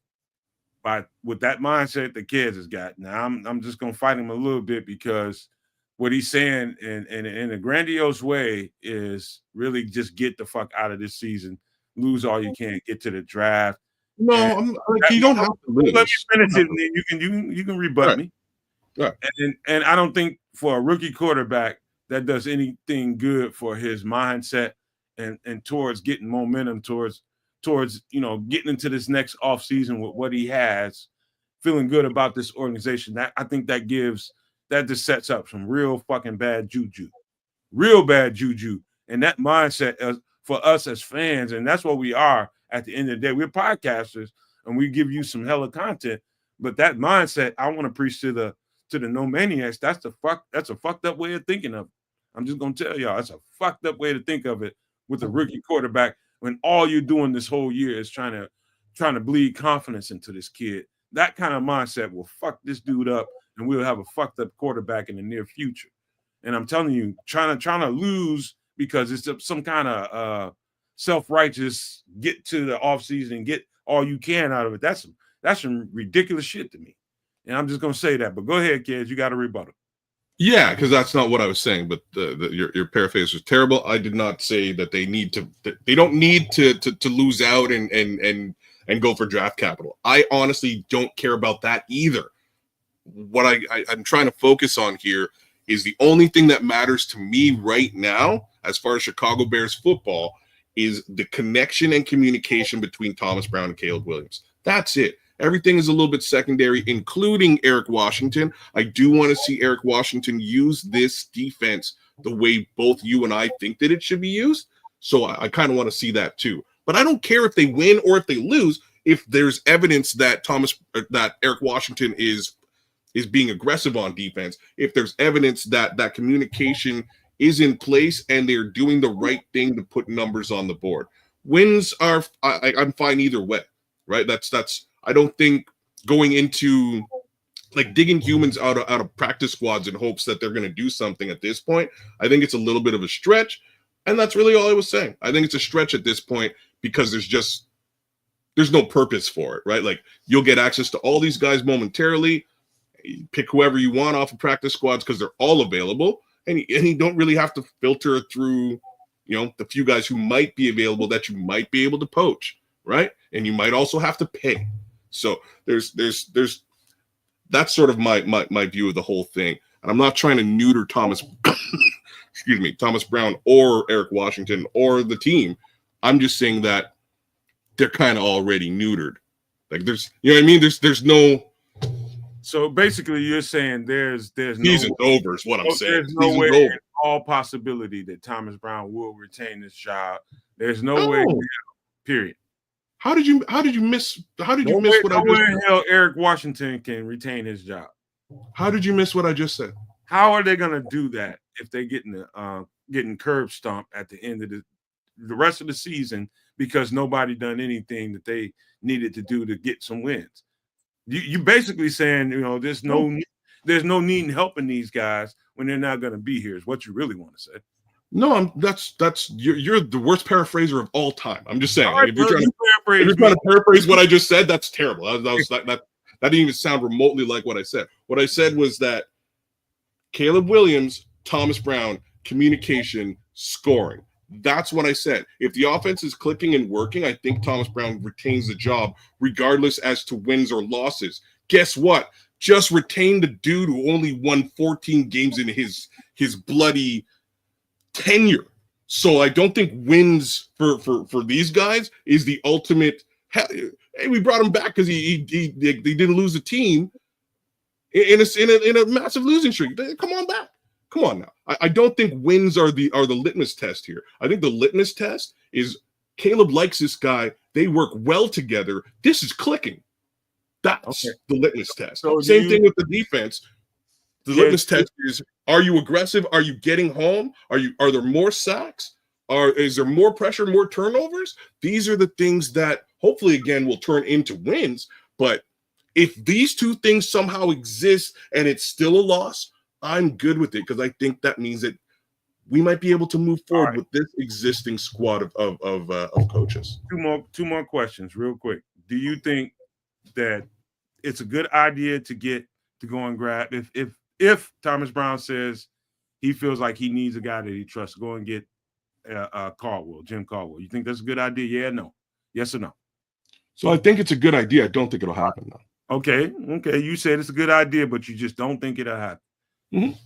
with that mindset that Kedz has got. Now I'm just gonna fight him a little bit because what he's saying in a grandiose way is really just get the fuck out of this season, lose all you can, get to the draft. No, you don't have to lose. Let me finish it, and then you can rebut me. Right. And I don't think for a rookie quarterback that does anything good for his mindset and towards getting momentum towards getting into this next offseason with what he has, feeling good about this organization. That I think that just sets up some real fucking bad juju. Real bad juju. And that mindset for us as fans, and that's what we are at the end of the day. We're podcasters and we give you some hella content, but that mindset, I want to preach to the no maniacs. That's a fucked up way of thinking of it. I'm just gonna tell y'all, that's a fucked up way to think of it with a rookie quarterback. when all you're doing this whole year is trying to bleed confidence into this kid. That kind of mindset will fuck this dude up, and we'll have a fucked up quarterback in the near future. And I'm telling you, trying to lose because it's some kind of self-righteous get to the offseason and get all you can out of it. That's some ridiculous shit to me. And I'm just gonna say that. But go ahead, kids. You got a rebuttal. Yeah, because that's not what I was saying. But your paraphrase was terrible. I did not say that they don't need to lose out and go for draft capital. I honestly don't care about that either. What I'm trying to focus on here is the only thing that matters to me right now, as far as Chicago Bears football, is the connection and communication between Thomas Brown and Caleb Williams. That's it. Everything is a little bit secondary, including Eric Washington. I do want to see Eric Washington use this defense the way both you and I think that it should be used. So I kind of want to see that too. But I don't care if they win or if they lose, if there's evidence that Eric Washington is being aggressive on defense, if there's evidence that communication is in place and they're doing the right thing to put numbers on the board. Wins are, I'm fine either way, right? That's I don't think going into like digging humans out of practice squads in hopes that they're going to do something at this point. I think it's a little bit of a stretch, and that's really all I was saying. I think it's a stretch at this point because there's no purpose for it, right? Like you'll get access to all these guys momentarily. You pick whoever you want off of practice squads because they're all available, and you don't really have to filter through, the few guys who might be available that you might be able to poach, right? And you might also have to pay. So there's that's sort of my view of the whole thing. And I'm not trying to neuter Thomas Brown or Eric Washington or the team. I'm just saying that they're kind of already neutered. Like there's no. So basically, you're saying there's season's over is what I'm saying. There's no way in all possibility that Thomas Brown will retain this job. There's no way. Period. How did you miss what I just said? Hell, Eric Washington can retain his job. How did you miss what I just said? How are they going to do that if they getting curb stomped at the end of the rest of the season because nobody done anything that they needed to do to get some wins? You basically saying there's no need in helping these guys when they're not going to be here is what you really want to say. No, you're the worst paraphraser of all time. I'm just saying. Right, if you're trying to paraphrase what I just said, that's terrible. That didn't even sound remotely like what I said. What I said was that Caleb Williams, Thomas Brown, communication, scoring. That's what I said. If the offense is clicking and working, I think Thomas Brown retains the job, regardless as to wins or losses. Guess what? Just retain the dude who only won 14 games in his bloody tenure. So I don't think wins for these guys is the ultimate. Hey, we brought him back because they didn't lose the team in a massive losing streak. Come on back. Come on now. I don't think wins are the litmus test here. I think the litmus test is Caleb likes this guy. They work well together. This is clicking. That's the litmus test. So same thing with the defense. The litmus test is: are you aggressive? Are you getting home? Are there more sacks? Is there more pressure, more turnovers? These are the things that hopefully again will turn into wins. But if these two things somehow exist and it's still a loss, I'm good with it because I think that means that we might be able to move forward with this existing squad of coaches. Two more questions, real quick. Do you think that it's a good idea to go and grab if Thomas Brown says he feels like he needs a guy that he trusts, go and get Jim Caldwell? You think that's a good idea? Yeah, no, yes or no? So I think it's a good idea. I don't think it'll happen though. Okay. You said it's a good idea, but you just don't think it'll happen. Mm-hmm.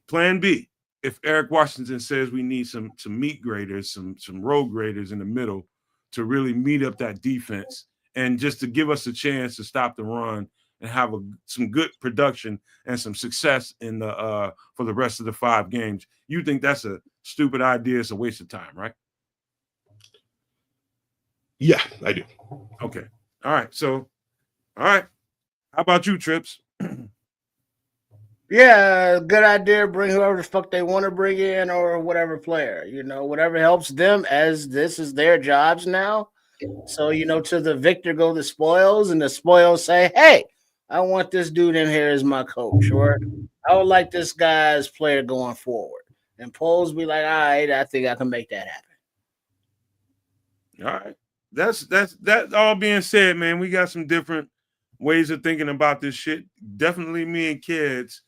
Plan B: if Eric Washington says we need some meat graders, some road graders in the middle to really meet up that defense and just to give us a chance to stop the run and have some good production and some success in the for the rest of the 5 games, you think that's a stupid idea? It's a waste of time, right? Yeah, I do. Okay. All right. So, all right. How about you, Trips? Yeah, good idea. Bring whoever the fuck they want to bring in or whatever player, whatever helps them, as this is their jobs now. So, to the victor go the spoils, and the spoils say, hey, I want this dude in here as my coach, or I would like this guy's player going forward. And polls be like, all right, I think I can make that happen. All right. That all being said, man, we got some different ways of thinking about this shit. Definitely me and Kedz.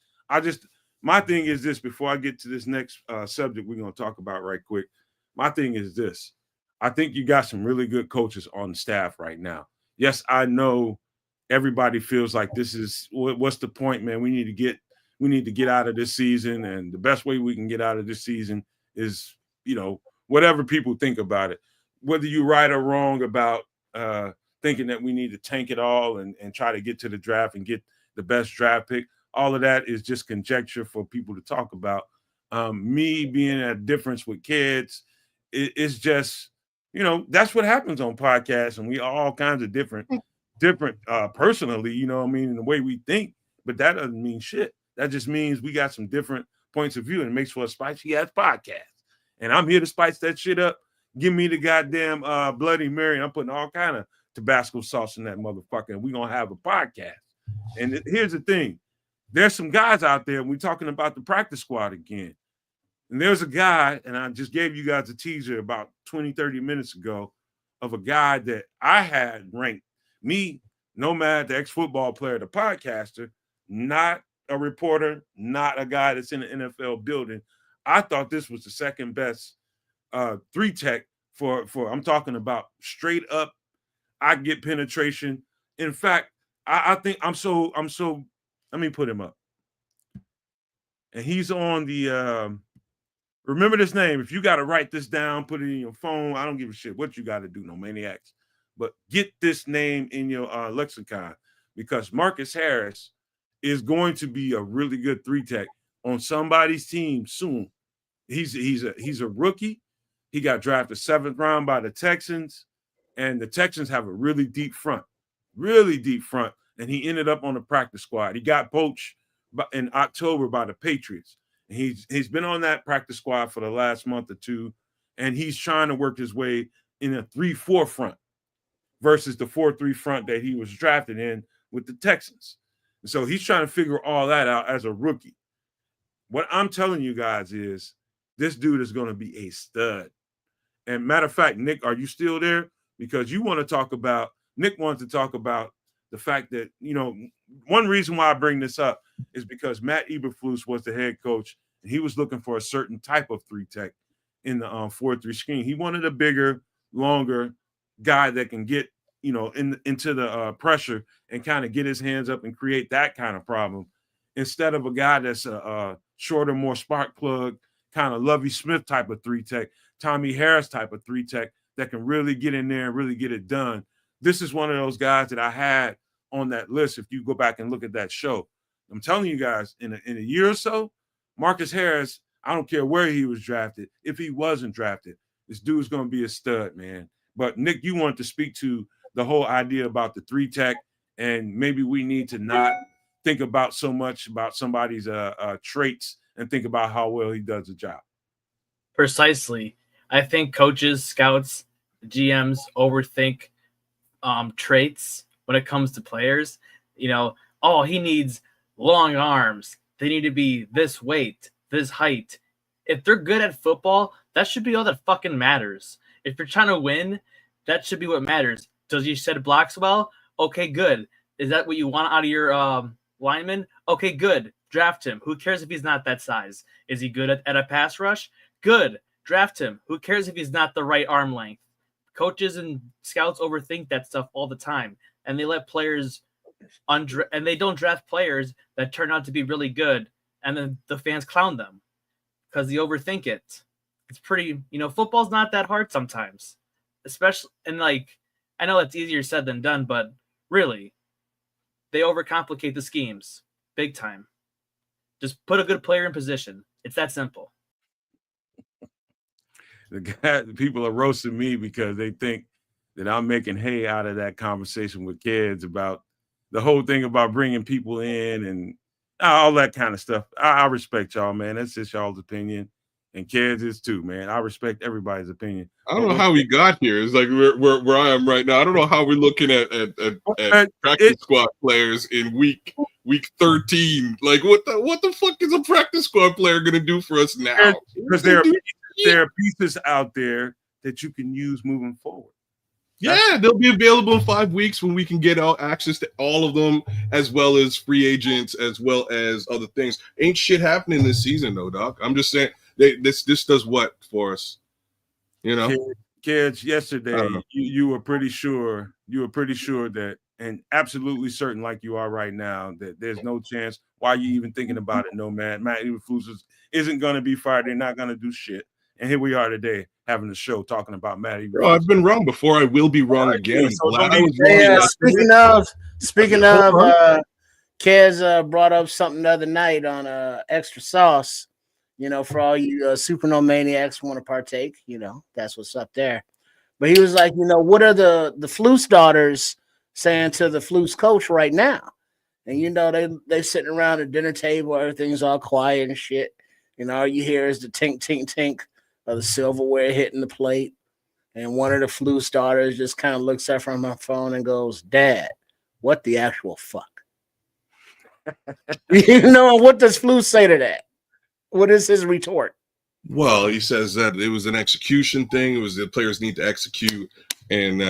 My thing is this, before I get to this next subject we're going to talk about right quick. My thing is this. I think you got some really good coaches on the staff right now. Yes, I know everybody feels like this is what's the point, man? We need to get out of this season, and the best way we can get out of this season is, whatever people think about it. Whether you're right or wrong about thinking that we need to tank it all and try to get to the draft and get the best draft pick, all of that is just conjecture for people to talk about. Me being a difference with kids, it's just, that's what happens on podcasts, and we are all kinds of different personally, in the way we think, but that doesn't mean shit. That just means we got some different points of view, and it makes for a spicy ass podcast. And I'm here to spice that shit up. Give me the goddamn Bloody Mary. I'm putting all kind of Tabasco sauce in that motherfucker, and we're going to have a podcast. And here's the thing. There's some guys out there, and we're talking about the practice squad again. And there's a guy, and I just gave you guys a teaser about 20, 30 minutes ago of a guy that I had ranked. Me, Nomad, the ex-football player, the podcaster, not a reporter, not a guy that's in the NFL building. I thought this was the second best 3-tech for I'm talking about straight up. I get penetration. In fact, I think I'm so let me put him up. And he's on the remember this name. If you got to write this down, put it in your phone. I don't give a shit what you got to do, no maniacs. But get this name in your lexicon, because Marcus Harris is going to be a really good 3-tech on somebody's team soon. He's a rookie. He got drafted 7th round by the Texans, and the Texans have a really deep front, and he ended up on the practice squad. He got poached in October by the Patriots. And he's been on that practice squad for the last month or two, and he's trying to work his way in a 3-4 front versus the 4-3 front that he was drafted in with the Texans. And so he's trying to figure all that out as a rookie. What I'm telling you guys is this dude is going to be a stud. And matter of fact, Nick, are you still there? Because Nick wanted to talk about the fact that, one reason why I bring this up is because Matt Eberflus was the head coach, and he was looking for a certain type of 3-tech in the 4-3 scheme. He wanted a bigger, longer guy that can get, into the pressure and kind of get his hands up and create that kind of problem, instead of a guy that's a shorter, more spark plug, kind of Lovie Smith type of 3-tech, Tommy Harris type of 3-tech that can really get in there and really get it done. This is one of those guys that I had on that list. If you go back and look at that show, I'm telling you guys, in a year or so, Marcus Harris, I don't care where he was drafted. If he wasn't drafted, this dude's going to be a stud, man. But Nick, you wanted to speak to the whole idea about the 3-tech, and maybe we need to not think about so much about somebody's traits and think about how well he does the job. Precisely. I think coaches, scouts, GMs overthink traits when it comes to players. He needs long arms. They need to be this weight, this height. If they're good at football, that should be all that fucking matters. If you're trying to win, that should be what matters. Does he shed blocks well? Okay, good. Is that what you want out of your lineman? Okay, good. Draft him. Who cares if he's not that size? Is he good at a pass rush? Good. Draft him. Who cares if he's not the right arm length? Coaches and scouts overthink that stuff all the time, and they let players and they don't draft players that turn out to be really good, and then the fans clown them because they overthink it. It's pretty, football's not that hard sometimes, especially, and I know it's easier said than done, but really, they overcomplicate the schemes big time. Just put a good player in position. It's that simple. The people are roasting me because they think that I'm making hay out of that conversation with Kedz about the whole thing about bringing people in. And all that kind of stuff. I respect y'all, man. That's just y'all's opinion, and Kedz is too, man. I respect everybody's opinion. I don't know how we got here. It's like where I am right now. I don't know how we're looking at practice squad players in week 13. Like what the fuck is a practice squad player gonna do for us now? Because there are pieces out there that you can use moving forward. Yeah, they'll be available in 5 weeks when we can get access to all of them, as well as free agents, as well as other things. Ain't shit happening this season, though, Doc. I'm just saying this does what for us, you know? Kids, yesterday you were pretty sure that, and absolutely certain, like you are right now, that there's no chance. Why are you even thinking about it, Nomad? Matt Eberflus isn't going to be fired. They're not going to do shit. And here we are today having the show talking about Matt Eberflus. Bro, I've been wrong before. I will be wrong again. Speaking of, Kedz brought up something the other night on Extra Sauce. You know, for all you Super No Maniacs want to partake, you know, that's what's up there. But he was like, you know, what are the Flus daughters saying to the Flus coach right now? And, you know, they sitting around the dinner table, everything's all quiet and shit. You know, all you hear is the tink, tink, tink of the silverware hitting the plate. And one of the Flus daughters just kind of looks up from her phone and goes, Dad, what the actual fuck? You know, what does Flus say to that? What is his retort? Well, he says that it was an execution thing. It was the players need to execute. And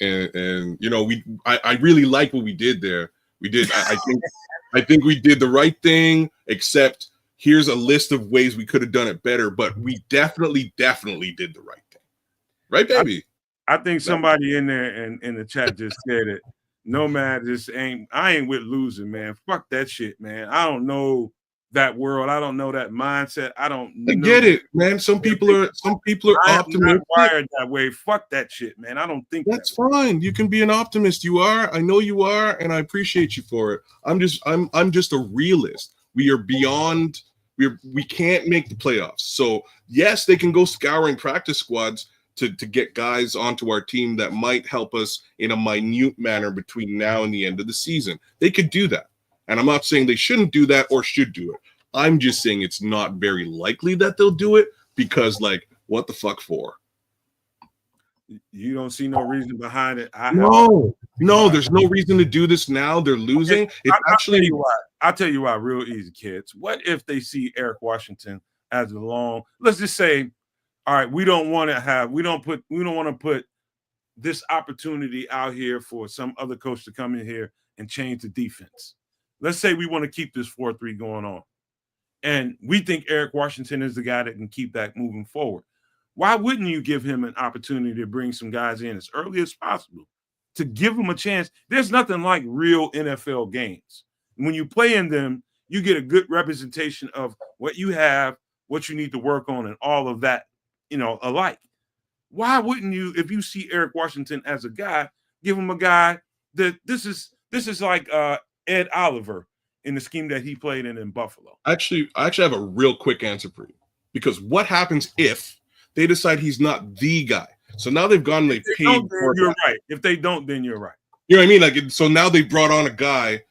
you know, I really like what we did there. We did. I think we did the right thing, except here's a list of ways we could have done it better, but we definitely did the right thing. Right, baby? I think somebody in there and in the chat just said it. Nomad I ain't with losing, man. Fuck that shit, man. I don't know that world. I don't know that mindset. I get it, man. Some people are optimistic. Not wired that way. Fuck that shit, man. I don't think that's fine. You can be an optimist. You are. I know you are, and I appreciate you for it. I'm just a realist. We are beyond. We can't make the playoffs. So yes, they can go scouring practice squads to get guys onto our team that might help us in a minute manner between now and the end of the season. They could do that. And I'm not saying they shouldn't do that or should do it. I'm just saying it's not very likely that they'll do it because, like, what the fuck for? You don't see no reason behind it. No, there's no reason to do this now. They're losing. I'll tell you why, real easy, kids. What if they see Eric Washington as a long, let's just say, all right, we don't want to put this opportunity out here for some other coach to come in here and change the defense. Let's say we want to keep this 4-3 going on. And we think Eric Washington is the guy that can keep that moving forward. Why wouldn't you give him an opportunity to bring some guys in as early as possible to give them a chance? There's nothing like real NFL games. When you play in them, you get a good representation of what you have, what you need to work on, and all of that, you know, alike. Why wouldn't you, if you see Eric Washington as a guy, give him a guy that this is like Ed Oliver in the scheme that he played in Buffalo? I actually have a real quick answer for you, because what happens if they decide he's not the guy? So now they've gone and they've paid. You're right. If they don't, then you're right. You know what I mean? Like, so now they brought on a guy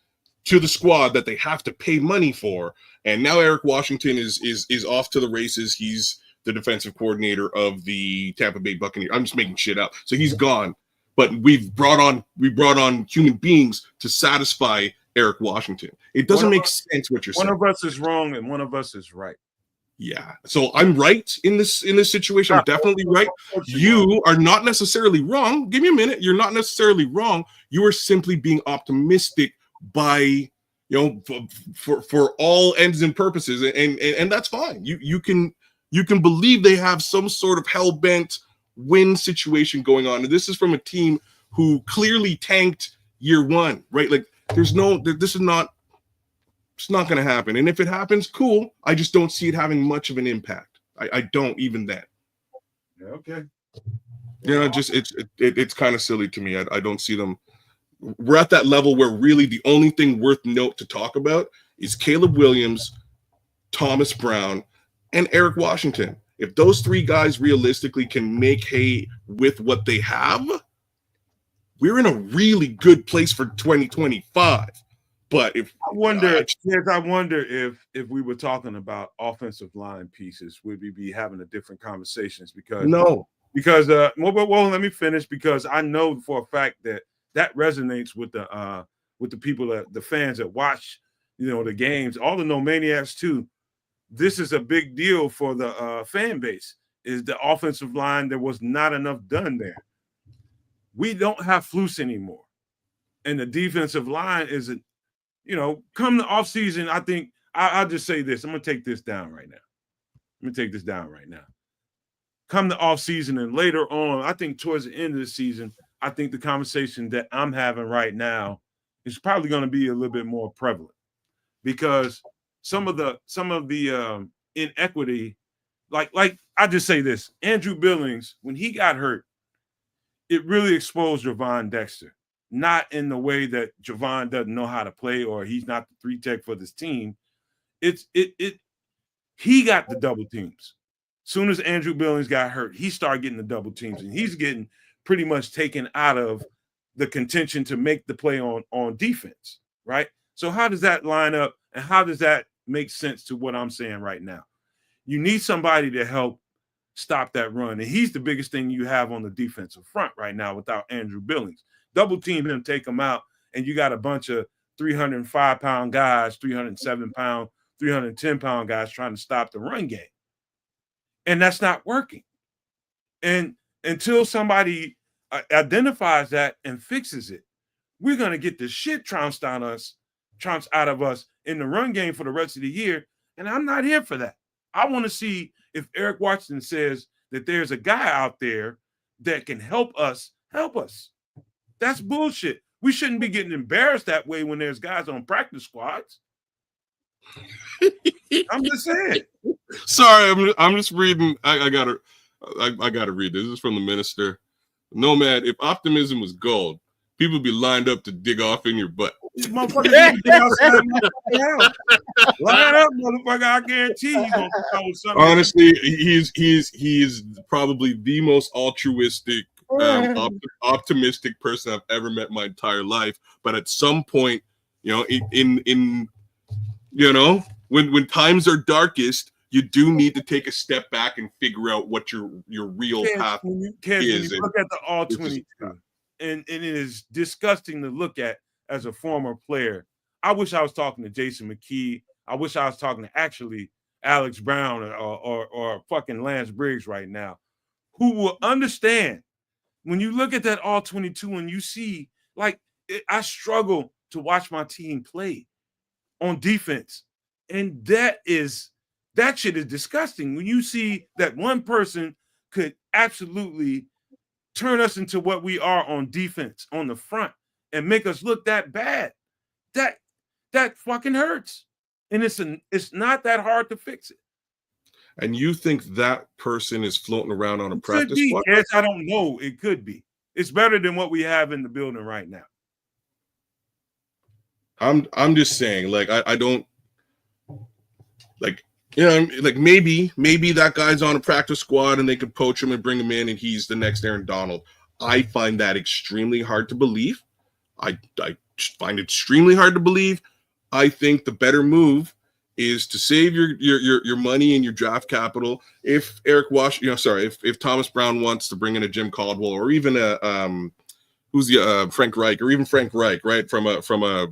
to the squad that they have to pay money for, and now Eric Washington is off to the races. He's the defensive coordinator of the Tampa Bay Buccaneers. I'm just making shit up. So he's gone, but we brought on human beings to satisfy Eric Washington. It doesn't make sense what you're saying. One of us is wrong and one of us is right. Yeah. So I'm right in this situation. I'm definitely right. You are not necessarily wrong. Give me a minute. You're not necessarily wrong. You are simply being optimistic by, you know, for all ends and purposes, and that's fine. You can believe they have some sort of hell-bent win situation going on, and this is from a team who clearly tanked year one, right? Like, it's not going to happen, and if it happens, cool. I just don't see it having much of an impact. I don't, even then. Okay. You know, just it's kind of silly to me. I don't see them. We're at that level where really the only thing worth note to talk about is Caleb Williams, Thomas Brown, and Eric Washington. If those three guys realistically can make hay with what they have, we're in a really good place for 2025. But if I wonder if we were talking about offensive line pieces, would we be having a different conversations? Because well, let me finish, because I know for a fact that resonates with the people, that the fans that watch, the games, all the No Maniacs too. This is a big deal for the fan base. Is the offensive line, there was not enough done there. We don't have Flus anymore, and the defensive line isn't. Come the offseason, I think I'll just say this. I'm going to take this down right now. Come the offseason and later on, I think towards the end of the season, I think the conversation that I'm having right now is probably going to be a little bit more prevalent, because some of the inequity, like I just say this, Andrew Billings, when he got hurt, it really exposed Javon Dexter. Not in the way that Javon doesn't know how to play or he's not the 3-tech for this team. He got the double teams. Soon as Andrew Billings got hurt, he started getting the double teams, and he's getting pretty much taken out of the contention to make the play on defense, right? So how does that line up, and how does that make sense to what I'm saying right now? You need somebody to help stop that run, and he's the biggest thing you have on the defensive front right now without Andrew Billings. Double team him, take him out, and you got a bunch of 305-pound guys, 307-pound, 310-pound guys trying to stop the run game. And that's not working. And until somebody identifies that and fixes it, we're going to get the shit trounced out of us in the run game for the rest of the year. And I'm not here for that. I want to see if Eric Washington says that there's a guy out there that can help us. That's bullshit. We shouldn't be getting embarrassed that way when there's guys on practice squads. I'm just saying. Sorry, I'm just reading. I gotta read this. This is from the Minister. Nomad, if optimism was gold, people would be lined up to dig off in your butt. Line up, motherfucker. I guarantee you gonna come with something. Honestly, he's probably the most altruistic, optimistic person I've ever met in my entire life. But at some point, in when times are darkest, you do need to take a step back and figure out what your real path is. When you look at the all-22, and it is disgusting to look at as a former player. I wish I was talking to Jason McKee. I wish I was talking to actually Alex Brown or fucking Lance Briggs right now, who will understand when you look at that all-22 and you see, I struggle to watch my team play on defense. And that shit is disgusting. When you see that one person could absolutely turn us into what we are on defense, on the front, and make us look that bad, that fucking hurts. And it's not that hard to fix it. And you think that person is floating around on a practice squad? Yes, I don't know. It could be. It's better than what we have in the building right now. I'm just saying, I don't maybe that guy's on a practice squad and they could poach him and bring him in and he's the next Aaron Donald. I find that extremely hard to believe. I find it extremely hard to believe. I think the better move is to save your money and your draft capital. If if Thomas Brown wants to bring in a Jim Caldwell or even Frank Reich, right? From a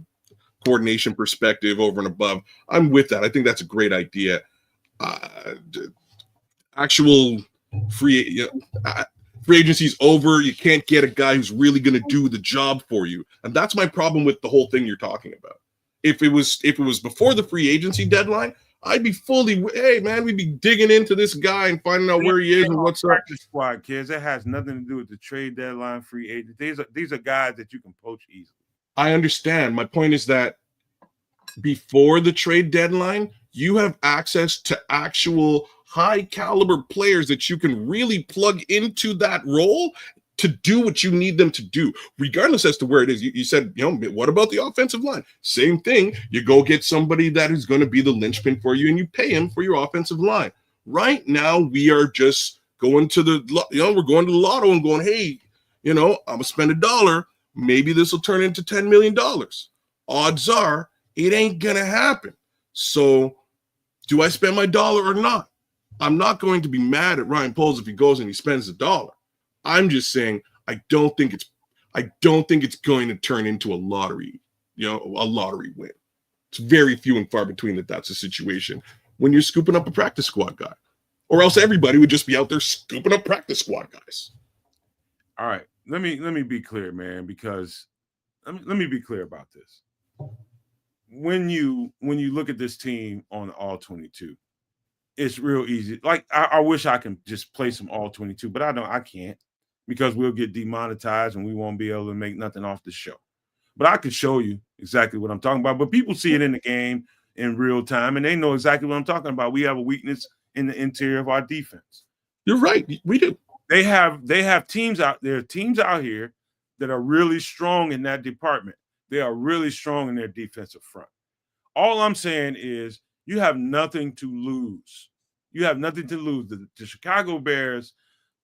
coordination perspective over and above, I'm with that. I think that's a great idea. Actual free agency's over. You can't get a guy who's really going to do the job for you, and that's my problem with the whole thing you're talking about. If it was before the free agency deadline, I'd be we'd be digging into this guy and finding out where he is and what's up. Practice squad, kids. That has nothing to do with the trade deadline, free agent. These are guys that you can poach easily. I understand. My point is that before the trade deadline, you have access to actual high caliber players that you can really plug into that role to do what you need them to do, regardless as to where it is. You said, what about the offensive line? Same thing. You go get somebody that is going to be the linchpin for you and you pay him for your offensive line. Right now, we are just going to we're going to the lotto and going, hey, I'm going to spend $1. Maybe this will turn into $10 million. odds are it ain't going to happen. So do I spend my dollar or not? I'm not going to be mad at Ryan Poles if he goes and he spends $1. I'm just saying I don't think it's going to turn into a lottery win. It's very few and far between that's a situation when you're scooping up a practice squad guy, or else everybody would just be out there scooping up practice squad guys. All right, let me be clear, man, because let me be clear about this. When you look at this team on all 22, it's real easy. Like I wish I can just play some all 22, but I can't, because we'll get demonetized and we won't be able to make nothing off the show. But I can show you exactly what I'm talking about. But people see it in the game in real time, and they know exactly what I'm talking about. We have a weakness in the interior of our defense. You're right. We do. They have teams out there, teams out here that are really strong in that department. They are really strong in their defensive front. All I'm saying is you have nothing to lose. You have nothing to lose. The Chicago Bears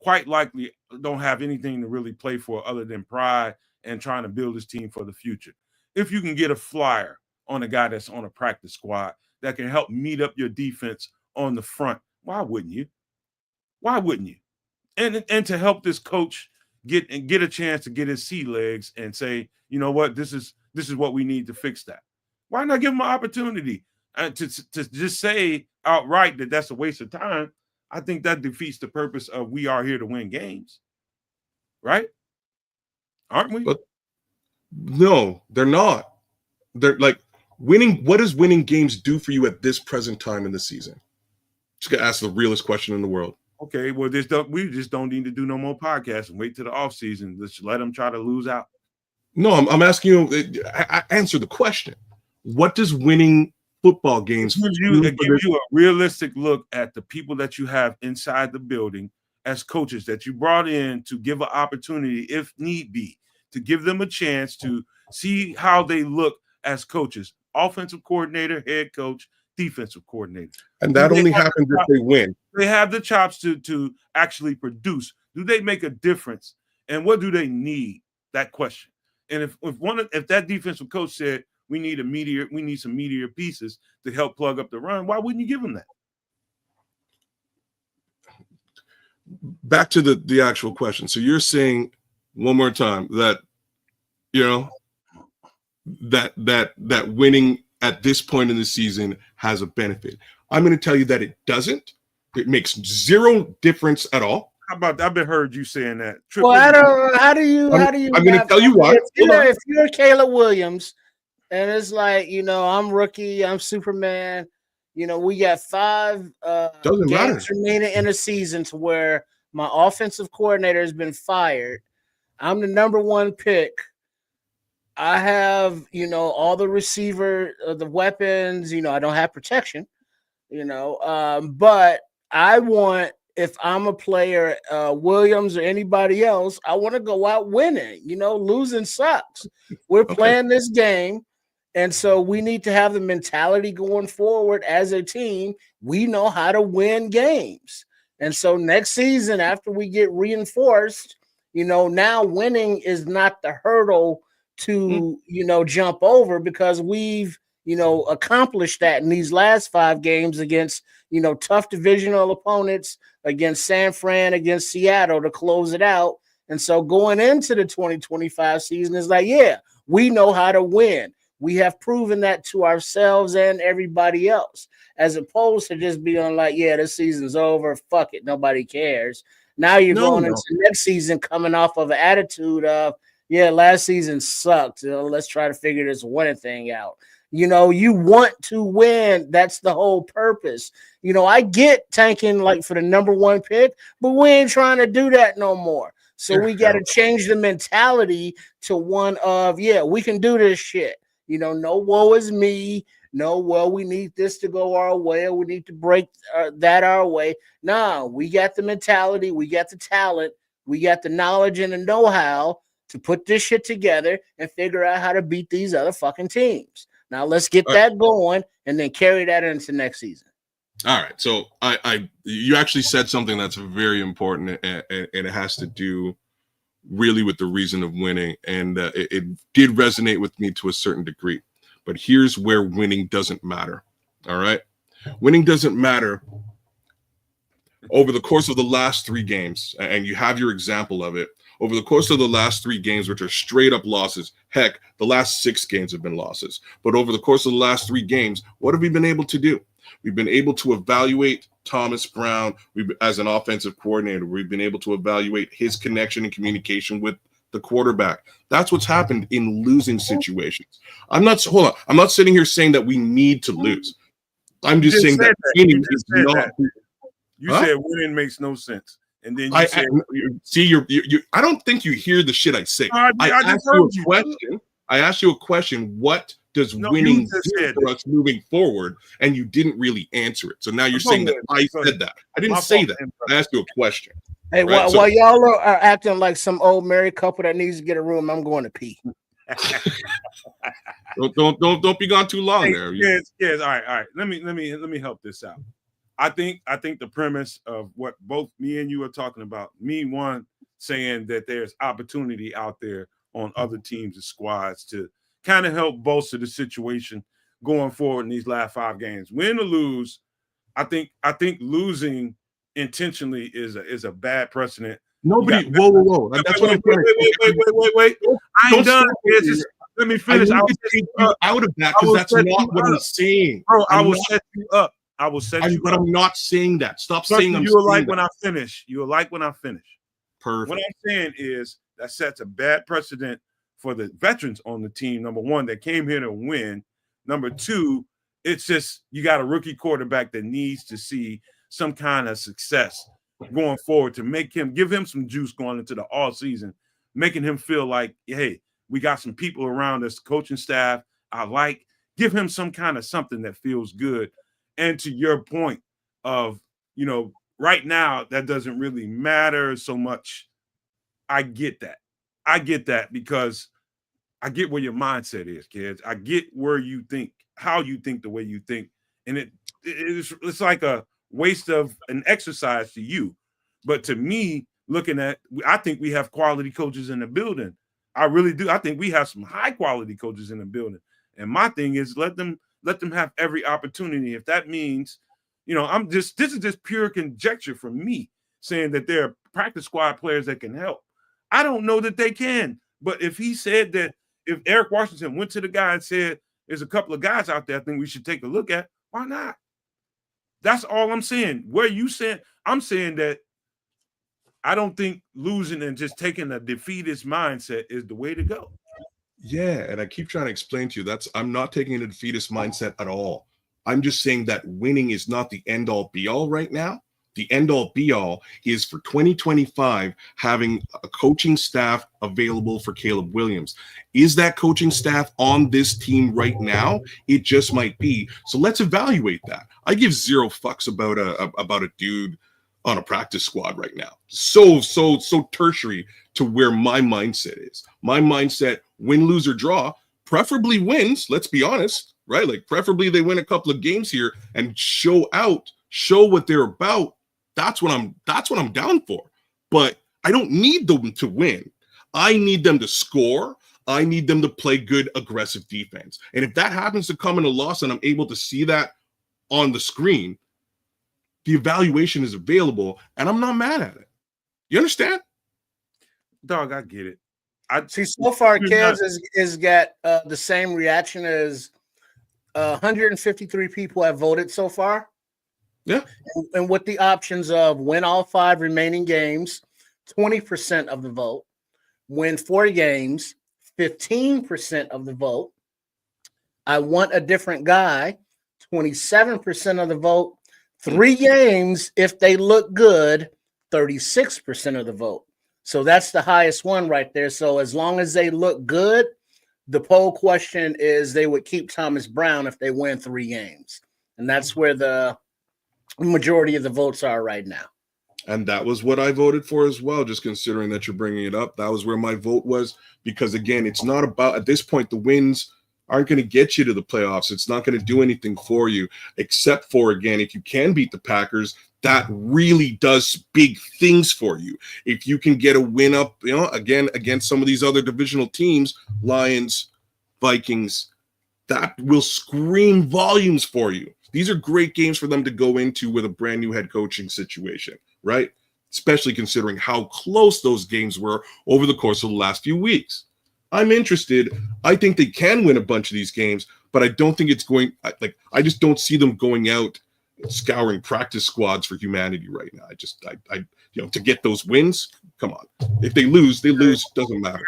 quite likely don't have anything to really play for other than pride and trying to build this team for the future. If you can get a flyer on a guy that's on a practice squad that can help meet up your defense on the front, why wouldn't you? Why wouldn't you? And to help this coach get a chance to get his sea legs and say, you know what, this is what we need to fix that. Why not give him an opportunity to just say outright that that's a waste of time? I think that defeats the purpose of we are here to win games, right? Aren't we? But no, they're not. They're like winning. What does winning games do for you at this present time in the season? Just gonna ask the realest question in the world. Okay, well, we just don't need to do no more podcasts and wait till the offseason. Let's let them try to lose out. No, I'm asking you. I answer the question. What does winning football games it gives you a realistic look at the people that you have inside the building as coaches that you brought in to give an opportunity, if need be, to give them a chance to see how they look as coaches, offensive coordinator, head coach, defensive coordinator. And that only happens if they win. They have the chops to actually produce. Do they make a difference? And what do they need? That question. And if that defensive coach said we need some meteor pieces to help plug up the run, why wouldn't you give them that? Back to the actual question. So you're saying one more time that that winning at this point in the season has a benefit. I'm going to tell you that it doesn't. It makes zero difference at all. How about that? I've heard you saying that. Well, how do you? I'm going to tell you why. If you're Caleb Williams, and it's like, I'm rookie, I'm Superman. We got 5 games remaining in a season to where my offensive coordinator has been fired. I'm the number 1 pick. I have, all the receiver, the weapons. I don't have protection. But I want, if I'm a player, Williams or anybody else, I want to go out winning. Losing sucks. We're playing this game. And so we need to have the mentality going forward as a team. We know how to win games. And so next season, after we get reinforced, now winning is not the hurdle to, jump over, because we've, accomplished that in these last 5 games against, tough divisional opponents, against San Fran, against Seattle to close it out. And so going into the 2025 season is like, yeah, we know how to win. We have proven that to ourselves and everybody else, as opposed to just being like, yeah, this season's over. Fuck it. Nobody cares. Now you're going into next season coming off of an attitude of, yeah, last season sucked. Let's try to figure this winning thing out. You want to win. That's the whole purpose. I get tanking like for the number 1 pick, but we ain't trying to do that no more. So we got to change the mentality to one of, yeah, we can do this shit. No woe is me. No, well, we need this to go our way, or we need to break that our way. No, we got the mentality. We got the talent. We got the knowledge and the know-how to put this shit together and figure out how to beat these other fucking teams. Now let's get that going and then carry that into next season. All right. So you actually said something that's very important, and it has to do really with the reason of winning. And it did resonate with me to a certain degree. But here's where winning doesn't matter. All right. Winning doesn't matter over the course of the last 3 games. And you have your example of it. Over the course of the last 3 games, which are straight up losses. Heck, the last 6 games have been losses. But over the course of the last 3 games, what have we been able to do? We've been able to evaluate Thomas Brown as an offensive coordinator. We've been able to evaluate his connection and communication with the quarterback. That's what's happened in losing situations. I'm not sitting here saying that we need to lose. I'm just saying that winning is not. You said winning makes no sense. And then you said, I don't think you hear the shit I say. I asked you a question. I asked you a question. What does winning do for us moving forward? And you didn't really answer it. So now you're saying that I said that. I didn't say that. I asked you a question. Hey, right? While y'all are acting like some old married couple that needs to get a room, I'm going to pee. Don't be gone too long there. Yes. All right. Let me help this out. I think the premise of what both me and you are talking about, one saying that there's opportunity out there on other teams and squads to kind of help bolster the situation going forward in these last 5 games. Win or lose, I think losing intentionally is a bad precedent. Nobody, whoa. That's what I'm saying. Wait. I ain't done. Let me finish. I will take you out of that because that's not what I'm saying. Bro, I will set you up. I will set you but up. I'm not saying that. Stop saying I'm you will saying like when I finish. You will like when I finish. Perfect. What I'm saying is that sets a bad precedent for the veterans on the team. Number 1, that came here to win. Number 2, it's just you got a rookie quarterback that needs to see some kind of success going forward to give him some juice going into the all season, making him feel like, hey, we got some people around us, coaching staff. Give him some kind of something that feels good. And to your point of, right now, that doesn't really matter so much. I get that because I get where your mindset is, kids. I get where you think, how you think, the way you think. And it's like a waste of an exercise to you. But to me, I think we have quality coaches in the building. I really do. I think we have some high quality coaches in the building. And my thing is let them have every opportunity. If that means, this is just pure conjecture from me saying that there are practice squad players that can help. I don't know that they can, but if he said that, if Eric Washington went to the guy and said, there's a couple of guys out there I think we should take a look at, why not? That's all I'm saying. Where you said, I'm saying that I don't think losing and just taking a defeatist mindset is the way to go. Yeah, and I keep trying to explain to you I'm not taking a defeatist mindset at all. I'm just saying that winning is not the end all be all right now. The end all be all is for 2025 having a coaching staff available for Caleb Williams. Is that coaching staff on this team right now? It just might be. So let's evaluate that. I give 0 fucks about a dude on a practice squad right now. So tertiary to where my mindset is. My mindset, win, lose, or draw, preferably wins, let's be honest, right? Like preferably they win a couple of games here and show what they're about. That's what I'm down for. But I don't need them to win. I need them to score. I need them to play good, aggressive defense. And if that happens to come in a loss and I'm able to see that on the screen, the evaluation is available and I'm not mad at it. You understand? Dog, I get it. I see so far Kedz is got the same reaction as 153 people have voted so far. Yeah. And with the options of win all 5 remaining games, 20% of the vote, win 4 games, 15% of the vote. I want a different guy, 27% of the vote. 3 games, if they look good, 36% of the vote. So that's the highest one right there. So as long as they look good, the poll question is they would keep Thomas Brown if they win 3 games. And that's where the majority of the votes are right now. And that was what I voted for as well, just considering that you're bringing it up. That was where my vote was, because, again, it's not about, at this point, the wins aren't going to get you to the playoffs. It's not going to do anything for you, except for, again, if you can beat the Packers, that really does big things for you. If you can get a win up, again, against some of these other divisional teams, Lions, Vikings, that will scream volumes for you. These are great games for them to go into with a brand new head coaching situation, right? Especially considering how close those games were over the course of the last few weeks. I'm interested. I think they can win a bunch of these games, but I don't think it's going I just don't see them going out scouring practice squads for humanity right now. I to get those wins, come on. If they lose, doesn't matter.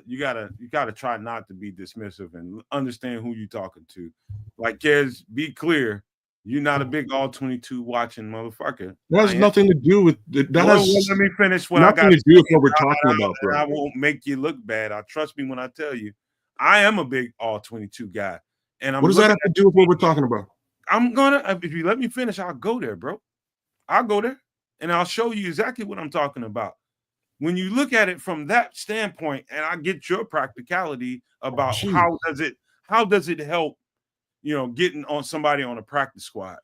You gotta try not to be dismissive and understand who you're talking to. Like, Kedz, be clear. You're not a big all 22 watching motherfucker. That has nothing to do with that. Let me finish what I got to do with what we're talking about, bro. I won't make you look bad. Trust me when I tell you, I am a big all 22 guy. And what does that have to do with what we're talking about? If you let me finish, I'll go there, bro. I'll go there and I'll show you exactly what I'm talking about. When you look at it from that standpoint, and I get your practicality about how does it help, getting on somebody on a practice squad.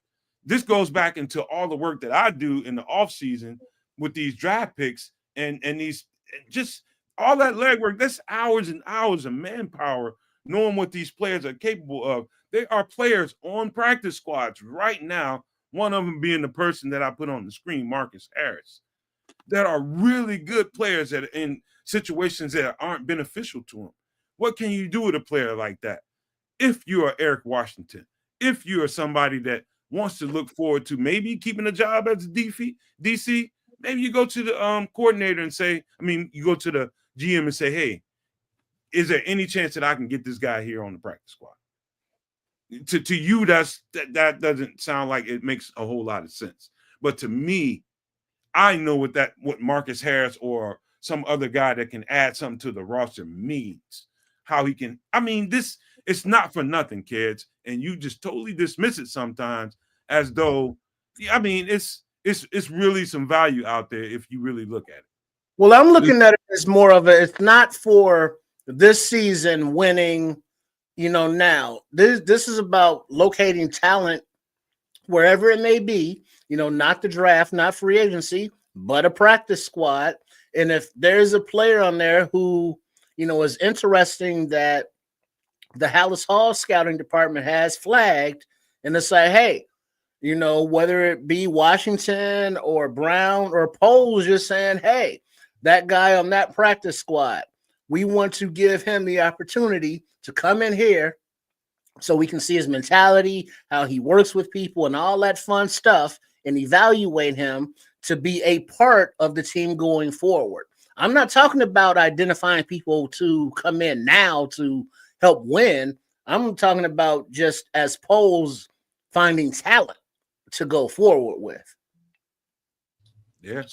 This goes back into all the work that I do in the off season with these draft picks and these just all that legwork. That's hours and hours of manpower, knowing what these players are capable of. There are players on practice squads right now, one of them being the person that I put on the screen, Marcus Harris, that are really good players that are in situations that aren't beneficial to them. What can you do with a player like that? If you are Eric Washington, if you are somebody that wants to look forward to maybe keeping a job as a DC, maybe you go to the coordinator and say, you go to the GM and say, hey, is there any chance that I can get this guy here on the practice squad? To you, that doesn't sound like it makes a whole lot of sense. But to me, I know what Marcus Harris or some other guy that can add something to the roster means. How he can, it's not for nothing, kids. And you just totally dismiss it sometimes as though, it's really some value out there if you really look at it. Well, I'm looking at it as more of it's not for this season winning, now. This is about locating talent wherever it may be, not the draft, not free agency, but a practice squad. And if there's a player on there who, is interesting that the Hallis Hall scouting department has flagged, and it's like, hey, whether it be Washington or Brown or Poles, just saying, hey, that guy on that practice squad, we want to give him the opportunity to come in here so we can see his mentality, how he works with people and all that fun stuff, and evaluate him to be a part of the team going forward. I'm not talking about identifying people to come in now to help win. I'm talking about just as Poles finding talent to go forward with. Yeah.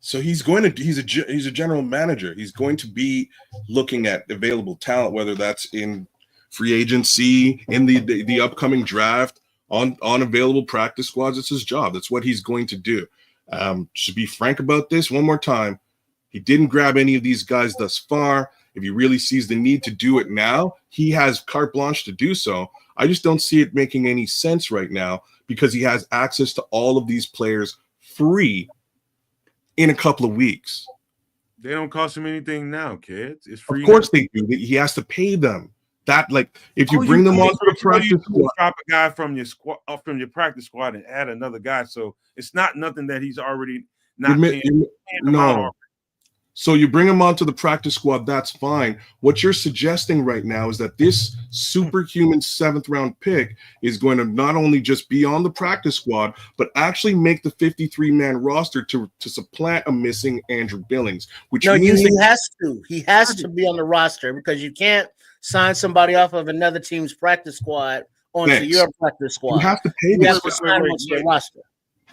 So he's a general manager. He's going to be looking at available talent, whether that's in free agency, in the upcoming draft, on available practice squads. It's his job. That's what he's going to do. To be frank about this one more time, he didn't grab any of these guys thus far. If he really sees the need to do it now, he has carte blanche to do so. I just don't see it making any sense right now because he has access to all of these players free in a couple of weeks. They don't cost him anything now, kids. It's free. Of course they do. He has to pay them. That, if you bring them onto the practice squad, drop a guy from your squad, from your practice squad, and add another guy. So it's not nothing that he's already not paying. No. So you bring him onto the practice squad, that's fine. What you're suggesting right now is that this superhuman 7th round pick is going to not only just be on the practice squad, but actually make the 53-man roster to supplant a missing Andrew Billings. Which means he has to. He has to be on the roster because you can't sign somebody off of another team's practice squad onto your practice squad. You have to pay you have to sign him onto your roster.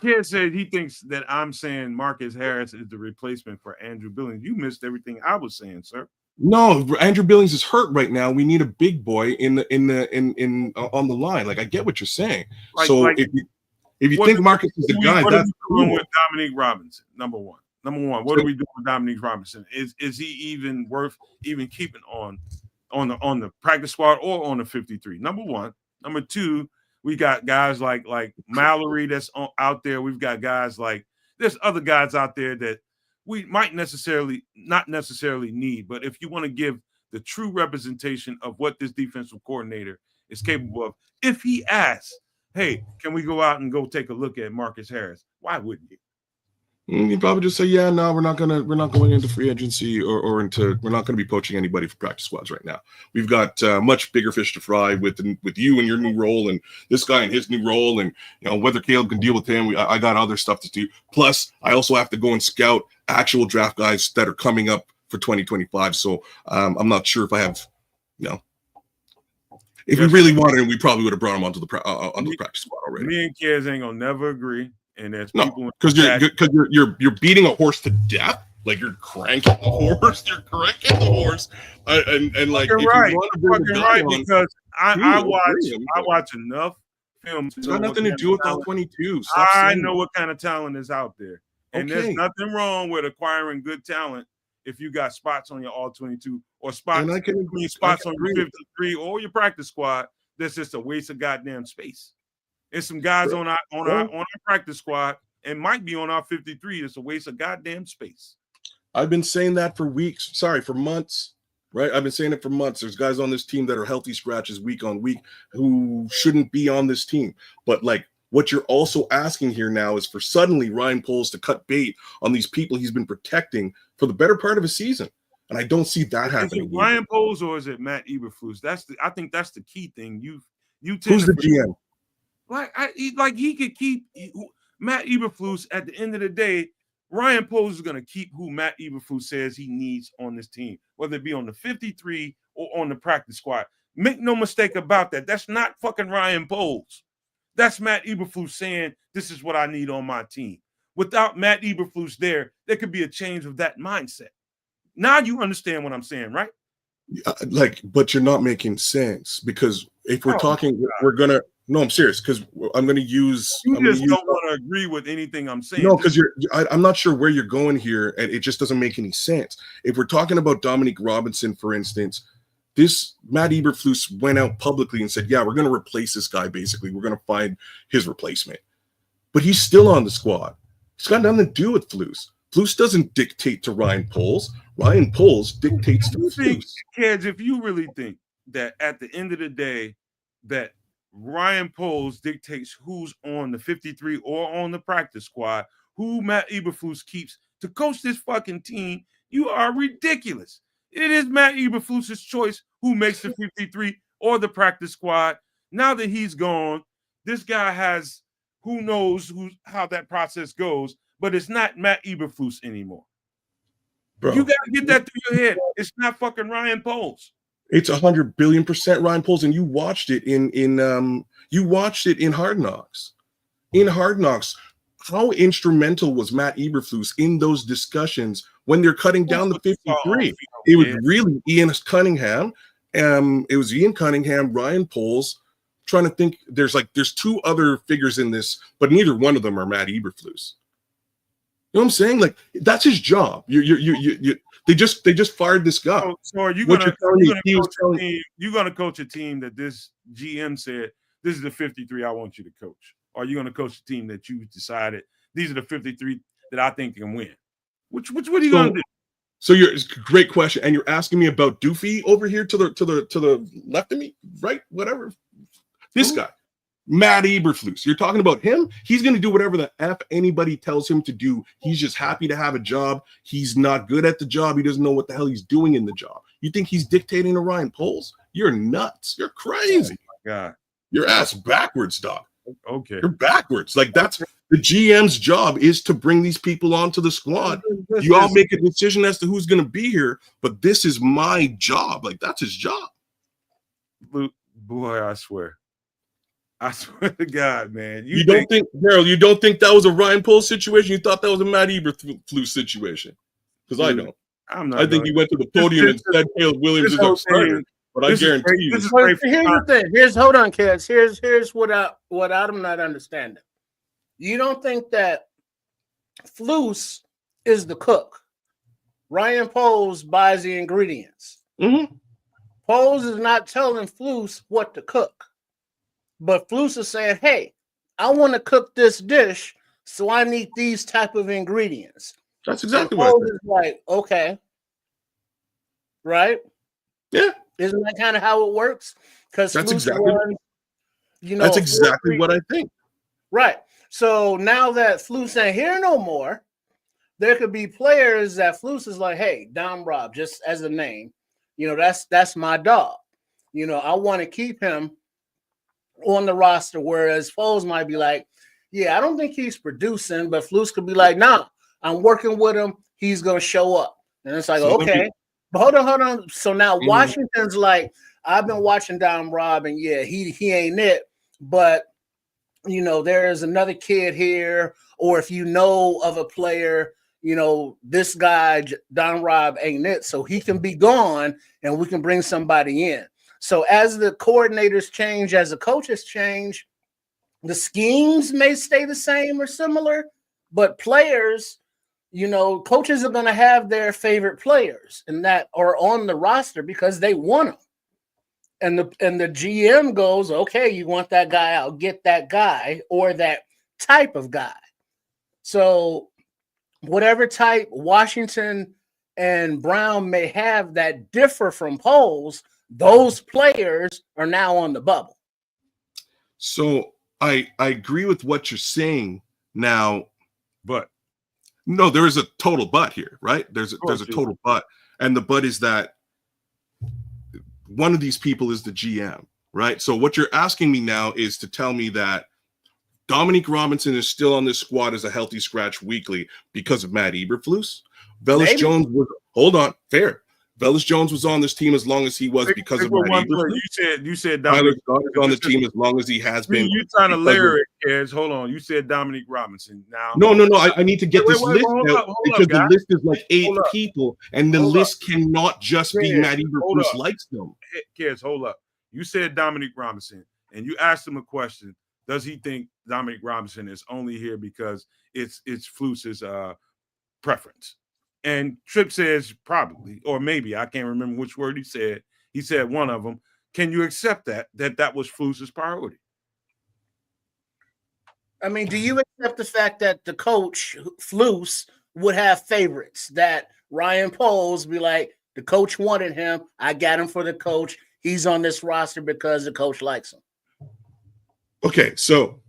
Kid said he thinks that I'm saying Marcus Harris is the replacement for Andrew Billings. You missed everything I was saying, sir. No, Andrew Billings is hurt right now. We need a big boy on the line. I get what you're saying. If you think Marcus is the guy, that's cool. With Dominique Robinson, number one. What are we doing with Dominique Robinson? Is he even worth even keeping on the practice squad or on the 53? Number one. Number two, we got guys like Mallory that's out there. We've got guys there's other guys out there that we might not necessarily need. But if you want to give the true representation of what this defensive coordinator is capable of. If he asks, hey, can we go out and go take a look at Marcus Harris? Why wouldn't you? You probably just say, yeah, no, we're not going into free agency or into, we're not going to be poaching anybody for practice squads right now. We've got much bigger fish to fry with you and your new role, and this guy and his new role, and whether Caleb can deal with him. I got other stuff to do. Plus, I also have to go and scout actual draft guys that are coming up for 2025. So I'm not sure if I have, if we really wanted him, we probably would have brought him onto the practice squad already. Me and Kedz ain't gonna never agree. And there's people because you're beating a horse to death, like you're cranking the horse, and like you're if right, you want to bring the right on, because I watch enough films. It's got nothing to do with all 22. I know what kind of talent is out there, and there's nothing wrong with acquiring good talent if you got spots on your all 22 or spots on your 53 or your practice squad. That's just a waste of goddamn space. There's some guys on our practice squad and might be on our 53. It's a waste of goddamn space. I've been saying that for for months, right? I've been saying it for months. There's guys on this team that are healthy scratches week on week who shouldn't be on this team. But like what you're also asking here now is for suddenly Ryan Poles to cut bait on these people he's been protecting for the better part of a season. And I don't see that happening. Is it Ryan Poles or is it Matt Eberflus? I think that's the key thing. Who's the GM? He could keep Matt Eberflus. At the end of the day, Ryan Poles is going to keep who Matt Eberflus says he needs on this team, whether it be on the 53 or on the practice squad. Make no mistake about that. That's not fucking Ryan Poles. That's Matt Eberflus saying, this is what I need on my team. Without Matt Eberflus there could be a change of that mindset. Now you understand what I'm saying, right? But you're not making sense, because if we're talking, we're going to, no, I'm serious, because I'm going to use. You just don't want to agree with anything I'm saying. No, because I'm not sure where you're going here, and it just doesn't make any sense. If we're talking about Dominique Robinson, for instance, this Matt Eberflus went out publicly and said, yeah, we're going to replace this guy, basically. We're going to find his replacement. But he's still on the squad. It's got nothing to do with Flus. Flus doesn't dictate to Ryan Poles. Ryan Poles dictates to Flus. Kids, if you really think that at the end of the day that Ryan Poles dictates who's on the 53 or on the practice squad, who Matt Eberflus keeps to coach this fucking team, you are ridiculous. It is Matt Eberflus's choice who makes the 53 or the practice squad. Now that he's gone, this guy has who knows how that process goes, but it's not Matt Eberflus anymore. Bro, you got to get that through your head. It's not fucking Ryan Poles. It's 100 billion% Ryan Poles, and you watched it in Hard Knocks. In Hard Knocks, how instrumental was Matt Eberflus in those discussions when they're cutting down the 53? It was really Ian Cunningham. It was Ian Cunningham, Ryan Poles. Trying to think, there's two other figures in this, but neither one of them are Matt Eberflus. You know what I'm saying? Like, that's his job. They just fired this guy. So are you gonna coach a team that this GM said, this is the 53 I want you to coach? Or are you gonna coach a team that you decided these are the 53 that I think can win? What are you gonna do? So it's a great question, and you're asking me about Doofy over here to the left of me, right? Whatever. This guy, Matt Eberflus. You're talking about him? He's going to do whatever the F anybody tells him to do. He's just happy to have a job. He's not good at the job. He doesn't know what the hell he's doing in the job. You think he's dictating to Ryan Poles? You're nuts. You're crazy. Oh my God. Your ass backwards, dog. Okay. You're backwards. Like, that's the GM's job, is to bring these people onto the squad. You all make a decision as to who's going to be here, but this is my job. Like, that's his job. Boy, I swear to God, man. You don't think, Daryl, you don't think that was a Ryan Poles situation? You thought that was a Matt Eberflus situation? Because I don't. I think he went to the podium and said Caleb Williams is our starter. But I guarantee you. Here's the thing. Hold on, kids. Here's what I'm not understanding. You don't think that Flus is the cook? Ryan Poles buys the ingredients. Mm-hmm. Poles is not telling Flus what to cook. But Flus is saying, hey, I want to cook this dish, so I need these type of ingredients. That's exactly what is like, okay. Right? Yeah. Isn't that kind of how it works? Because That's Flus exactly runs, That's exactly what I think. Right. So now that Flus ain't here no more, there could be players that Flus is like, hey, Dom Rob, just as a name, that's my dog. I want to keep him on the roster, whereas Foles might be like, yeah, I don't think he's producing, but Flus could be like, nah, I'm working with him. He's going to show up. And it's like, So okay. But hold on. So now Mhm. Washington's like, I've been watching Dom Rob, and yeah, he ain't it. But, there's another kid here, or if you know of a player, this guy, Don Rob, ain't it. So he can be gone, and we can bring somebody in. So as the coordinators change, as the coaches change, the schemes may stay the same or similar, but players, coaches are going to have their favorite players and that are on the roster because they want them. And the GM goes, okay, you want that guy, I'll get that guy or that type of guy. So whatever type Washington and Brown may have that differ from Poles, those players are now on the bubble. So I agree with what you're saying now, But no, there is a total but here, right? There's a total but, and the but is that one of these people is the GM, right? So what you're asking me now is to tell me that Dominique Robinson is still on this squad as a healthy scratch weekly because of Matt Eberflus. Velus Jones was fair. Velus Jones was on this team as long as he was because of Matt Eberflus. You said Tyler Dominique Scott is on the team as long as he has been. You trying to layer it, Kedz. Hold on. You said Dominique Robinson. Now, no. I need to get this list out because the list is like 8 people, and the list cannot just be Matt Eberflus likes them. Kedz, hold up. You said Dominique Robinson, and you asked him a question. Does he think Dominique Robinson is only here because it's Flus's preference? And Tripp says probably, or maybe, I can't remember which word he said. He said one of them. Can you accept that was Flus's priority? I mean, do you accept the fact that the coach, Flus, would have favorites, that Ryan Poles be like, the coach wanted him, I got him for the coach, he's on this roster because the coach likes him? Okay, so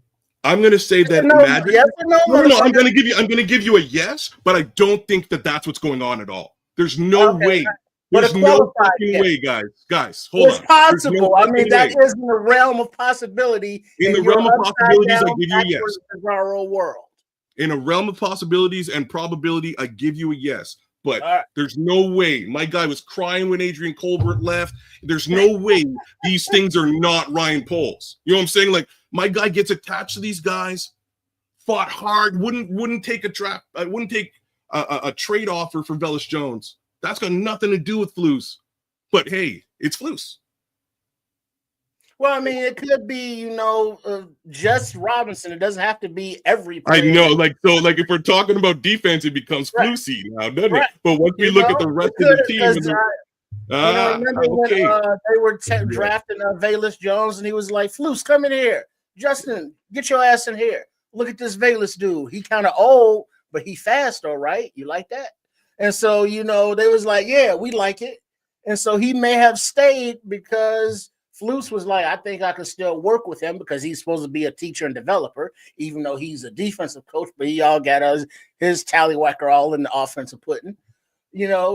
I'm going to say that I'm going to give you a yes, but I don't think that that's what's going on at all. There's no way. There's no fucking way, guys. Hold on. It's possible. I mean, that is in the realm of possibility. In the realm of possibilities, I give you a yes. World. In a realm of possibilities and probability, I give you a yes. But there's no way. My guy was crying when Adrian Colbert left. There's no way these things are not Ryan Poles. You know what I'm saying? Like, my guy gets attached to these guys, fought hard, wouldn't take a draft, wouldn't take a trade offer for Velus Jones. That's got nothing to do with Flus. But hey, it's Flus. Well, I mean, it could be, just Robinson. It doesn't have to be every player. I know, like if we're talking about defense, it becomes Flusy now, doesn't it? But once we look at the rest of the team, remember when they were drafting Velus Jones, and he was like, "Flus, come in here, Justin, get your ass in here. Look at this Velus dude. He kind of old, but he fast, all right. You like that?" And so, they was like, "Yeah, we like it." And so he may have stayed because Flus was like, I think I can still work with him because he's supposed to be a teacher and developer, even though he's a defensive coach, but he all got his tallywhacker all in the offensive pudding.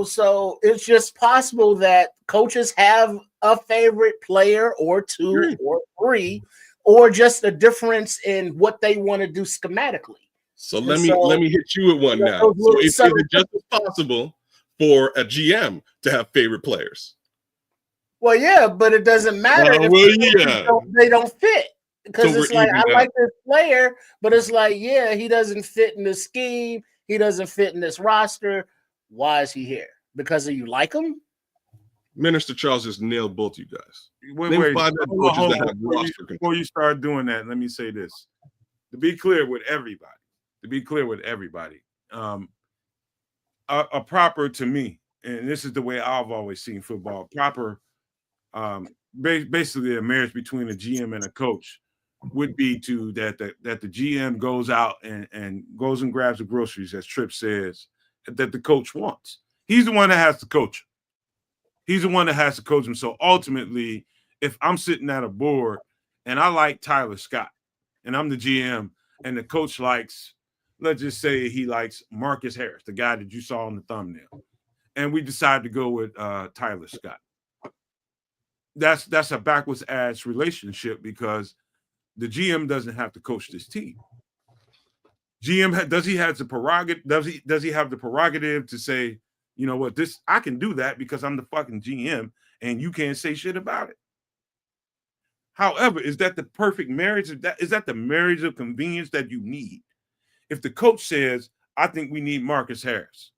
So it's just possible that coaches have a favorite player or two or three, or just a difference in what they want to do schematically. So let me hit you with one now. So is it just as possible for a GM to have favorite players? Well, yeah, but it doesn't matter if they don't fit. Because it's like, I like this player, but it's like, yeah, he doesn't fit in the scheme. He doesn't fit in this roster. Why is he here? Because you like him? Minister Charles just nailed both you guys. Before you start doing that, let me say this. To be clear with everybody, a proper, to me, and this is the way I've always seen football, proper, basically a marriage between a GM and a coach would be that the GM goes out and goes and grabs the groceries, as Tripp says, that the coach wants. He's the one that has to coach. He's the one that has to coach him. So ultimately, if I'm sitting at a board and I like Tyler Scott and I'm the GM and the coach likes, let's just say he likes Marcus Harris, the guy that you saw on the thumbnail, and we decide to go with Tyler Scott. That's a backwards ass relationship because the GM doesn't have to coach this team. GM does he have the prerogative? Does he have the prerogative to say, you know what, this I can do that because I'm the fucking GM and you can't say shit about it. However, is that the perfect marriage? Is that the marriage of convenience that you need? If the coach says, I think we need Marcus Harris.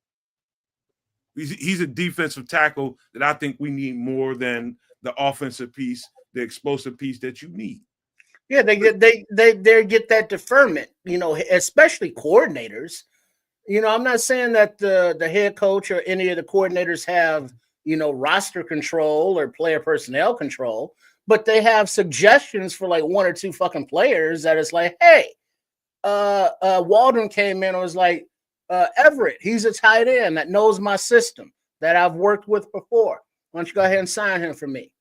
He's a defensive tackle that I think we need more than the offensive piece, the explosive piece that you need. Yeah, they get that deferment, you know, especially coordinators. You know, I'm not saying that the head coach or any of the coordinators have, you know, roster control or player personnel control, but they have suggestions for like one or two fucking players that it's like, hey, Waldron came in and was like, Everett, he's a tight end that knows my system that I've worked with before. Why don't you go ahead and sign him for me?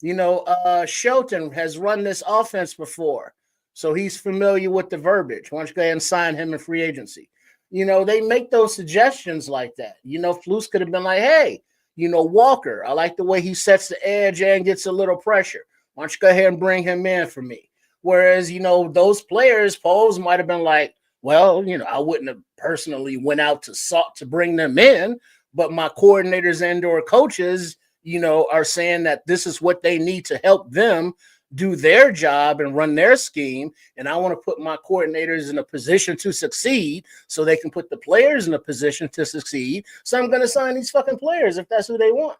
You know, Shelton has run this offense before, so he's familiar with the verbiage. Why don't you go ahead and sign him in free agency? You know, they make those suggestions like that. You know, Flus could have been like, hey, you know, Walker, I like the way he sets the edge and gets a little pressure. Why don't you go ahead and bring him in for me? Whereas, you know, those players, Poles might have been like, well, you know, I wouldn't have personally went out to sought to bring them in, but my coordinators and or coaches, you know, are saying that this is what they need to help them do their job and run their scheme. And I want to put my coordinators in a position to succeed so they can put the players in a position to succeed. So I'm going to sign these fucking players if that's who they want.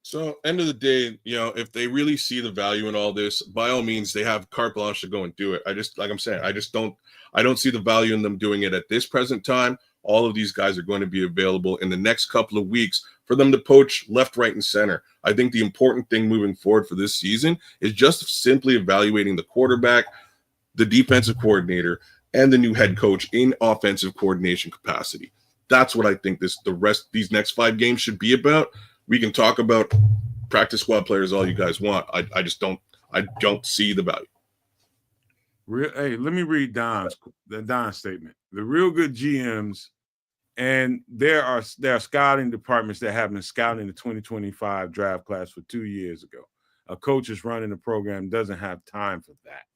So, end of the day, you know, if they really see the value in all this, by all means, they have carte blanche to go and do it. I just, like I'm saying, I don't see the value in them doing it at this present time. All of these guys are going to be available in the next couple of weeks for them to poach left, right, and center. I think the important thing moving forward for this season is just simply evaluating the quarterback, the defensive coordinator, and the new head coach in offensive coordination capacity. That's what I think these next 5 games should be about. We can talk about practice squad players all you guys want. I don't see the value. Hey, let me read Don's statement. The real good GMs, and there are scouting departments that have been scouting the 2025 draft class for 2 years ago. A coach is running the program, doesn't have time for that.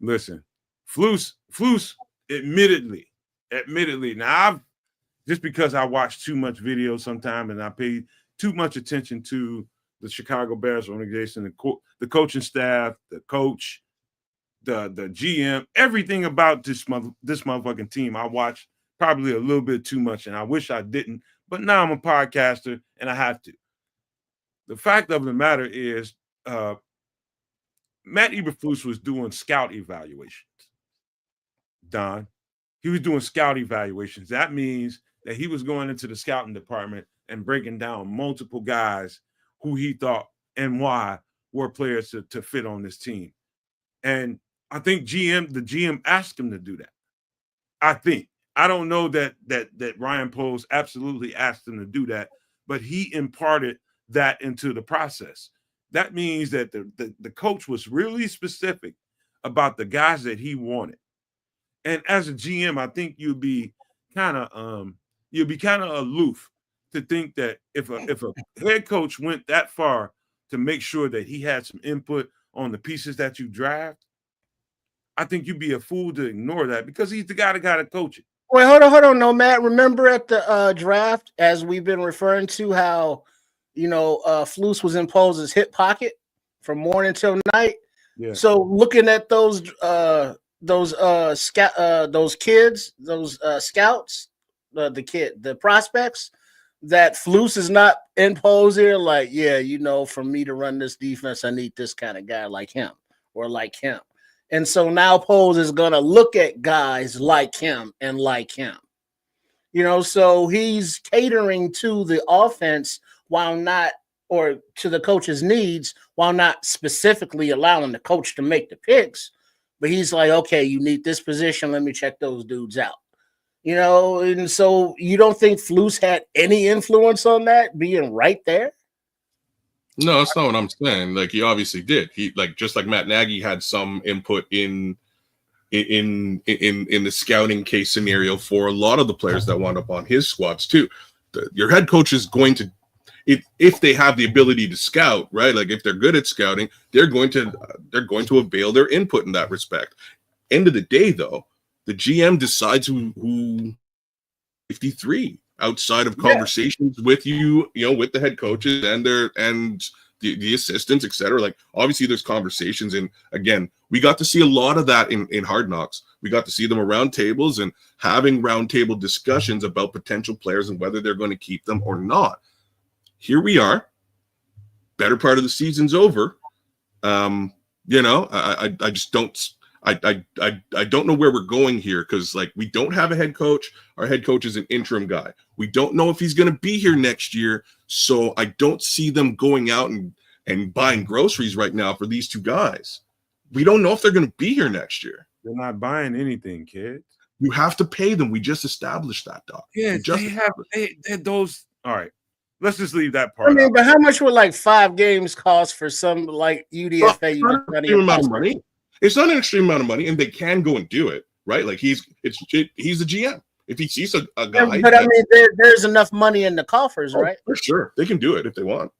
Listen, Flus, admittedly. Now, just because I watch too much video sometimes and I pay too much attention to the Chicago Bears organization, the coaching staff, the coach, the GM, everything about this motherfucking team, I watch probably a little bit too much, and I wish I didn't. But now I'm a podcaster, and I have to. The fact of the matter is, Matt Eberflus was doing scout evaluations. Don, he was doing scout evaluations. That means that he was going into the scouting department and breaking down multiple guys who he thought and why were players to fit on this team. And I think the GM asked him to do that. I don't know that Ryan Poles absolutely asked him to do that, but he imparted that into the process. That means that the coach was really specific about the guys that he wanted. And as a GM, I think you'll be kind of aloof to think that if a head coach went that far to make sure that he had some input on the pieces that you draft, I think you'd be a fool to ignore that because he's the guy that got to coach it. Wait, hold on, Nomad. Remember at the draft, as we've been referring to, how Flus was in Poles' hip pocket from morning till night. Yeah. So looking at those kids, scouts, the prospects, that Flus is not in Poles here. Like, yeah, for me to run this defense, I need this kind of guy like him or like him. And so now Poles is going to look at guys like him and like him. So he's catering to the offense or to the coach's needs while not specifically allowing the coach to make the picks. But he's like, okay, you need this position. Let me check those dudes out. And so you don't think Flus had any influence on that being right there? No, that's not what I'm saying. Like, he obviously did. He, like, just like Matt Nagy had some input in the scouting case scenario for a lot of the players that wound up on his squads too. Your head coach is going to, if they have the ability to scout, right? Like, if they're good at scouting, they're going to avail their input in that respect. End of the day, though, the GM decides who 53 outside of conversations with with the head coaches and the assistants, etc. Like, obviously there's conversations, and again, we got to see a lot of that in Hard Knocks. We got to see them around tables and having roundtable discussions about potential players and whether they're going to keep them or not. Here we are, better part of the season's over. I just don't. I don't know where we're going here, because, like, we don't have a head coach. Our head coach is an interim guy. We don't know if he's going to be here next year. So I don't see them going out and buying groceries right now for these two guys. We don't know if they're going to be here next year. They're not buying anything, kid. You have to pay them. We just established that, Doc. Yeah, they those. All right, let's just leave that part. I mean, but how much would like 5 games cost for some like UDFA? It's not an extreme amount of money, and they can go and do it, right? Like, he's the GM. If he sees a guy, but I mean, there's enough money in the coffers, right? For sure, they can do it if they want.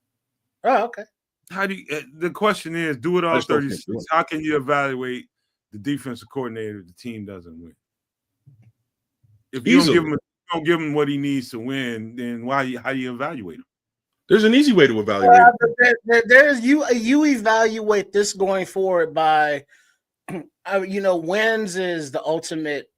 Oh, okay. How do you, the question is, do it all 36? How can you evaluate the defensive coordinator if the team doesn't win? If you don't give him what he needs to win, then how do you evaluate him? There's an easy way to evaluate. There's you evaluate this going forward by, wins is the ultimate,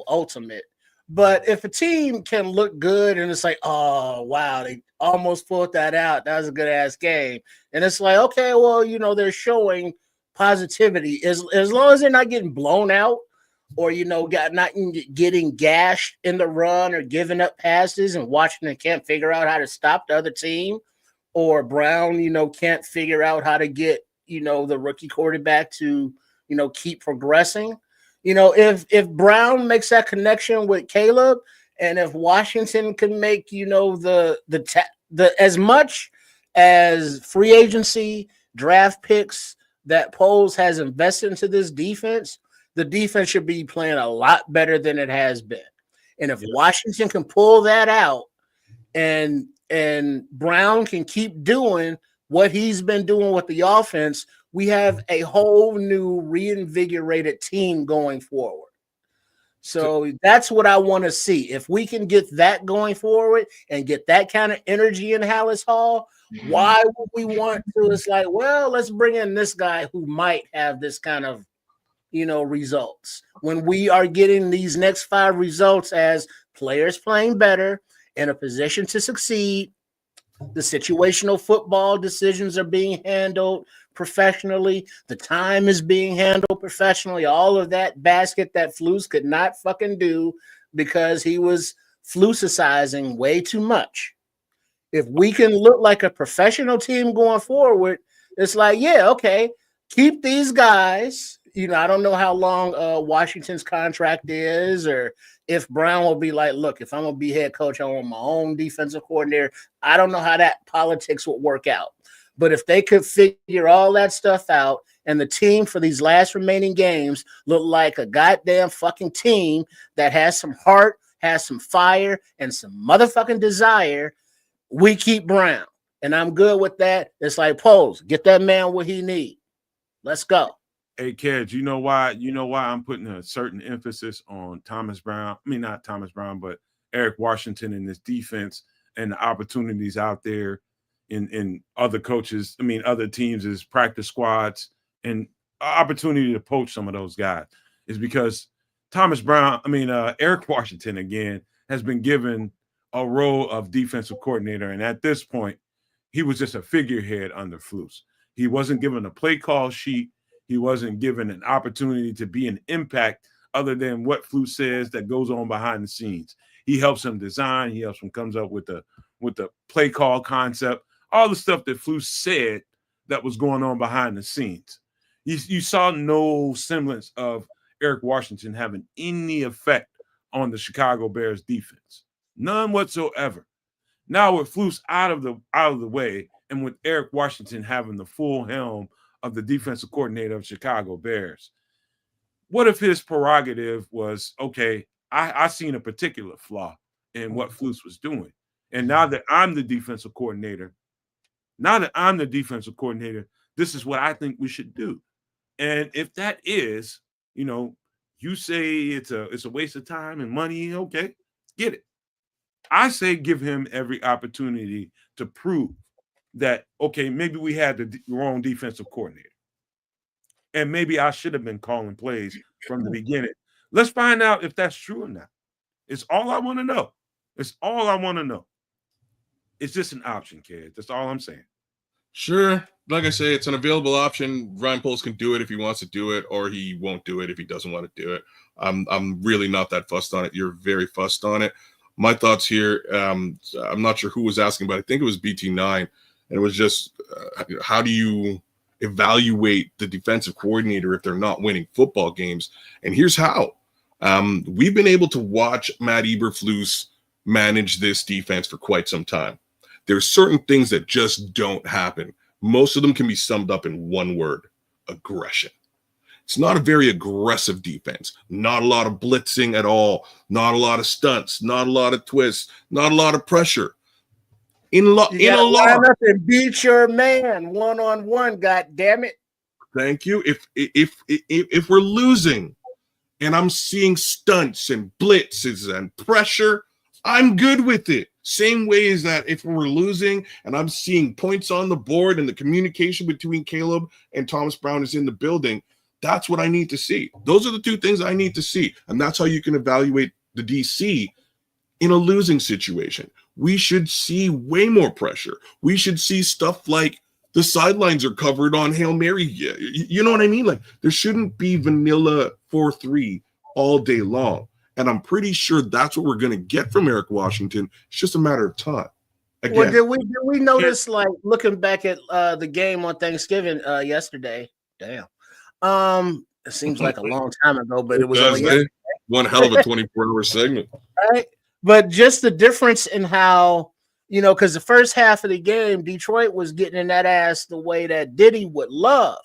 ultimate. But if a team can look good and it's like, oh wow, they almost pulled that out, that was a good ass game, and it's like, okay, well, they're showing positivity as long as they're not getting blown out, or not getting gashed in the run or giving up passes and Washington can't figure out how to stop the other team, or Brown can't figure out how to get the rookie quarterback to keep progressing. If Brown makes that connection with Caleb, and if Washington can make the as much as free agency draft picks that Poles has invested into this defense, the defense should be playing a lot better than it has been. And if Washington can pull that out, and Brown can keep doing what he's been doing with the offense, we have a whole new reinvigorated team going forward. So that's what I want to see. If we can get that going forward and get that kind of energy in Hallis Hall, why would we want to? It's like, well, let's bring in this guy who might have this kind of, results, when we are getting these next 5 results as players playing better, in a position to succeed. The situational football decisions are being handled professionally. The time is being handled professionally. All of that basket that Flus could not fucking do because he was flusicizing way too much. If we can look like a professional team going forward, it's like, yeah, okay, keep these guys. I don't know how long Washington's contract is, or if Brown will be like, look, if I'm going to be head coach, I want my own defensive coordinator. I don't know how that politics would work out. But if they could figure all that stuff out, and the team for these last remaining games look like a goddamn fucking team that has some heart, has some fire, and some motherfucking desire, we keep Brown. And I'm good with that. It's like, Poles, get that man what he needs. Let's go. Hey, Kedz, you know why I'm putting a certain emphasis on Thomas Brown? I mean, not Thomas Brown, but Eric Washington in this defense and the opportunities out there in other coaches, other teams' is practice squads, and opportunity to poach some of those guys is because Eric Washington, again, has been given a role of defensive coordinator. And at this point, he was just a figurehead under Flus. He wasn't given a play call sheet. He wasn't given an opportunity to be an impact other than what Flus says that goes on behind the scenes. He helps him design. He helps him comes up with the play call concept, all the stuff that Flus said that was going on behind the scenes. You saw no semblance of Eric Washington having any effect on the Chicago Bears defense. None whatsoever. Now with Flus out of the way, and with Eric Washington having the full helm of the defensive coordinator of Chicago Bears. What if his prerogative was, okay, I seen a particular flaw in what Flus was doing. And now that I'm the defensive coordinator, this is what I think we should do. And if that is, you say it's a waste of time and money, okay, get it. I say give him every opportunity to prove that, okay, maybe we had the wrong defensive coordinator. And maybe I should have been calling plays from the beginning. Let's find out if that's true or not. It's all I want to know. It's all I want to know. It's just an option, kid. That's all I'm saying. Sure. Like I say, it's an available option. Ryan Poles can do it if he wants to do it, or he won't do it if he doesn't want to do it. I'm really not that fussed on it. You're very fussed on it. My thoughts here, I'm not sure who was asking, but I think it was BT9. And it was just, how do you evaluate the defensive coordinator if they're not winning football games? And here's how. We've been able to watch Matt Eberflus manage this defense for quite some time. There's certain things that just don't happen. Most of them can be summed up in one word: aggression. It's not a very aggressive defense. Not a lot of blitzing at all. Not a lot of stunts. Not a lot of twists. Not a lot of pressure. In a lot. Line up and beat your man 1-on-1. God damn it! Thank you. If we're losing, and I'm seeing stunts and blitzes and pressure, I'm good with it. Same way as that if we're losing and I'm seeing points on the board and the communication between Caleb and Thomas Brown is in the building, that's what I need to see. Those are the two things I need to see. And that's how you can evaluate the DC in a losing situation. We should see way more pressure. We should see stuff like the sidelines are covered on Hail Mary. You know what I mean? Like, there shouldn't be vanilla 4-3 all day long. And I'm pretty sure that's what we're going to get from Eric Washington. It's just a matter of time. Again, Well, did we notice, like, looking back at the game on Thanksgiving yesterday? Damn. It seems like a long time ago, but it was only yesterday. One hell of a 24-hour segment. Right? But just the difference in how, because the first half of the game, Detroit was getting in that ass the way that Diddy would love.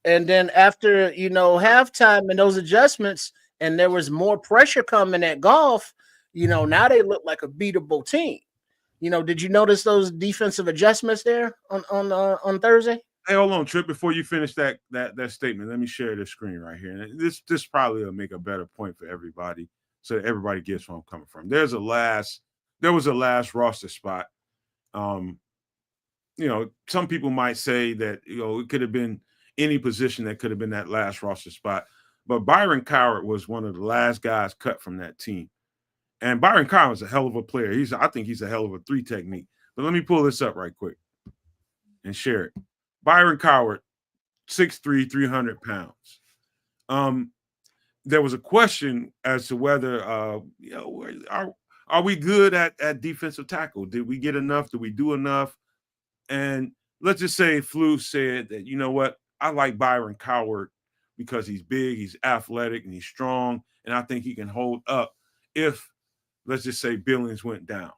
And then after, halftime and those adjustments, and there was more pressure coming at golf, now they look like a beatable team. Did you notice those defensive adjustments there on Thursday? Hey, hold on, Trip. Before you finish that statement, let me share this screen right here. And this probably will make a better point for everybody, so that everybody gets where I'm coming from. There was a last roster spot. Some people might say that it could have been any position that could have been that last roster spot. But Byron Cowart was one of the last guys cut from that team. And Byron Cowart is a hell of a player. I think he's a hell of a 3 technique. But let me pull this up right quick and share it. Byron Cowart, 6'3", 300 pounds. There was a question as to whether, are we good at defensive tackle? Did we get enough? Did we do enough? And let's just say Flu said that, you know what, I like Byron Cowart because he's big, he's athletic, and he's strong, and I think he can hold up if, let's just say, Billings went down.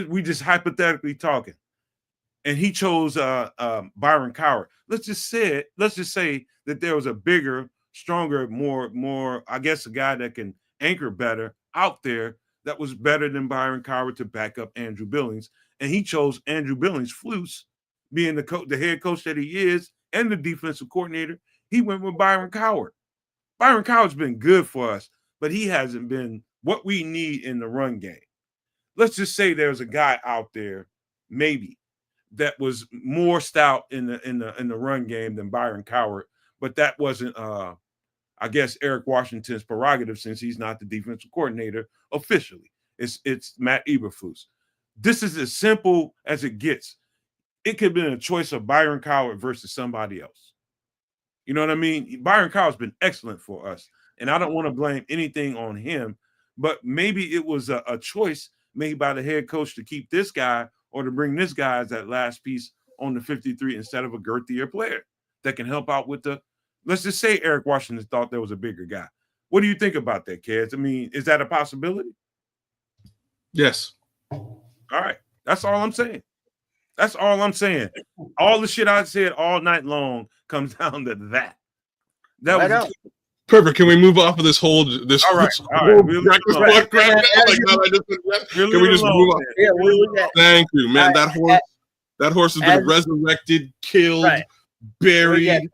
We just hypothetically talking, and he chose Byron Cowart. Let's just say that there was a bigger, stronger, more, I guess, a guy that can anchor better out there that was better than Byron Cowart to back up Andrew Billings, and he chose Andrew Billings, Flus, being the head coach that he is and the defensive coordinator. He went with Byron Cowart. Byron Cowart's been good for us, but he hasn't been what we need in the run game. Let's just say there's a guy out there, maybe, that was more stout in the run game than Byron Cowart, but that wasn't, I guess, Eric Washington's prerogative since he's not the defensive coordinator officially. It's Matt Eberflus. This is as simple as it gets. It could have been a choice of Byron Cowart versus somebody else. You know what I mean? Byron Cowart's been excellent for us, and I don't want to blame anything on him, but maybe it was a choice made by the head coach to keep this guy or to bring this guy as that last piece on the 53 instead of a girthier player that can help out with let's just say Eric Washington thought there was a bigger guy. What do you think about that, Kedz? I mean, is that a possibility? Yes. All right. That's all I'm saying. That's all I'm saying. All the shit I said all night long comes down to that. That Right was on. Perfect. Can we move off of this whole all right. breakfast luck crap now? Like now I just We'll can we leave it just alone, move on? man. Yeah, We'll leave we got Thank you, man. That horse has been as- resurrected, killed, Right. buried.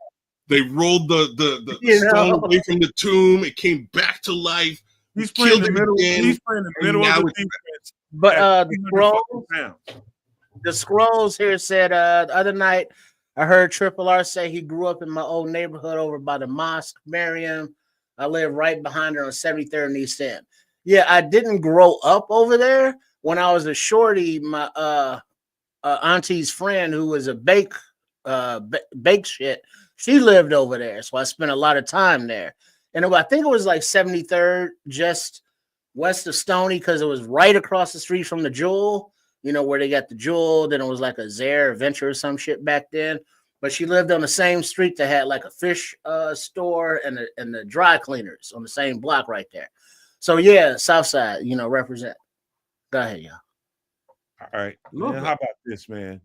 They rolled the You stone know? away from the tomb. It came back to life. He's playing Killed the it middle. again, He's playing the and middle now of the it's- defense. But at the 300 scrolls, pounds. the scrolls here said the other night I heard Triple R say he grew up in my old neighborhood over by the mosque, Miriam. I live right behind her on 73rd and East End. Yeah, I didn't grow up over there. When I was a shorty, my auntie's friend who was a bake shit, she lived over there. So I spent a lot of time there. And I think it was like 73rd, just west of Stony, because it was right across the street from the Jewel, where they got the Jewel. Then it was like a Zare Adventure or some shit back then. But she lived on the same street that had like a fish store and the dry cleaners on the same block right there. So yeah, South Side, represent. Go ahead, y'all. All right. Man, how about this, man?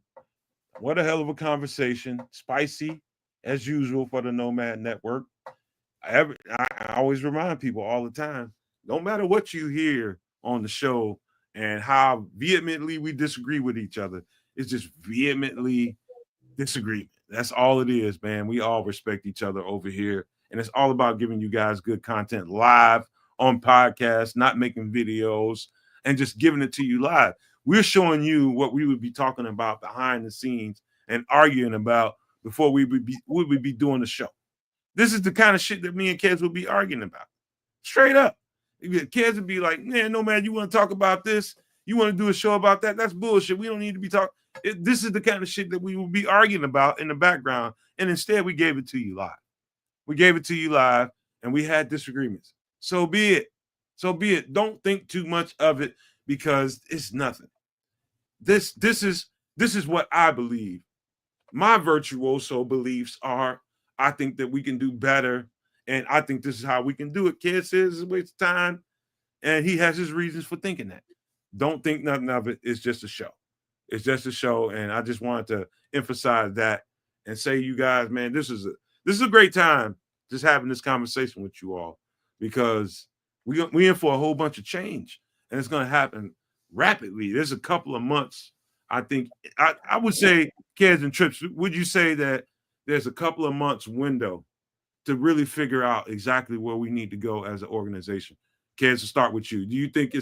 What a hell of a conversation. Spicy, as usual, for the Nomad Network. I always remind people all the time, no matter what you hear on the show and how vehemently we disagree with each other, it's just vehemently disagreement. That's all it is, man. We all respect each other over here. And it's all about giving you guys good content live on podcasts, not making videos, and just giving it to you live. We're showing you what we would be talking about behind the scenes and arguing about before we would be doing the show. This is the kind of shit that me and Kedz would be arguing about. Straight up. Kedz would be like, man, Nomad, you want to talk about this? You want to do a show about that? That's bullshit. We don't need to be talking. This is the kind of shit that we will be arguing about in the background. And instead, we gave it to you live. We gave it to you live, and we had disagreements. So be it. So be it. Don't think too much of it because it's nothing. This is what I believe. My virtuoso beliefs are, I think that we can do better, and I think this is how we can do it. Kedz says it's a waste of time, and he has his reasons for thinking that. Don't think nothing of it. It's just a show. It's just a show, and I just wanted to emphasize that and say, you guys, man, this is a great time just having this conversation with you all because we in for a whole bunch of change, and it's going to happen rapidly. There's a couple of months. I think I would say, Kedz and Trips, would you say that there's a couple of months window to really figure out exactly where we need to go as an organization? Kedz, to start with you. Do you think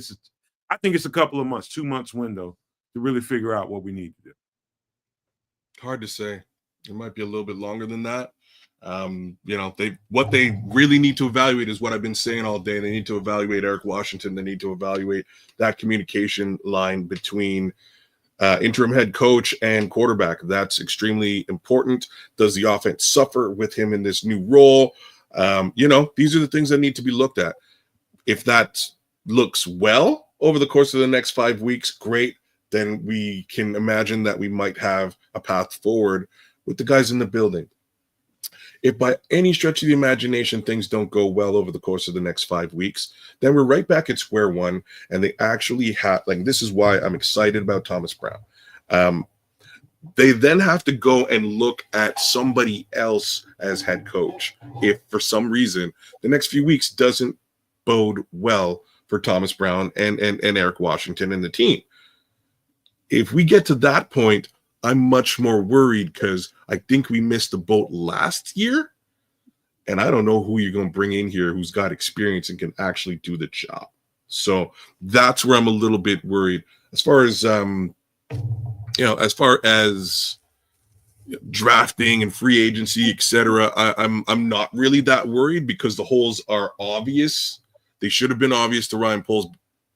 I think it's a couple of months, 2 months window to really figure out what we need to do. Hard to say. It might be a little bit longer than that. What they really need to evaluate is what I've been saying all day. They need to evaluate Eric Washington. They need to evaluate that communication line between interim head coach and quarterback. That's extremely important. Does the offense suffer with him in this new role? These are the things that need to be looked at. If that looks well over the course of the next 5 weeks, great. Then we can imagine that we might have a path forward with the guys in the building. If by any stretch of the imagination things don't go well over the course of the next 5 weeks, then we're right back at square one. And they actually have, this is why I'm excited about Thomas Brown. They then have to go and look at somebody else as head coach. If for some reason the next few weeks doesn't bode well for Thomas Brown and Eric Washington and the team. If we get to that point, I'm much more worried because I think we missed the boat last year. And I don't know who you're going to bring in here who's got experience and can actually do the job. So that's where I'm a little bit worried. As far as, drafting and free agency, etc., I'm not really that worried because the holes are obvious. They should have been obvious to Ryan Poles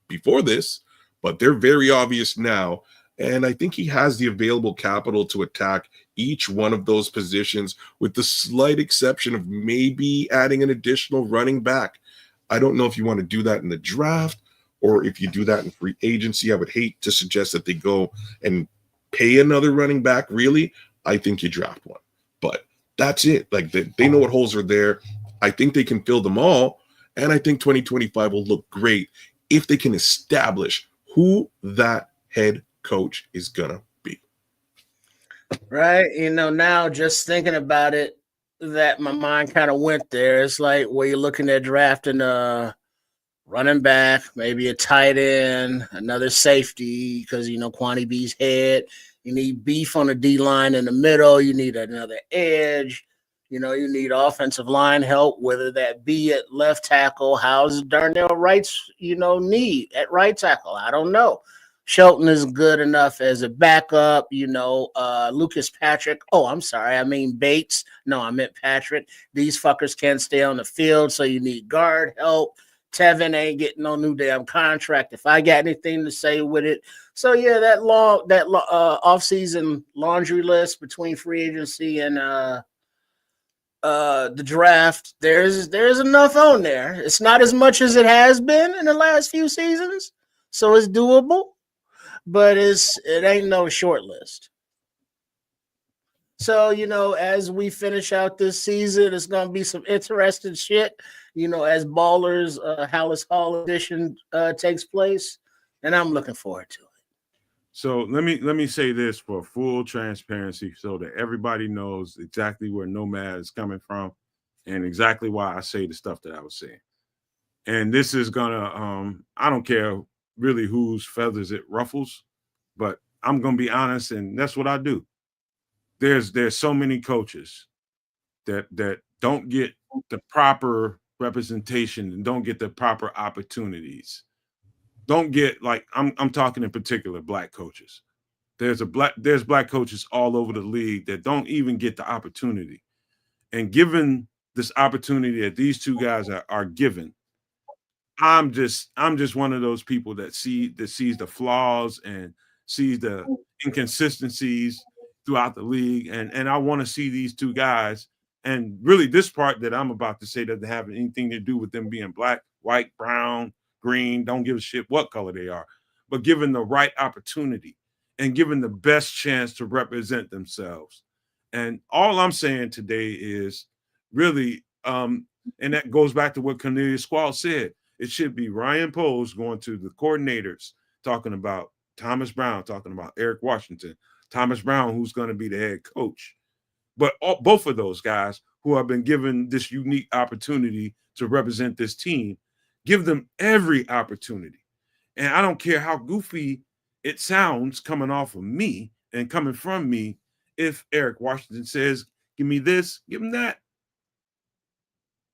before this, but they're very obvious now. And I think he has the available capital to attack each one of those positions with the slight exception of maybe adding an additional running back. I don't know if you want to do that in the draft or if you do that in free agency. I would hate to suggest that they go and pay another running back. Really, I think you draft one. But that's it. They know what holes are there. I think they can fill them all. And I think 2025 will look great if they can establish who that head coach is gonna be. Right? Now just thinking about it, that my mind kind of went there. It's like where you're looking at drafting running back, maybe a tight end, another safety, because Kwani B's head. You need beef on the D line in the middle. You need another edge. You need offensive line help, whether that be at left tackle. How's Darnell Wright's, need at right tackle? I don't know. Shelton is good enough as a backup, Lucas Patrick. Oh, I'm sorry. I mean Bates. No, I meant Patrick. These fuckers can't stay on the field, so you need guard help. Tevin ain't getting no new damn contract. If I got anything to say with it. So yeah, that off-season laundry list between free agency and the draft, there's enough on there. It's not as much as it has been in the last few seasons, so it's doable, but it ain't no short list. So, as we finish out this season, it's going to be some interesting shit, as Ballers Hallis Hall edition takes place, and I'm looking forward to it. So let me say this for full transparency so that everybody knows exactly where Nomad is coming from and exactly why I say the stuff that I was saying. And this is gonna I don't care really whose feathers it ruffles, but I'm gonna be honest, and that's what I do. There's so many coaches that don't get the proper representation and don't get the proper opportunities. Don't get, like, I'm talking in particular black coaches. There's black coaches all over the league that don't even get the opportunity. And given this opportunity that these two guys are given, I'm just one of those people that sees the flaws and sees the inconsistencies throughout the league. And I want to see these two guys. And really, this part that I'm about to say doesn't have anything to do with them being black, white, brown, green, don't give a shit what color they are, but given the right opportunity and given the best chance to represent themselves. And all I'm saying today is really, and that goes back to what Cornelius Squall said, it should be Ryan Poles going to the coordinators, talking about Thomas Brown, talking about Eric Washington, Thomas Brown, who's going to be the head coach. But both of those guys who have been given this unique opportunity to represent this team, give them every opportunity. And I don't care how goofy it sounds coming off of me and coming from me. If Eric Washington says, give me this, give him that.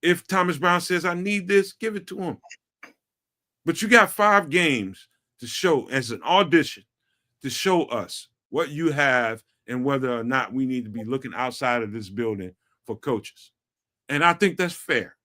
If Thomas Brown says, I need this, give it to him. But you got 5 games to show as an audition to show us what you have and whether or not we need to be looking outside of this building for coaches. And I think that's fair.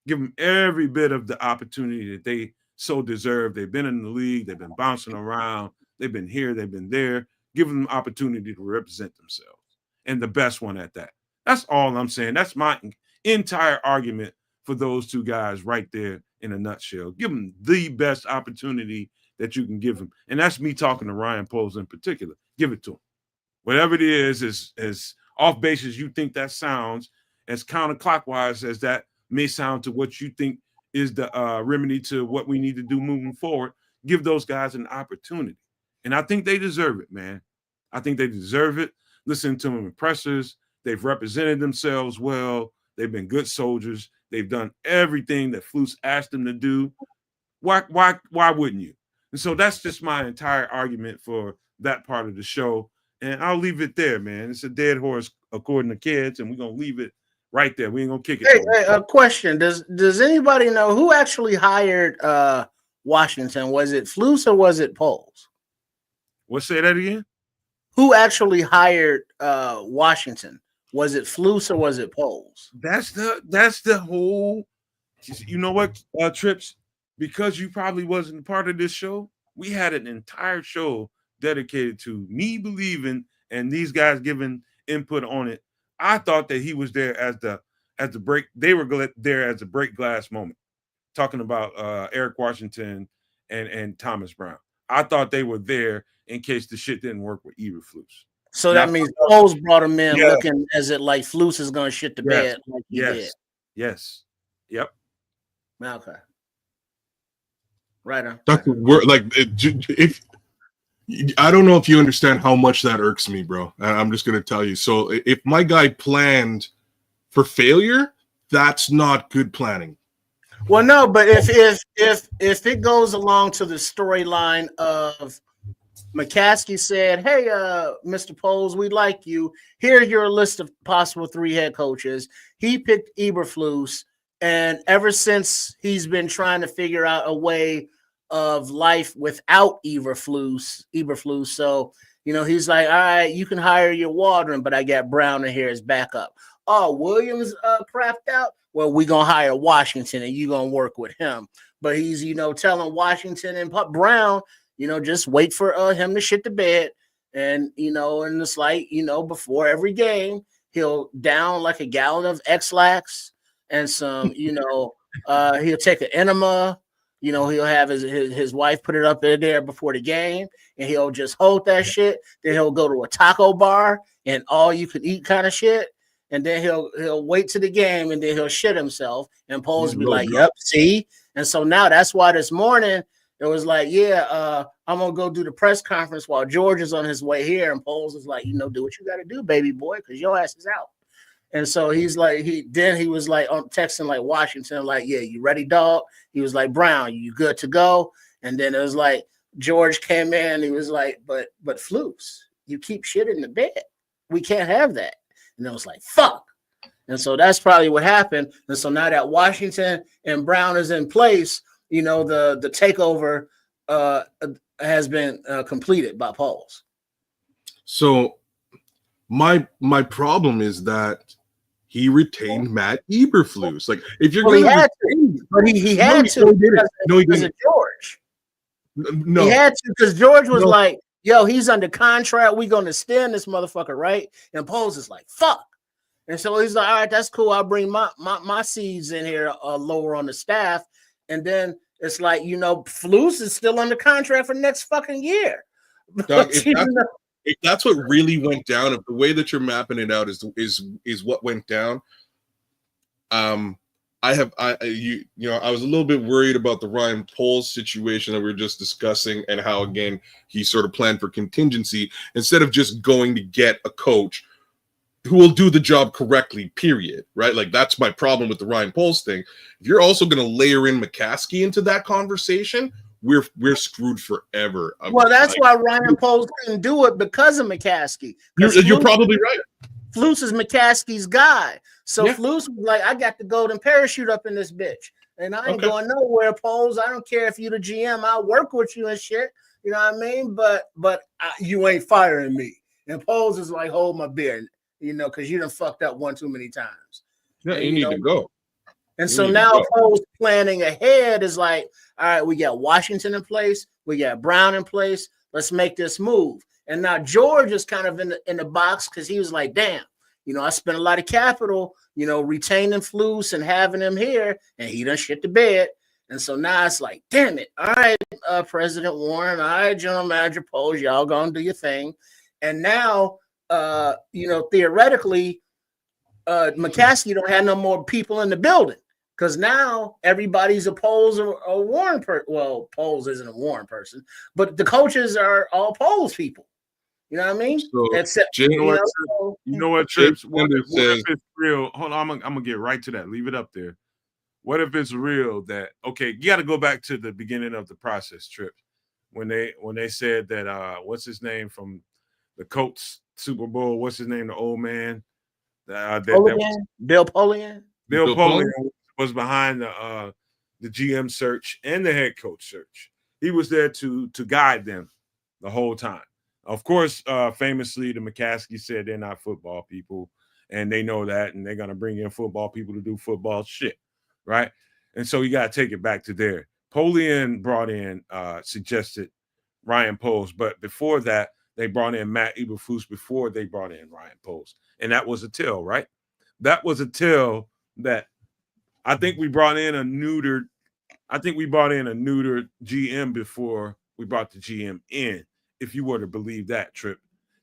Give them every bit of the opportunity that they so deserve. They've been in the league. They've been bouncing around. They've been here. They've been there. Give them opportunity to represent themselves, and the best one at that. That's all I'm saying. That's my entire argument for those two guys right there in a nutshell. Give them the best opportunity that you can give them. And that's me talking to Ryan Poles in particular. Give it to him. Whatever it is, as off base as you think that sounds, as counterclockwise as that may sound to what you think is the remedy to what we need to do moving forward, give those guys an opportunity. And I think they deserve it, man. I think they deserve it. Listen to them in pressers. They've represented themselves well. They've been good soldiers. They've done everything that Flus asked them to do. Why wouldn't you? And so that's just my entire argument for that part of the show. And I'll leave it there, man. It's a dead horse according to Kedz, and we're going to leave it right there. We ain't going to kick it. Hey, a question. Does anybody know who actually hired Washington? Was it Flus or was it Poles? What, say that again? Who actually hired Washington? Was it Flus or was it Poles? That's the whole, you know what, Trips? Because you probably wasn't a part of this show, we had an entire show dedicated to me believing and these guys giving input on it. I thought that he was there as the break. They were there as a break glass moment, talking about Eric Washington and Thomas Brown. I thought they were there in case the shit didn't work with Eberflus. So that means Poles brought him in looking as it like Flus is going to shit the bed like he did. Yes. Yep. Okay. Right on. That's the word. Like if I don't know if you understand how much that irks me, bro. I'm just going to tell you. So if my guy planned for failure, that's not good planning. Well, no, but if it goes along to the storyline of McCaskey said, "Hey, Mr. Poles, we like you. Here's your list of possible 3 head coaches." He picked Eberflus, and ever since he's been trying to figure out a way of life without Eberflus. So, he's like, "All right, you can hire your Waldron, but I got Brown in here as backup." Oh, Williams crapped out. Well, we're going to hire Washington and you're going to work with him. But he's, telling Washington and Brown, just wait for him to shit the bed. And, and it's like, before every game, he'll down like a gallon of X-Lax and some, he'll take an enema. He'll have his wife put it up in there before the game and he'll just hold that shit. Then he'll go to a taco bar and all you can eat kind of shit. And then he'll wait to the game and then he'll shit himself. And Poles be like, "Yep, see." And so now that's why this morning it was like, "Yeah, I'm gonna go do the press conference while George is on his way here." And Poles is like, "Do what you got to do, baby boy, because your ass is out." And so he's like, he was like on texting like Washington, like, "Yeah, you ready, dog?" He was like, "Brown, you good to go?" And then it was like George came in. He was like, "But Flus, you keep shit in the bed. We can't have that." And it was like, fuck. And so that's probably what happened. And so now that Washington and Brown is in place, the takeover has been completed by Poles. So my problem is that he retained Matt Eberflus. Like, if you're going to, he had to. No, he didn't. George. No, he had to because George was like, "Yo, he's under contract. We're going to stand this motherfucker, right?" And Poles is like, "Fuck." And so he's like, "All right, that's cool. I'll bring my seeds in here lower on the staff." And then it's like, Flus is still under contract for next fucking year. Doug, if that's what really went down, if the way that you're mapping it out is what went down, I was a little bit worried about the Ryan Poles situation that we were just discussing and how, again, he sort of planned for contingency instead of just going to get a coach who will do the job correctly, period, right? Like, that's my problem with the Ryan Poles thing. If you're also going to layer in McCaskey into that conversation, we're screwed forever. Well, that's why Ryan Poles couldn't do it because of McCaskey. You're probably right. Flus is McCaskey's guy. So Flus was like, "I got the golden parachute up in this bitch. And I ain't going nowhere, Poles. I don't care if you the GM. I'll work with you and shit. You know what I mean? But you ain't firing me." And Poles is like, "Hold my beer, because you done fucked up one too many times." Yeah, you need to go. And so now Poles planning ahead is like, "All right, we got Washington in place. We got Brown in place. Let's make this move." And now George is kind of in the box because he was like, "Damn, I spent a lot of capital, retaining Flus and having him here, and he done shit the bed." And so now it's like, damn it. All right, President Warren, all right, General Manager Poles, y'all gonna do your thing. And now, theoretically, McCaskey don't have no more people in the building because now everybody's a Poles or a Warren person. Well, Poles isn't a Warren person, but the coaches are all Poles people. You know what I mean? So, except you know what, Trips? What if it's real? Hold on, I'm gonna get right to that. Leave it up there. What if it's real that you got to go back to the beginning of the process, Trips, when they said that what's his name from the Colts Super Bowl? What's his name? The old man. Bill Polian. Bill Polian was behind the GM search and the head coach search. He was there to guide them the whole time. Of course, famously, the McCaskey said they're not football people, and they know that, and they're going to bring in football people to do football shit, right? And so you got to take it back to there. Polian brought in, suggested Ryan Poles, but before that, they brought in Matt Eberflus before they brought in Ryan Poles, and that was a tell, right? That was a tell that I think we brought in a neutered GM before we brought the GM in. If you were to believe that, Trip,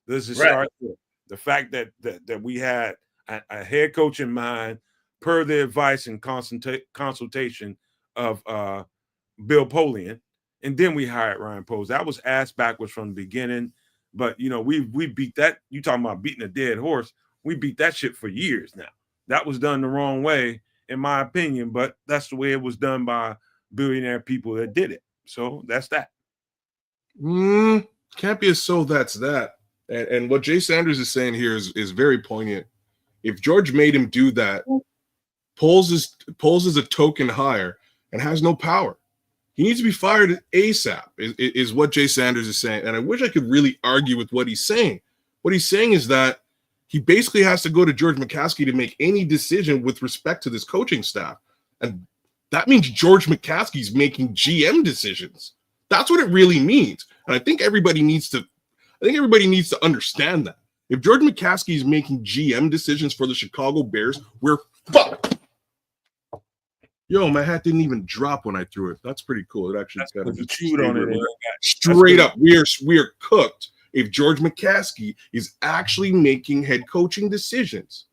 this is start there. The fact that we had a head coach in mind per the advice and consultation of Bill Polian, and then we hired Ryan Poles. That was ass backwards from the beginning. But we beat that. You talking about beating a dead horse? We beat that shit for years now. That was done the wrong way, in my opinion. But that's the way it was done by billionaire people that did it. So that's that. Can't be a so that's that. And what Jay Sanders is saying here is very poignant. If George made him do that, Poles is a token hire and has no power. He needs to be fired ASAP, is what Jay Sanders is saying. And I wish I could really argue with what he's saying. What he's saying is that he basically has to go to George McCaskey to make any decision with respect to this coaching staff. And that means George McCaskey's making GM decisions. That's what it really means. And I think everybody needs to understand that. If George McCaskey is making GM decisions for the Chicago Bears, we're fucked. Yo, my hat didn't even drop when I threw it. That's pretty cool. It actually got a chewed on it. Straight up, we are cooked if George McCaskey is actually making head coaching decisions.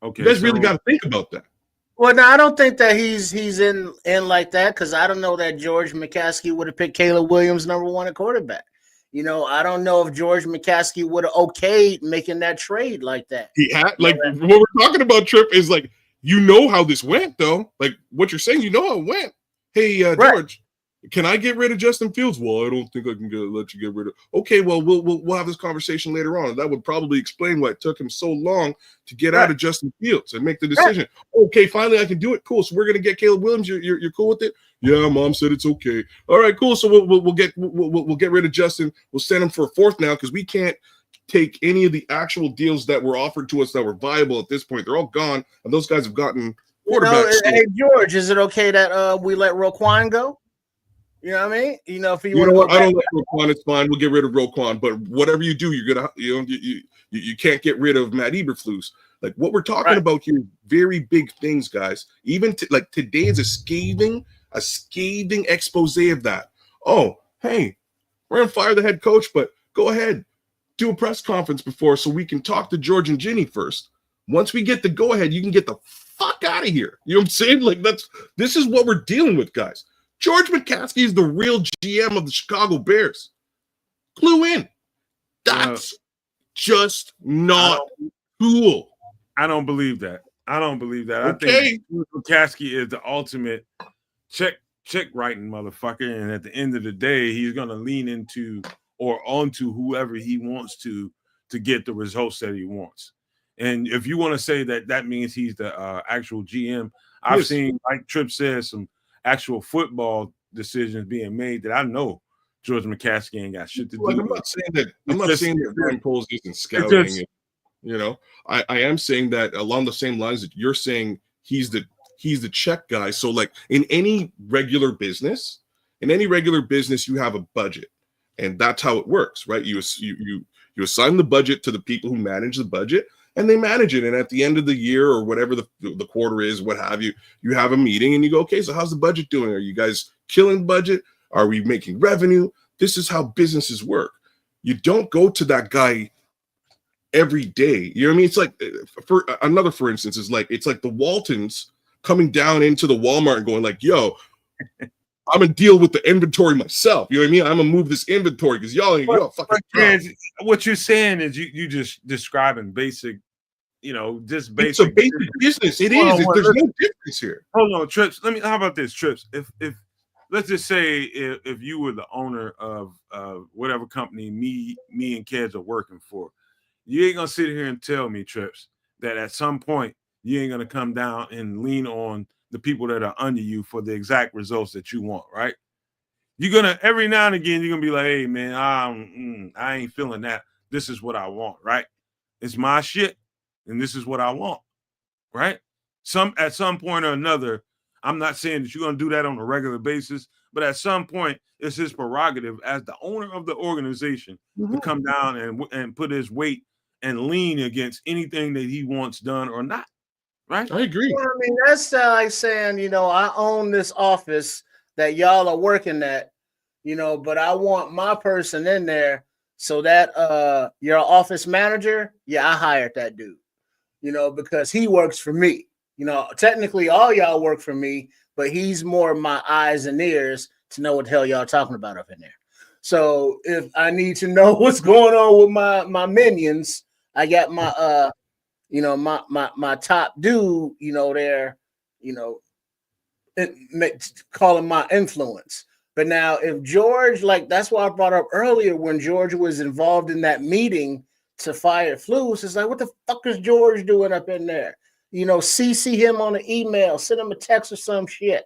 Okay, you guys really got to think about that. Well, no, I don't think that he's in like that, because I don't know that George McCaskey would have picked Caleb Williams #1 at quarterback. I don't know if George McCaskey would have okayed making that trade like that. He had what we're talking about, Trip, is like, how this went, though. Like what you're saying, how it went. Hey, Right. George, can I get rid of Justin Fields? Well, I don't think I can let you get rid of. Okay, well, we'll have this conversation later on. That would probably explain why it took him so long to get out of Justin Fields and make the decision. Right. Okay, finally I can do it. Cool. So we're gonna get Caleb Williams. You're cool with it? Yeah, Mom said it's okay. All right, cool. So we'll get rid of Justin. We'll send him for a fourth now, because we can't take any of the actual deals that were offered to us that were viable at this point. They're all gone, and those guys have gotten quarterbacks. Hey, George, is it okay that we let Roquan go? You know what I mean? If you want to, I don't like Roquan. It's fine. We'll get rid of Roquan. But whatever you do, you're gonna, you can't get rid of Matt Eberflus. Like what we're talking about here, very big things, guys. Even like today is a scathing expose of that. Oh, hey, we're gonna fire the head coach, but go ahead, do a press conference before so we can talk to George and Ginny first. Once we get the go ahead, you can get the fuck out of here. You know what I'm saying? Like this is what we're dealing with, guys. George McCaskey is the real GM of the Chicago Bears. Clue in. That's just not cool. I don't believe that. Okay. I think McCaskey is the ultimate check writing motherfucker. And at the end of the day, he's going to lean into or onto whoever he wants to get the results that he wants. And if you want to say that means he's the actual GM, I've seen, like Tripp says, some actual football decisions being made that I know George McCaskey ain't got shit to do. Like, I'm not saying that Ryan Poles isn't scouting. I am saying that along the same lines that you're saying he's the check guy. So like in any regular business, you have a budget, and that's how it works, right? You assign the budget to the people who manage the budget, and they manage it. And at the end of the year or whatever the quarter is, what have you, you have a meeting and you go, okay, so how's the budget doing? Are you guys killing the budget? Are we making revenue? This is how businesses work. You don't go to that guy every day. You know what I mean? It's like, for instance, it's like the Waltons coming down into the Walmart and going like, yo, I'm gonna deal with the inventory myself. You know what I mean? I'm gonna move this inventory because y'all fucking. What you're saying is you just describing basic, just basic. It's a basic business. It is. There's no difference here. Hold on, Trips. How about this, Trips? If let's just say if you were the owner of whatever company me and Kedz are working for, you ain't gonna sit here and tell me, Trips, that at some point you ain't gonna come down and lean on the people that are under you for the exact results that you want, right? You're gonna every now and again you're gonna be like, hey man, I ain't feeling that. This is what I want, right? It's my shit, and this is what I want, right? At some point or another, I'm not saying that you're gonna do that on a regular basis, but at some point, it's his prerogative as the owner of the organization to come down and put his weight and lean against anything that he wants done or not. Right? I agree. Well, I mean, that's like saying, I own this office that y'all are working at, but I want my person in there so that your office manager, I hired that dude, because he works for me. Technically all y'all work for me, but he's more my eyes and ears to know what the hell y'all talking about up in there. So if I need to know what's going on with my minions, I got my my top dude, there, calling my influence. But now if George, like, that's why I brought up earlier when George was involved in that meeting to fire Flus, it's like, what the fuck is George doing up in there? CC him on an email, send him a text or some shit.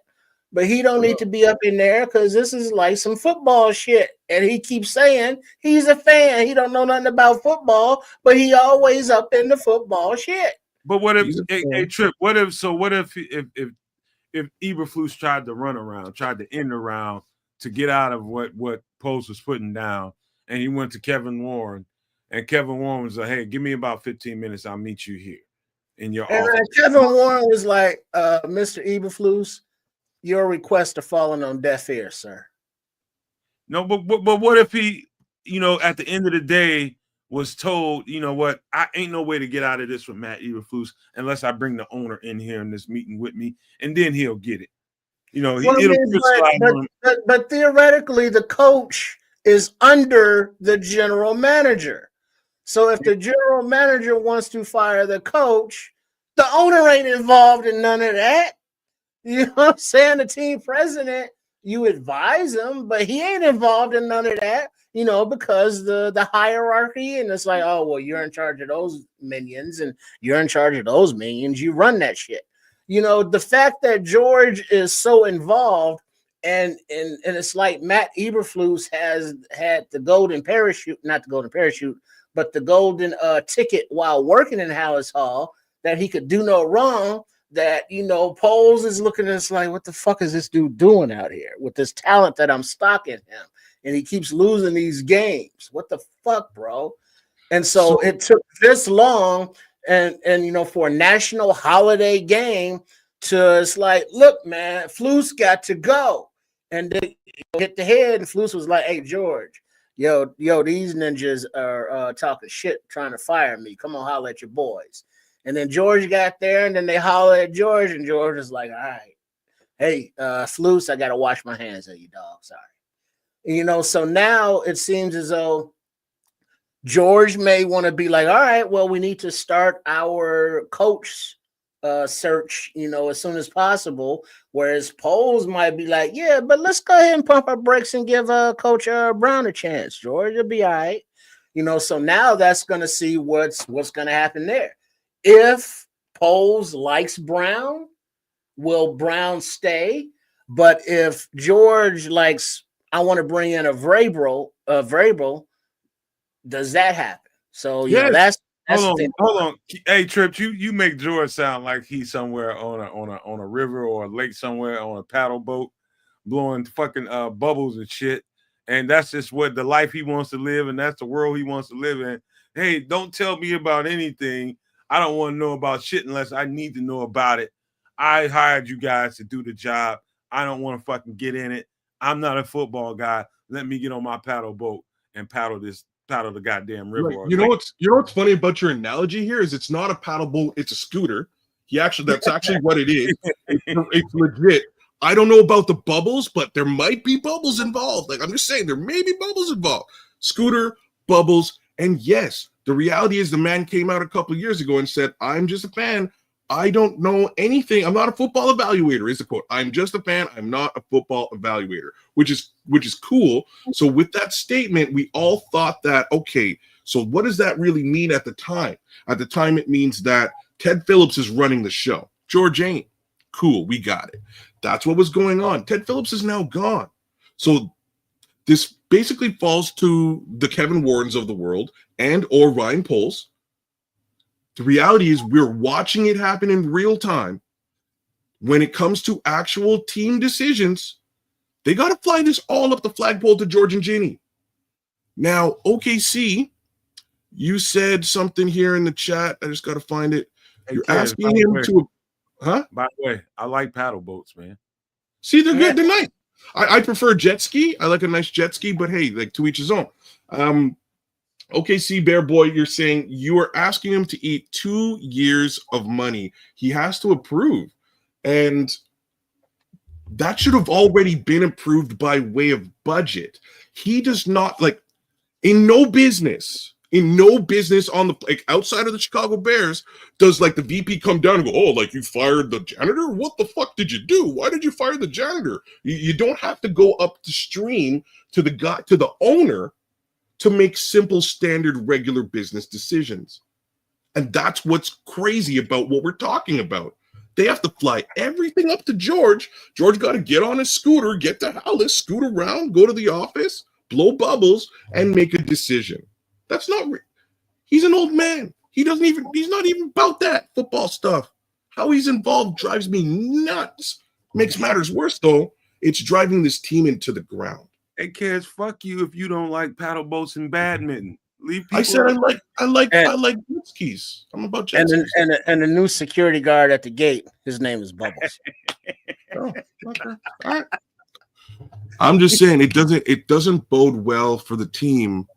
But he don't need to be up in there because this is like some football shit. And he keeps saying he's a fan. He don't know nothing about football, but he always up in the football shit. But what if, hey, Trip, what if Eberflus tried to run around, tried to end around to get out of what Post was putting down, and he went to Kevin Warren, and Kevin Warren was like, hey, give me about 15 minutes. I'll meet you here in your office. And Kevin Warren was like, Mr. Eberflus, your requests are falling on deaf ears, sir. No, but what if he, at the end of the day was told, you know what, I ain't no way to get out of this with Matt Eberflus unless I bring the owner in here in this meeting with me, and then he'll get it. But theoretically, the coach is under the general manager. So if the general manager wants to fire the coach, the owner ain't involved in none of that. You know what I'm saying? The team president, you advise him, but he ain't involved in none of that, because the hierarchy, and it's like, oh, well, you're in charge of those minions and you're in charge of those minions. You run that shit. The fact that George is so involved and it's like Matt Eberflus has had the golden parachute, not the golden parachute, but the golden ticket while working in Hallis Hall that he could do no wrong. That Poles is looking at us like, what the fuck is this dude doing out here with this talent that I'm stocking him, and he keeps losing these games? What the fuck, bro? And so it took this long, and for a national holiday game to, it's like, look, man, Flus got to go, and they hit the head, and Flus was like, hey, George, yo, these ninjas are talking shit, trying to fire me. Come on, holler at your boys. And then George got there, and then they hollered at George, and George was like, all right, hey, Flus, I got to wash my hands of you, dog. Sorry. So now it seems as though George may want to be like, all right, well, we need to start our coach search, as soon as possible. Whereas Poles might be like, yeah, but let's go ahead and pump our brakes and give Coach Brown a chance. George will be all right. So now that's going to see what's going to happen there. If Poles likes Brown, will Brown stay? But if George likes, I want to bring in a Vrabel, does that happen? So yeah, that's hold on. Hey, Trip, you make George sound like he's somewhere on a river or a lake somewhere on a paddle boat, blowing fucking bubbles and shit. And that's just what the life he wants to live, and that's the world he wants to live in. Hey, don't tell me about anything. I don't want to know about shit unless I need to know about it. I hired you guys to do the job. I don't want to fucking get in it. I'm not a football guy. Let me get on my paddle boat and paddle the goddamn river. Right. What's funny about your analogy here is it's not a paddle boat, it's a scooter. That's actually what it is. It's legit. I don't know about the bubbles, but there might be bubbles involved. Like, I'm just saying, there may be bubbles involved. Scooter, bubbles, and yes, the reality is the man came out a couple of years ago and said, I'm just a fan. I don't know anything. I'm not a football evaluator, is the quote. I'm just a fan. I'm not a football evaluator, which is cool. So with that statement, we all thought that, okay, so what does that really mean at the time? At the time, it means that Ted Phillips is running the show. George ain't. Cool, we got it. That's what was going on. Ted Phillips is now gone. So this basically falls to the Kevin Warrens of the world and or Ryan Poles. The reality is we're watching it happen in real time. When it comes to actual team decisions, they got to fly this all up the flagpole to George and Ginny. Now, OKC, you said something here in the chat. I just got to find it. Hey, You're Kedz, asking him to... Huh? By the way, I like paddle boats, man. See, they're good. They're nice. I prefer jet ski. I like a nice jet ski, but hey, like to each his own. OKC Bear Boy, you're saying you are asking him to eat 2 years of money. He has to approve. And That should have already been approved by way of budget. He does not, like, in no business on the, like, outside of the Chicago Bears, does, like, the VP come down and go, oh, like, you fired the janitor? What the fuck did you do? Why did you fire the janitor? You don't have to go up the stream to the owner to make simple, standard, regular business decisions. And that's what's crazy about what we're talking about. They have to fly everything up to George. George got to get on his scooter, get to Hollis, scoot around, go to the office, blow bubbles, and make a decision. That's not he's an old man. He's not even about that football stuff. How he's involved drives me nuts. Makes matters worse, though. It's driving this team into the ground. Hey, Kedz, fuck you if you don't like paddle boats and badminton. Leave people. I said I like jet skis. I'm about jet skis. And the new security guard at the gate, his name is Bubbles. Oh, okay. All right. I'm just saying it doesn't bode well for the team.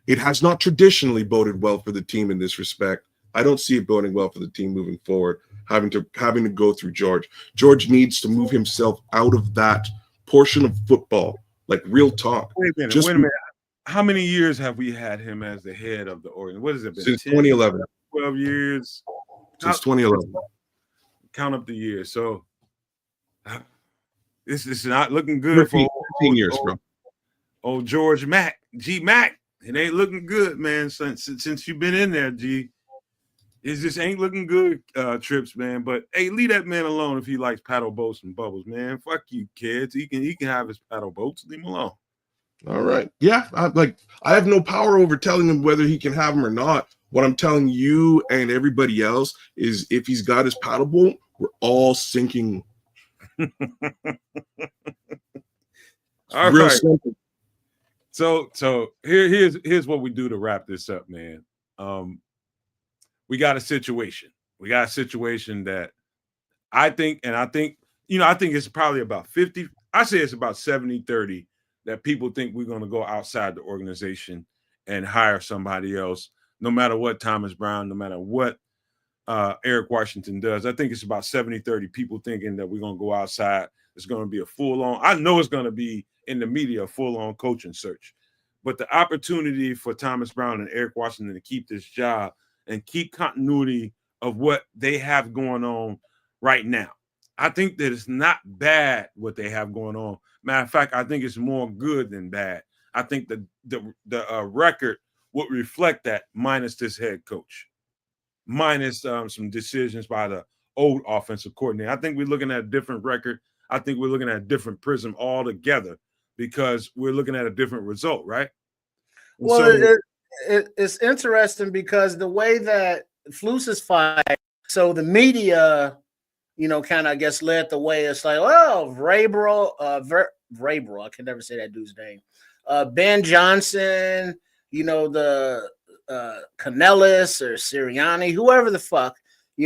It has not traditionally boded well for the team in this respect. I don't see it boding well for the team moving forward, having to go through George. George needs to move himself out of that portion of football, like real talk. Wait a minute. How many years have we had him as the head of the organ? What has it been? Since 2011. 12 years. Since 2011. Count up the years. So this is not looking good 15 years, bro. Old George Mac, G Mac. It ain't looking good, man. Since you've been in there, G. It just ain't looking good, Trips, man. But hey, leave that man alone if he likes paddle boats and bubbles, man. Fuck you, kids. He can have his paddle boats. Leave him alone. All right. Yeah, I have no power over telling him whether he can have them or not. What I'm telling you and everybody else is if he's got his paddle boat, we're all sinking. All real right. simple. So here's what we do to wrap this up, man. We got a situation. That I think it's probably about 50. I say it's about 70-30 that people think we're going to go outside the organization and hire somebody else, no matter what Thomas Brown, no matter what Eric Washington does. I think it's about 70-30 people thinking that we're going to go outside. It's going to be a full-on, I know it's going to be in the media, a full-on coaching search. But the opportunity for Thomas Brown and Eric Washington to keep this job and keep continuity of what they have going on right now. I think that it's not bad what they have going on. Matter of fact, I think it's more good than bad. I think the record would reflect that, minus this head coach, minus some decisions by the old offensive coordinator. I think we're looking at a different record. I think we're looking at a different prism altogether because we're looking at a different result, right? Well, it's interesting because the way that Flus is fired, so the media, kind of, I guess, led the way. It's like, well, Vrabel, I can never say that dude's name. Ben Johnson, the Canellis or Sirianni, whoever the fuck,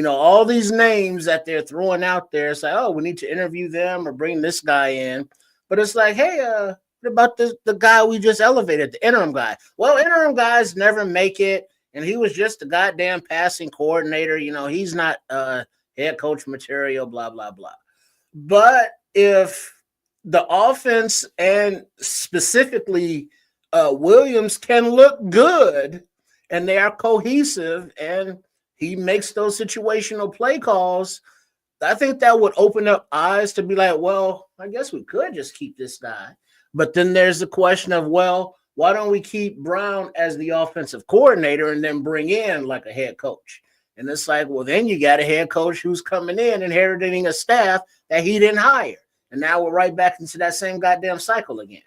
all these names that they're throwing out there. It's like, oh, we need to interview them or bring this guy in. But it's like, hey, what about the guy we just elevated, the interim guy? Well, interim guys never make it, and he was just a goddamn passing coordinator. He's not head coach material, blah, blah, blah. But if the offense and specifically Williams can look good and they are cohesive and he makes those situational play calls, I think that would open up eyes to be like, well, I guess we could just keep this guy. But then there's the question of, well, why don't we keep Brown as the offensive coordinator and then bring in like a head coach? And it's like, well, then you got a head coach who's coming in, inheriting a staff that he didn't hire. And now we're right back into that same goddamn cycle again.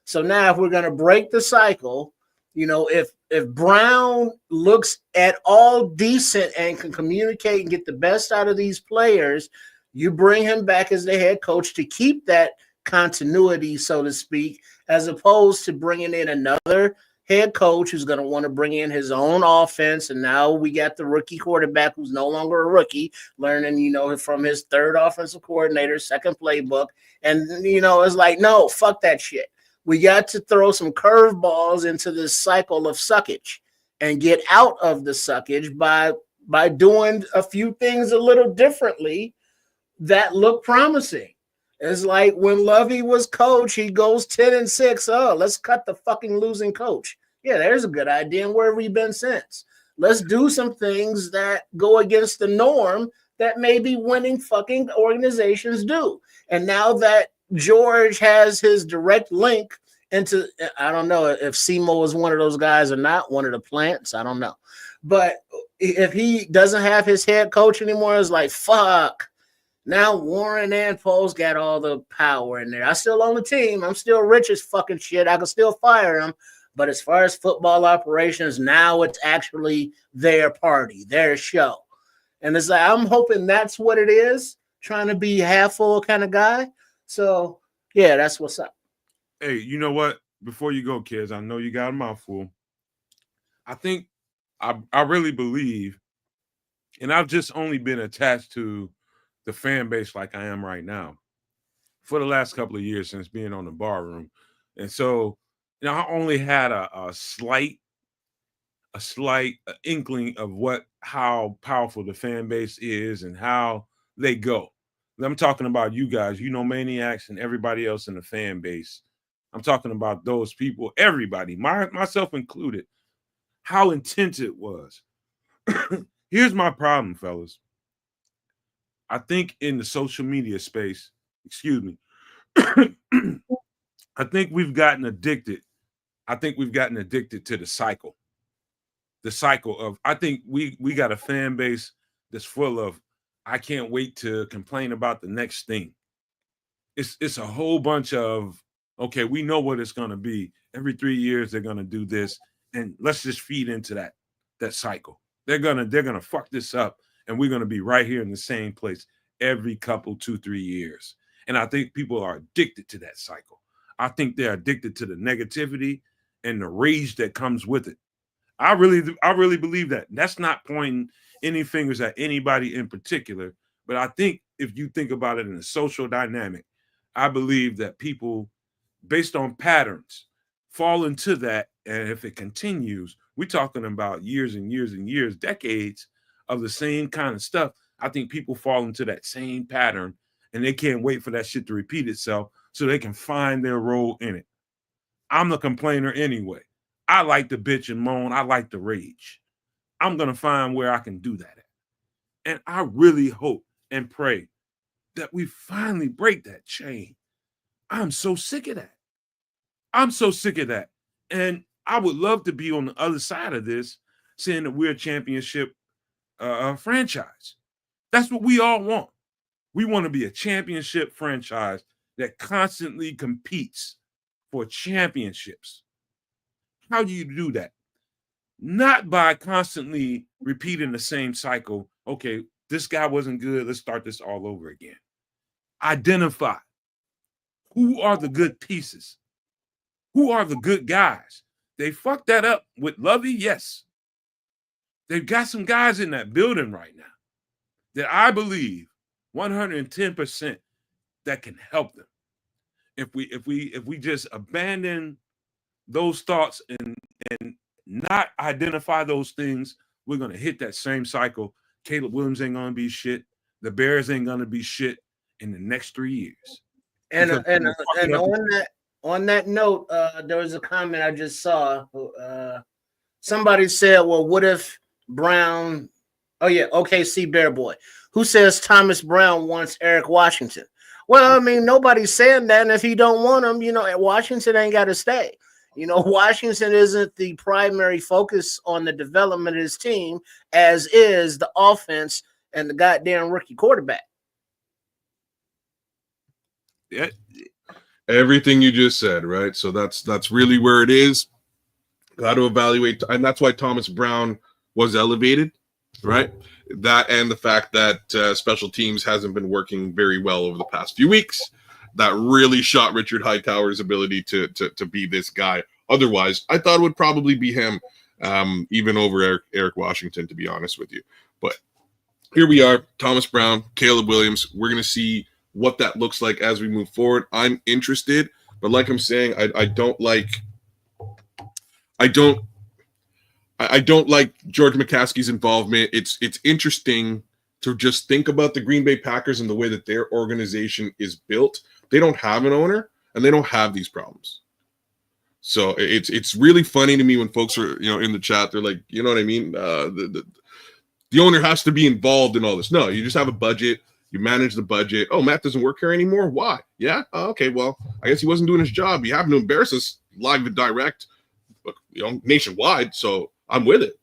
So now if we're going to break the cycle, if Brown looks at all decent and can communicate and get the best out of these players, you bring him back as the head coach to keep that continuity, so to speak, as opposed to bringing in another head coach who's going to want to bring in his own offense. And now we got the rookie quarterback who's no longer a rookie, learning, from his third offensive coordinator, second playbook. And, it's like, no, fuck that shit. We got to throw some curveballs into this cycle of suckage and get out of the suckage by doing a few things a little differently that looked promising. It's like when Lovey was coach, he goes 10-6. Oh, let's cut the fucking losing coach. Yeah, there's a good idea. And where have we been since? Let's do some things that go against the norm that maybe winning fucking organizations do. And now that George has his direct link into, I don't know if Simo is one of those guys or not, one of the plants, I don't know. But if he doesn't have his head coach anymore, it's like, fuck. Now Warren and Foles got all the power in there. I still own the team. I'm still rich as fucking shit. I can still fire him. But as far as football operations, now it's actually their party, their show. And it's like, I'm hoping that's what it is, trying to be half full kind of guy. So, yeah, that's what's up. Hey, you know what? Before you go, kids, I know you got a mouthful. I think I really believe, and I've just only been attached to the fan base like I am right now for the last couple of years since being on the bar room. And so, you know, I only had a slight inkling of how powerful the fan base is and how they go. I'm talking about you guys, you know, maniacs and everybody else in the fan base. I'm talking about those people, everybody, myself included, how intense it was. Here's my problem, fellas. I think in the social media space, excuse me, I think we've gotten addicted. I think we've gotten addicted to the cycle. The cycle of, I think we got a fan base that's full of, I can't wait to complain about the next thing. It's a whole bunch of, okay, we know what it's going to be. Every 3 years they're going to do this, and let's just feed into that cycle. They're gonna fuck this up, and we're gonna be right here in the same place every couple 2-3 years. And I think people are addicted to that cycle. I think they're addicted to the negativity and the rage that comes with it. I really believe that. That's not pointing any fingers at anybody in particular, but I think if you think about it in a social dynamic, I believe that people, based on patterns, fall into that. And if it continues, we're talking about years and years and years, decades of the same kind of stuff. I think people fall into that same pattern, and they can't wait for that shit to repeat itself so they can find their role in it. I'm the complainer anyway. I like to bitch and moan. I like to rage. I'm going to find where I can do that at. And I really hope and pray that we finally break that chain. I'm so sick of that. I'm so sick of that. And I would love to be on the other side of this, saying that we're a championship franchise. That's what we all want. We want to be a championship franchise that constantly competes for championships. How do you do that? Not by constantly repeating the same cycle. Okay, this guy wasn't good. Let's start this all over again. Identify who are the good pieces. Who are the good guys? They fucked that up with Lovey, yes. They've got some guys in that building right now that I believe 110% that can help them. If we just abandon those thoughts and not identify those things, we're gonna hit that same cycle. Caleb Williams ain't gonna be shit. The Bears ain't gonna be shit in the next 3 years. And on that note, there was a comment I just saw. Somebody said, well, what if Brown, OKC Bear Boy, who says Thomas Brown wants Eric Washington? Well, I mean, nobody's saying that. And if he don't want him, Washington ain't got to stay. Washington isn't the primary focus on the development of his team, as is the offense and the goddamn rookie quarterback. Yeah. Everything you just said, right? So that's really where it is. Got to evaluate, and that's why Thomas Brown was elevated, right? That and the fact that special teams hasn't been working very well over the past few weeks. That really shot Richard Hightower's ability to be this guy. Otherwise, I thought it would probably be him, even over Eric Washington, to be honest with you. But here we are, Thomas Brown, Caleb Williams. We're going to see what that looks like as we move forward. I'm interested, but like I'm saying, I don't like George McCaskey's involvement. It's interesting to just think about the Green Bay Packers and the way that their organization is built. They don't have an owner, and they don't have these problems. So it's really funny to me when folks are, in the chat, they're like, you know what I mean? The owner has to be involved in all this. No, you just have a budget. You manage the budget. Oh, Matt doesn't work here anymore. Why? Yeah. Oh, okay. Well, I guess he wasn't doing his job. You happen to embarrass us live and direct, nationwide. So I'm with it.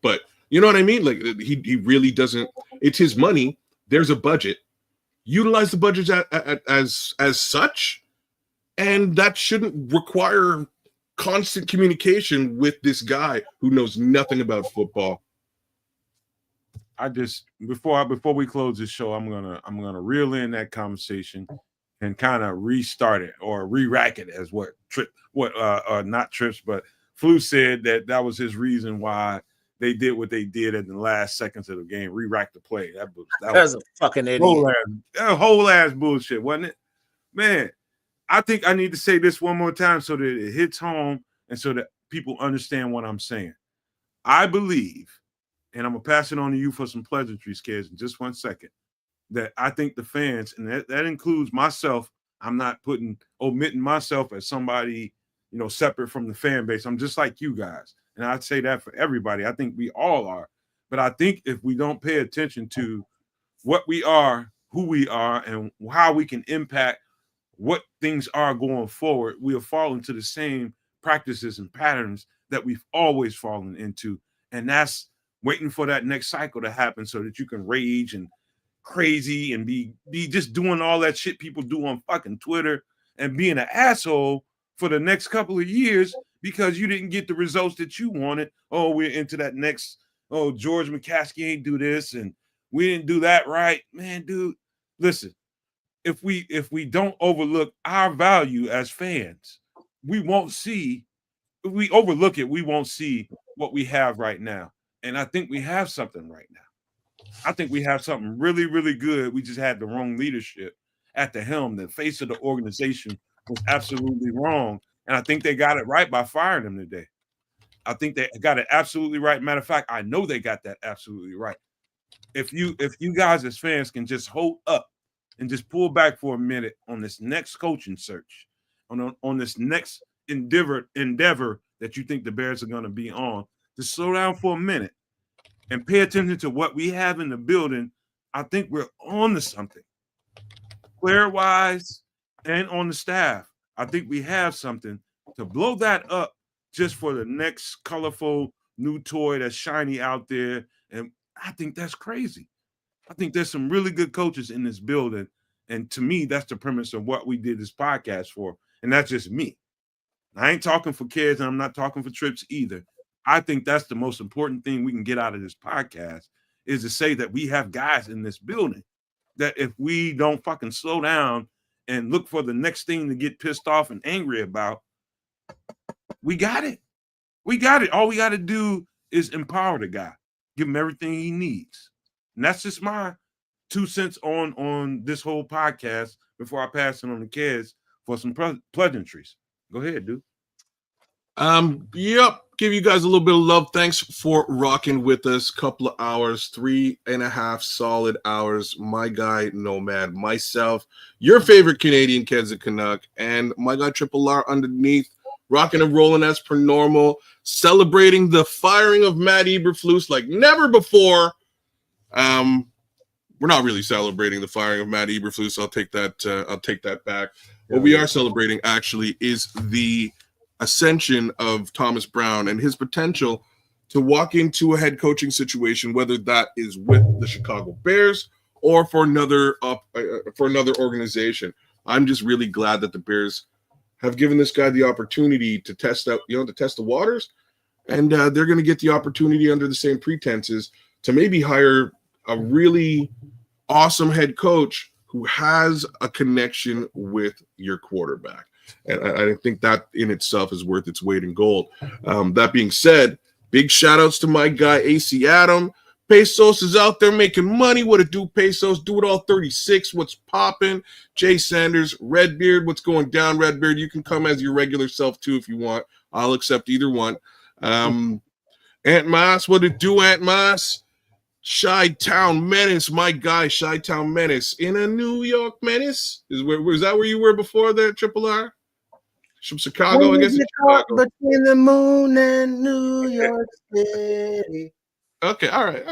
But you know what I mean? Like he really doesn't. It's his money. There's a budget. Utilize the budget as such. And that shouldn't require constant communication with this guy who knows nothing about football. I just before we close this show, I'm gonna reel in that conversation and kind of restart it or re-rack it, as not Trips, but Flu said that was his reason why they did what they did in the last seconds of the game, re-rack the play. That was a fucking idiot. Whole ass bullshit, wasn't it, man? I think I need to say this one more time so that it hits home and so that people understand what I'm saying. I believe, and I'm going to pass it on to you for some pleasantries, Kedz, in just 1 second, that I think the fans, and that includes myself, I'm not omitting myself as somebody, separate from the fan base. I'm just like you guys. And I'd say that for everybody. I think we all are. But I think if we don't pay attention to what we are, who we are, and how we can impact what things are going forward, we'll fall into the same practices and patterns that we've always fallen into. And that's waiting for that next cycle to happen so that you can rage and crazy and be just doing all that shit people do on fucking Twitter and being an asshole for the next couple of years because you didn't get the results that you wanted. Oh, we're into that next, George McCaskey ain't do this and we didn't do that right. Man, dude, listen. If we don't overlook our value as fans, we won't see. If we overlook it, we won't see what we have right now. And I think we have something right now. I think we have something really, really good. We just had the wrong leadership at the helm. The face of the organization was absolutely wrong. And I think they got it right by firing him today. I think they got it absolutely right. Matter of fact, I know they got that absolutely right. If you guys as fans can just hold up and just pull back for a minute on this next coaching search, on this next endeavor that you think the Bears are going to be on, to slow down for a minute and pay attention to what we have in the building, I think we're on to something. Player-wise and on the staff, I think we have something to blow that up just for the next colorful new toy that's shiny out there. And I think that's crazy. I think there's some really good coaches in this building. And to me, that's the premise of what we did this podcast for. And that's just me. I ain't talking for Kedz, and I'm not talking for Trips either. I think that's the most important thing we can get out of this podcast is to say that we have guys in this building that if we don't fucking slow down and look for the next thing to get pissed off and angry about, we got it. We got it. All we got to do is empower the guy, give him everything he needs. And that's just my 2 cents on this whole podcast before I pass it on to Kedz for some pleasantries. Go ahead, dude. Yep. Give you guys a little bit of love. Thanks for rocking with us. Couple of hours, 3.5 solid hours. My guy, Nomad, myself, your favorite Canadian, Kedz the Canuck, and my guy, Triple R underneath, rocking and rolling as per normal, celebrating the firing of Matt Eberflus like never before. We're not really celebrating the firing of Matt Eberflus. I'll take that back. What we are celebrating actually is the ascension of Thomas Brown and his potential to walk into a head coaching situation, whether that is with the Chicago Bears or for another organization. I'm just really glad that the Bears have given this guy the opportunity to test out, to test the waters, and they're going to get the opportunity under the same pretenses to maybe hire a really awesome head coach who has a connection with your quarterback. And I think that in itself is worth its weight in gold. That being said, big shout outs to my guy, AC Adam. Pesos is out there making money. What it do, Pesos? Do it all 36. What's popping? Jay Sanders, Redbeard. What's going down, Redbeard? You can come as your regular self too if you want. I'll accept either one. Aunt Mas, what it do, Aunt Mas? Chi-Town Menace, my guy, Chi-Town Menace. In a New York Menace? Is that where you were before there, Triple R? From Chicago, I guess it's Chicago. Between the moon and New York City. Okay, all right.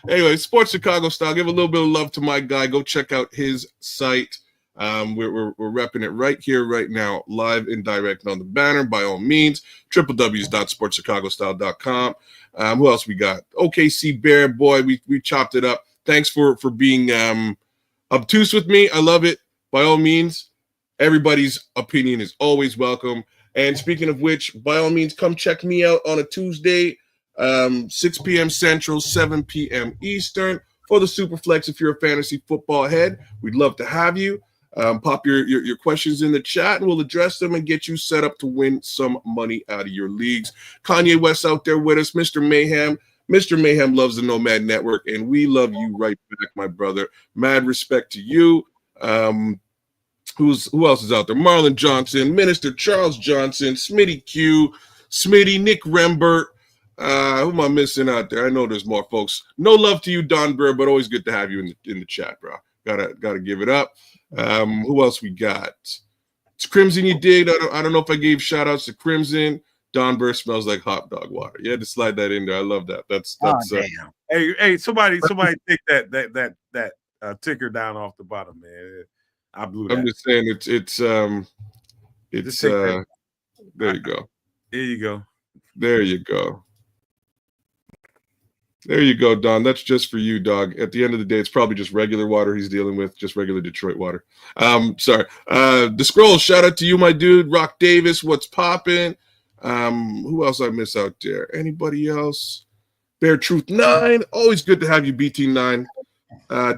Anyway, Sports Chicago style. Give a little bit of love to my guy. Go check out his site. We're repping it right here, right now, live and direct on the banner. By all means, www.sportschicagostyle.com. Who else we got? OKC Bear Boy. We chopped it up. Thanks for being obtuse with me. I love it. By all means, everybody's opinion is always welcome. And speaking of which, by all means, come check me out on a Tuesday, 6 p.m. Central, 7 p.m. Eastern for the Superflex. If you're a fantasy football head, we'd love to have you. Pop your questions in the chat and we'll address them and get you set up to win some money out of your leagues. Kanye West out there with us, Mr. Mayhem. Mr. Mayhem loves the Nomad Network, and we love you right back, my brother. Mad respect to you. Who else is out there? Marlon Johnson, Minister Charles Johnson, Smitty Q, Smitty, Nick Rembert. Who am I missing out there? I know there's more folks. No love to you, Don Burr, but always good to have you in the chat, bro. Gotta give it up. Who else we got? It's Crimson. You did. I don't know if I gave shout outs to Crimson. Don Burr smells like hot dog water. You had to slide that in there. I love that. That's damn. Hey, somebody take that ticker down off the bottom, man. I blew that. I'm just saying it's there you go. There you go. There you go. There you go, Don. That's just for you, dog. At the end of the day, it's probably just regular water he's dealing with, just regular Detroit water. Sorry. The Scroll, shout out to you, my dude. Rock Davis, what's popping? Who else I miss out there? Anybody else? Bear Truth 9. Always good to have you, BT9.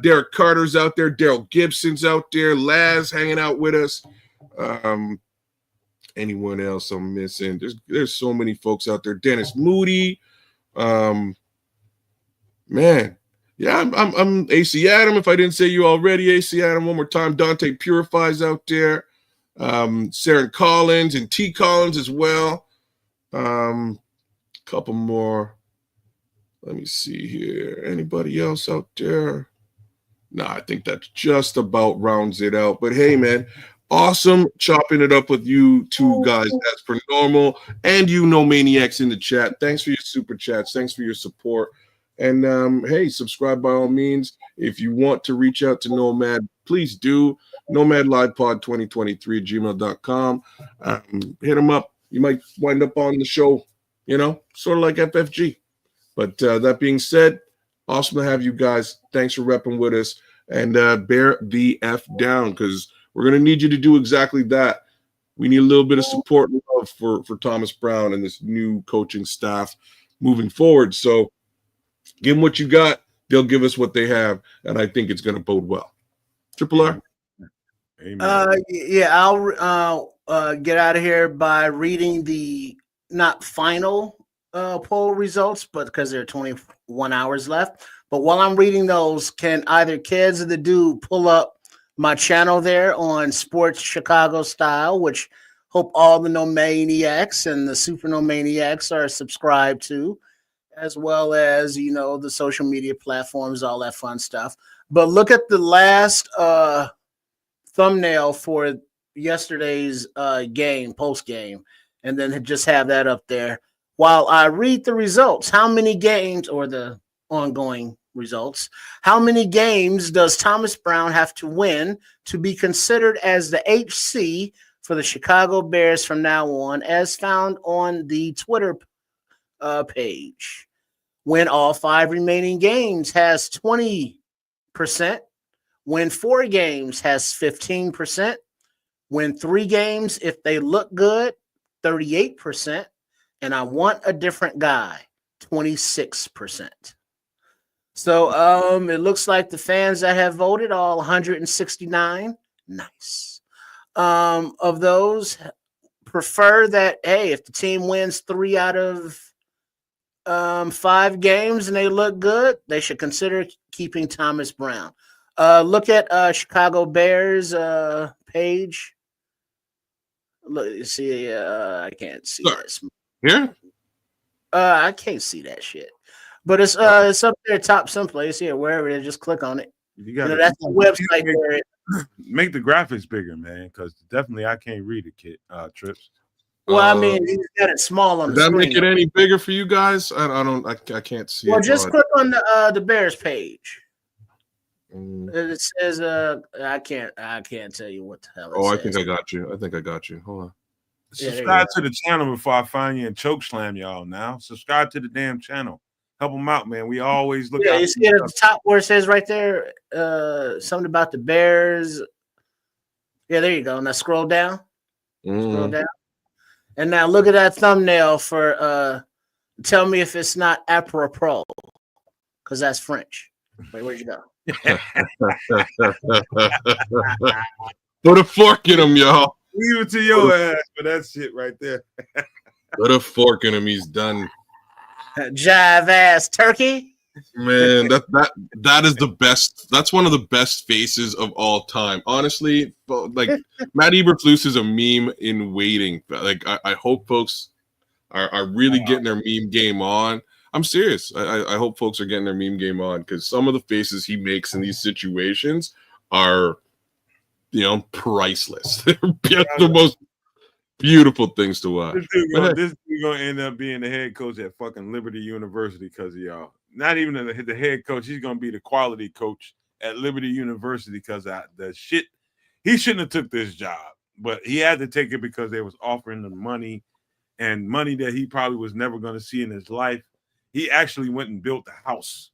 Derek Carter's out there. Daryl Gibson's out there. Laz hanging out with us. Anyone else I'm missing? There's so many folks out there. Dennis Moody. Man, yeah, I'm AC Adam. If I didn't say you already, AC Adam, one more time. Dante Purifies out there. Saren Collins and T Collins as well. Couple more. Let me see here. Anybody else out there? No, I think that just about rounds it out. But hey, man, awesome chopping it up with you two guys as per normal. And you know maniacs in the chat. Thanks for your super chats. Thanks for your support. And hey, subscribe by all means. If you want to reach out to Nomad, please do. NomadLivePod2023@gmail.com. Hit them up. You might wind up on the show, sort of like FFG. But that being said, awesome to have you guys. Thanks for repping with us. And bear the F down because we're going to need you to do exactly that. We need a little bit of support and love for Thomas Brown and this new coaching staff moving forward. So give them what you got. They'll give us what they have. And I think it's going to bode well. Triple R. Amen. Yeah, I'll get out of here by reading the not final poll results, but because there are 21 hours left. But while I'm reading those, can either Kedz or the dude pull up my channel there on Sports Chicago Style, which hope all the Nomaniacs and the Super Nomaniacs are subscribed to, as well as, the social media platforms, all that fun stuff. But look at the last thumbnail for yesterday's post game, and then just have that up there. While I read the results, how many games, or the ongoing results, how many games does Thomas Brown have to win to be considered as the HC for the Chicago Bears from now on, as found on the Twitter page? Win all 5 remaining games has 20%. Win 4 games has 15%. Win 3 games, if they look good, 38%. And I want a different guy, 26%. So it looks like the fans that have voted, all 169, nice, of those prefer that, hey, if the team wins 3 out of 5 games and they look good, they should consider keeping Thomas Brown. Look at Chicago Bears page. Look, see, I can't see this. Here? I can't see that shit. But it's up there top someplace here, wherever it is. Just click on it. You got That's the website there. Make the graphics bigger, man, because definitely I can't read it, kid. Trips. Well, I mean, he's got it small on Did the that screen. make it any bigger for you guys? I can't see Well, it. just click on the Bears page. Mm. It says I can't tell you what the hell it Oh, I says. think I got you. Hold on. Subscribe to the channel before I find you and choke slam y'all now. Subscribe to the damn channel. Help them out, man. We always look out. You see it at the top where it says right there, something about the Bears. Yeah, there you go. Now scroll down. Scroll down. And now look at that thumbnail for tell me if it's not apropos. Because that's French. Wait, where'd you go? Put a fork in him, y'all. Leave it to your ass for that shit right there. Put a fork in him. He's done. Jive ass turkey. Man, that is the best. That's one of the best faces of all time. Honestly, like Matt Eberflus is a meme in waiting. Like I hope folks are really getting their meme game on. I'm serious. I hope folks are getting their meme game on because some of the faces he makes in these situations are, priceless. They're the most beautiful things to watch. This dude gonna end up being the head coach at fucking Liberty University because of y'all. Not even the head coach. He's gonna be the quality coach at Liberty University because of the shit. He shouldn't have took this job, but he had to take it because they was offering him money and money that he probably was never going to see in his life. He actually went and built a house.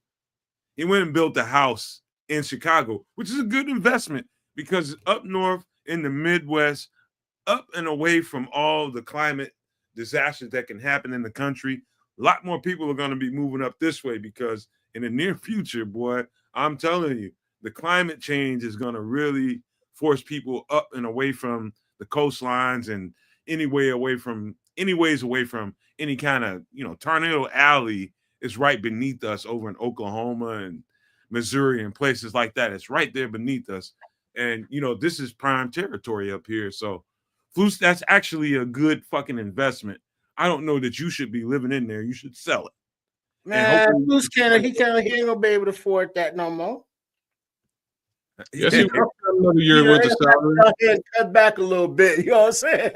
He went and built a house in Chicago, which is a good investment because up north in the Midwest, up and away from all the climate disasters that can happen in the country, a lot more people are going to be moving up this way because in the near future, boy, I'm telling you, the climate change is going to really force people up and away from the coastlines and anyways away from any kind of, Tornado Alley is right beneath us over in Oklahoma and Missouri and places like that. It's right there beneath us. And, this is prime territory up here. So, Flus, that's actually a good fucking investment. I don't know that you should be living in there. You should sell it. Man, Flus he ain't gonna be able to afford that no more. Yes, he got another year worth of salary. Cut back a little bit. You know what I'm saying?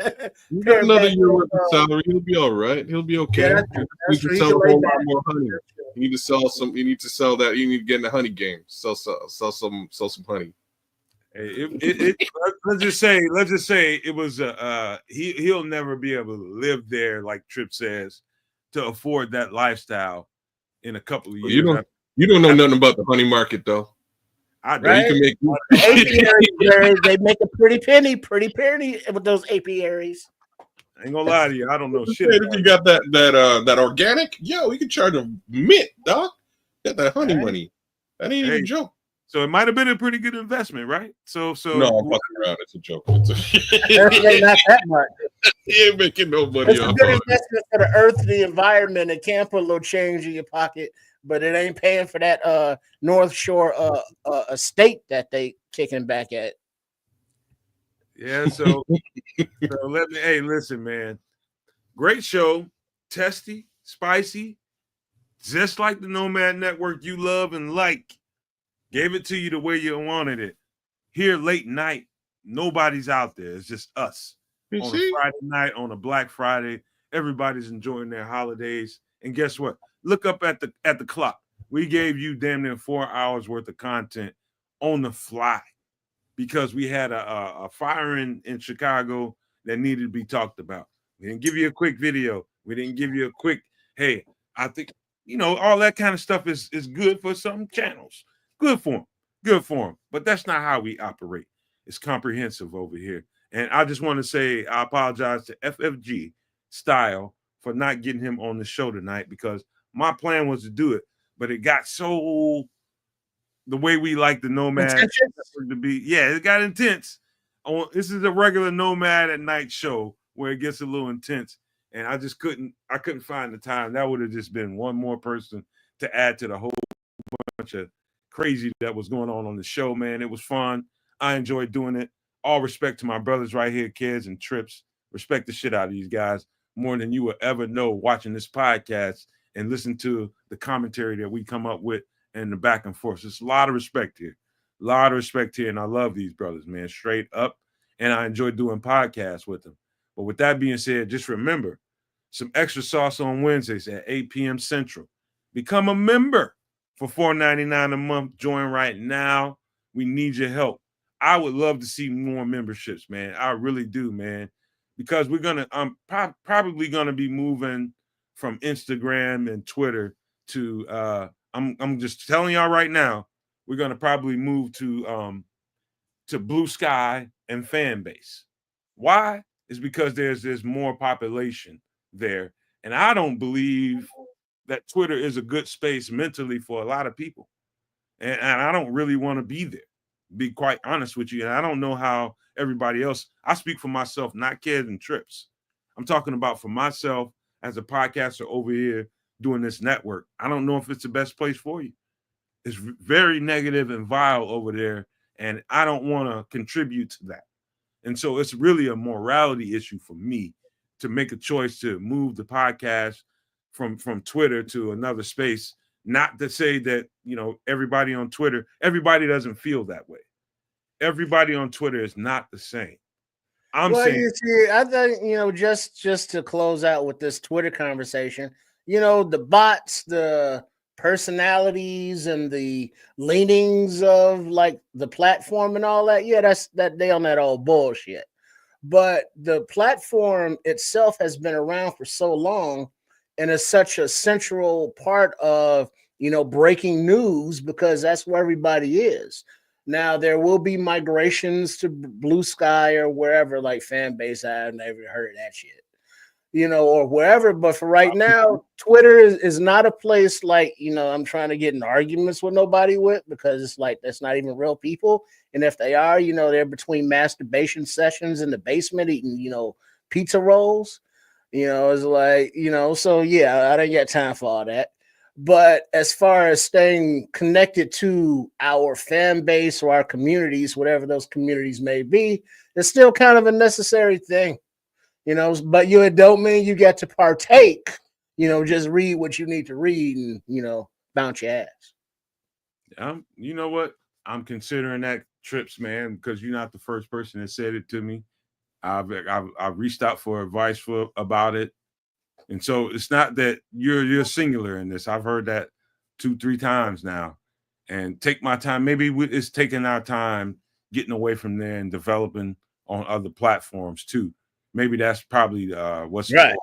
He got another year worth of salary. He'll be all right. He'll be okay. Yeah, you need to sell a whole lot more honey. You need to sell some. You need to sell that. You need to get in the honey game. Sell some honey. Let's just say it was he'll never be able to live there, like Tripp says, to afford that lifestyle in a couple of years. You don't know nothing about the honey market though. I do. Right? You can make they make a pretty penny with those apiaries. I ain't gonna lie to you, I don't know shit. If you got that organic, we can charge a mint, dog. Got that honey money. That ain't even a joke. So it might have been a pretty good investment, right? So no, I'm fucking around. It's a joke. Not that much. He ain't making no money It's off a good of it. investment for the earth, the environment. It can put a little change in your pocket, but it ain't paying for that North Shore estate that they kicking back at. Yeah, so listen, man. Great show, testy, spicy, just like the Nomad Network you love and like. Gave it to you the way you wanted it. Here late night, nobody's out there. It's just us. On a Friday night, on a Black Friday, everybody's enjoying their holidays. And guess what? Look up at the clock. We gave you damn near 4 hours worth of content on the fly because we had a fire in Chicago that needed to be talked about. We didn't give you a quick video. We didn't give you a quick, hey, I think, all that kind of stuff is good for some channels. Good for them. But that's not how we operate. It's comprehensive over here. And I just want to say I apologize to FFG Style for not getting him on the show tonight because my plan was to do it, but it got so the way we like the Nomad to be. Yeah, it got intense. This is a regular Nomad at night show where it gets a little intense. And I couldn't find the time. That would have just been one more person to add to the whole bunch of crazy that was going on the show, man. It was fun. I enjoyed doing it. All respect to my brothers right here, Kedz and Trips. Respect the shit out of these guys more than you will ever know watching this podcast and listen to the commentary that we come up with and the back and forth. There's a lot of respect here. A lot of respect here. And I love these brothers, man, straight up. And I enjoy doing podcasts with them. But with that being said, just remember, some extra sauce on Wednesdays at 8 p.m. Central. Become a member for $4.99 a month. Join right now. We need your help. I would love to see more memberships, man. I really do, man. Because I'm probably gonna be moving from Instagram and Twitter to I'm just telling y'all right now, we're gonna probably move to Blue Sky and Fan Base. Why? It's because there's more population there. And I don't believe that Twitter is a good space mentally for a lot of people. And I don't really want to be there, be quite honest with you. And I don't know how everybody else, I speak for myself, not Kedz and Trips. I'm talking about for myself as a podcaster over here doing this network. I don't know if it's the best place for you. It's very negative and vile over there. And I don't want to contribute to that. And so it's really a morality issue for me to make a choice to move the podcast from Twitter to another space. Not to say that, everybody on Twitter, everybody doesn't feel that way. Everybody on Twitter is not the same. You see, I think, just to close out with this Twitter conversation, the bots, the personalities and the leanings of like the platform and all that. Yeah, they on that old bullshit. But the platform itself has been around for so long and is such a central part of, breaking news because that's where everybody is. Now, there will be migrations to Blue Sky or wherever, like Fan Base. I've never heard of that shit, or wherever. But for right now, Twitter is not a place like, I'm trying to get in arguments with nobody with, because it's like that's not even real people. And if they are, they're between masturbation sessions in the basement eating, pizza rolls. It's like, so yeah, I didn't get time for all that. But as far as staying connected to our fan base or our communities, whatever those communities may be, it's still kind of a necessary thing, but it don't mean you get to partake, just read what you need to read and, bounce your ass. You know what? I'm considering that, Trips, man, because you're not the first person that said it to me. I've reached out for advice about it. And so it's not that you're singular in this. I've heard that 2-3 times now. And take my time. Maybe it's taking our time getting away from there and developing on other platforms too. Maybe that's probably what's right.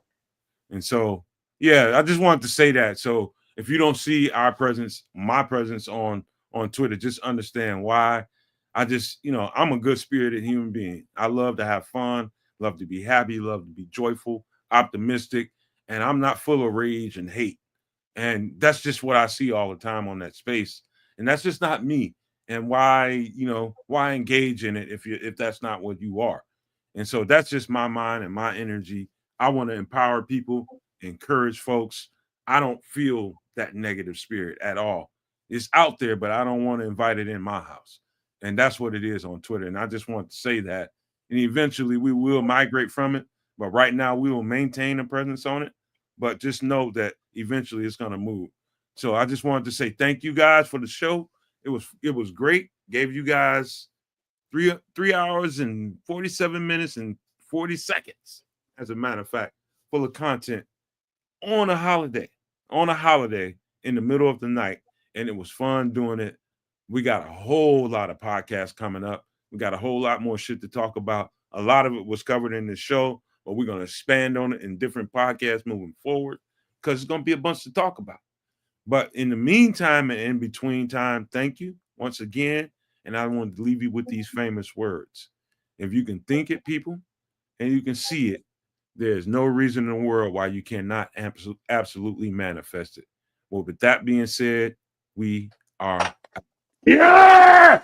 And so, yeah, I just wanted to say that. So if you don't see my presence on Twitter, just understand why. I just, I'm a good spirited human being. I love to have fun, love to be happy, love to be joyful, optimistic. And I'm not full of rage and hate. And that's just what I see all the time on that space. And that's just not me. And why engage in it if that's not what you are? And so that's just my mind and my energy. I want to empower people, encourage folks. I don't feel that negative spirit at all. It's out there, but I don't want to invite it in my house. And that's what it is on Twitter. And I just want to say that. And eventually we will migrate from it. But right now we will maintain a presence on it. But just know that eventually it's going to move. So I just wanted to say thank you guys for the show. It was great. Gave you guys 3 hours and 47 minutes and 40 seconds, as a matter of fact, full of content on a holiday in the middle of the night. And it was fun doing it. We got a whole lot of podcasts coming up. We got a whole lot more shit to talk about. A lot of it was covered in the show, but we're going to expand on it in different podcasts moving forward because it's going to be a bunch to talk about. But in the meantime and in between time, thank you once again. And I want to leave you with these famous words. If you can think it, people, and you can see it, there's no reason in the world why you cannot absolutely manifest it. Well, with that being said, we are. Yeah!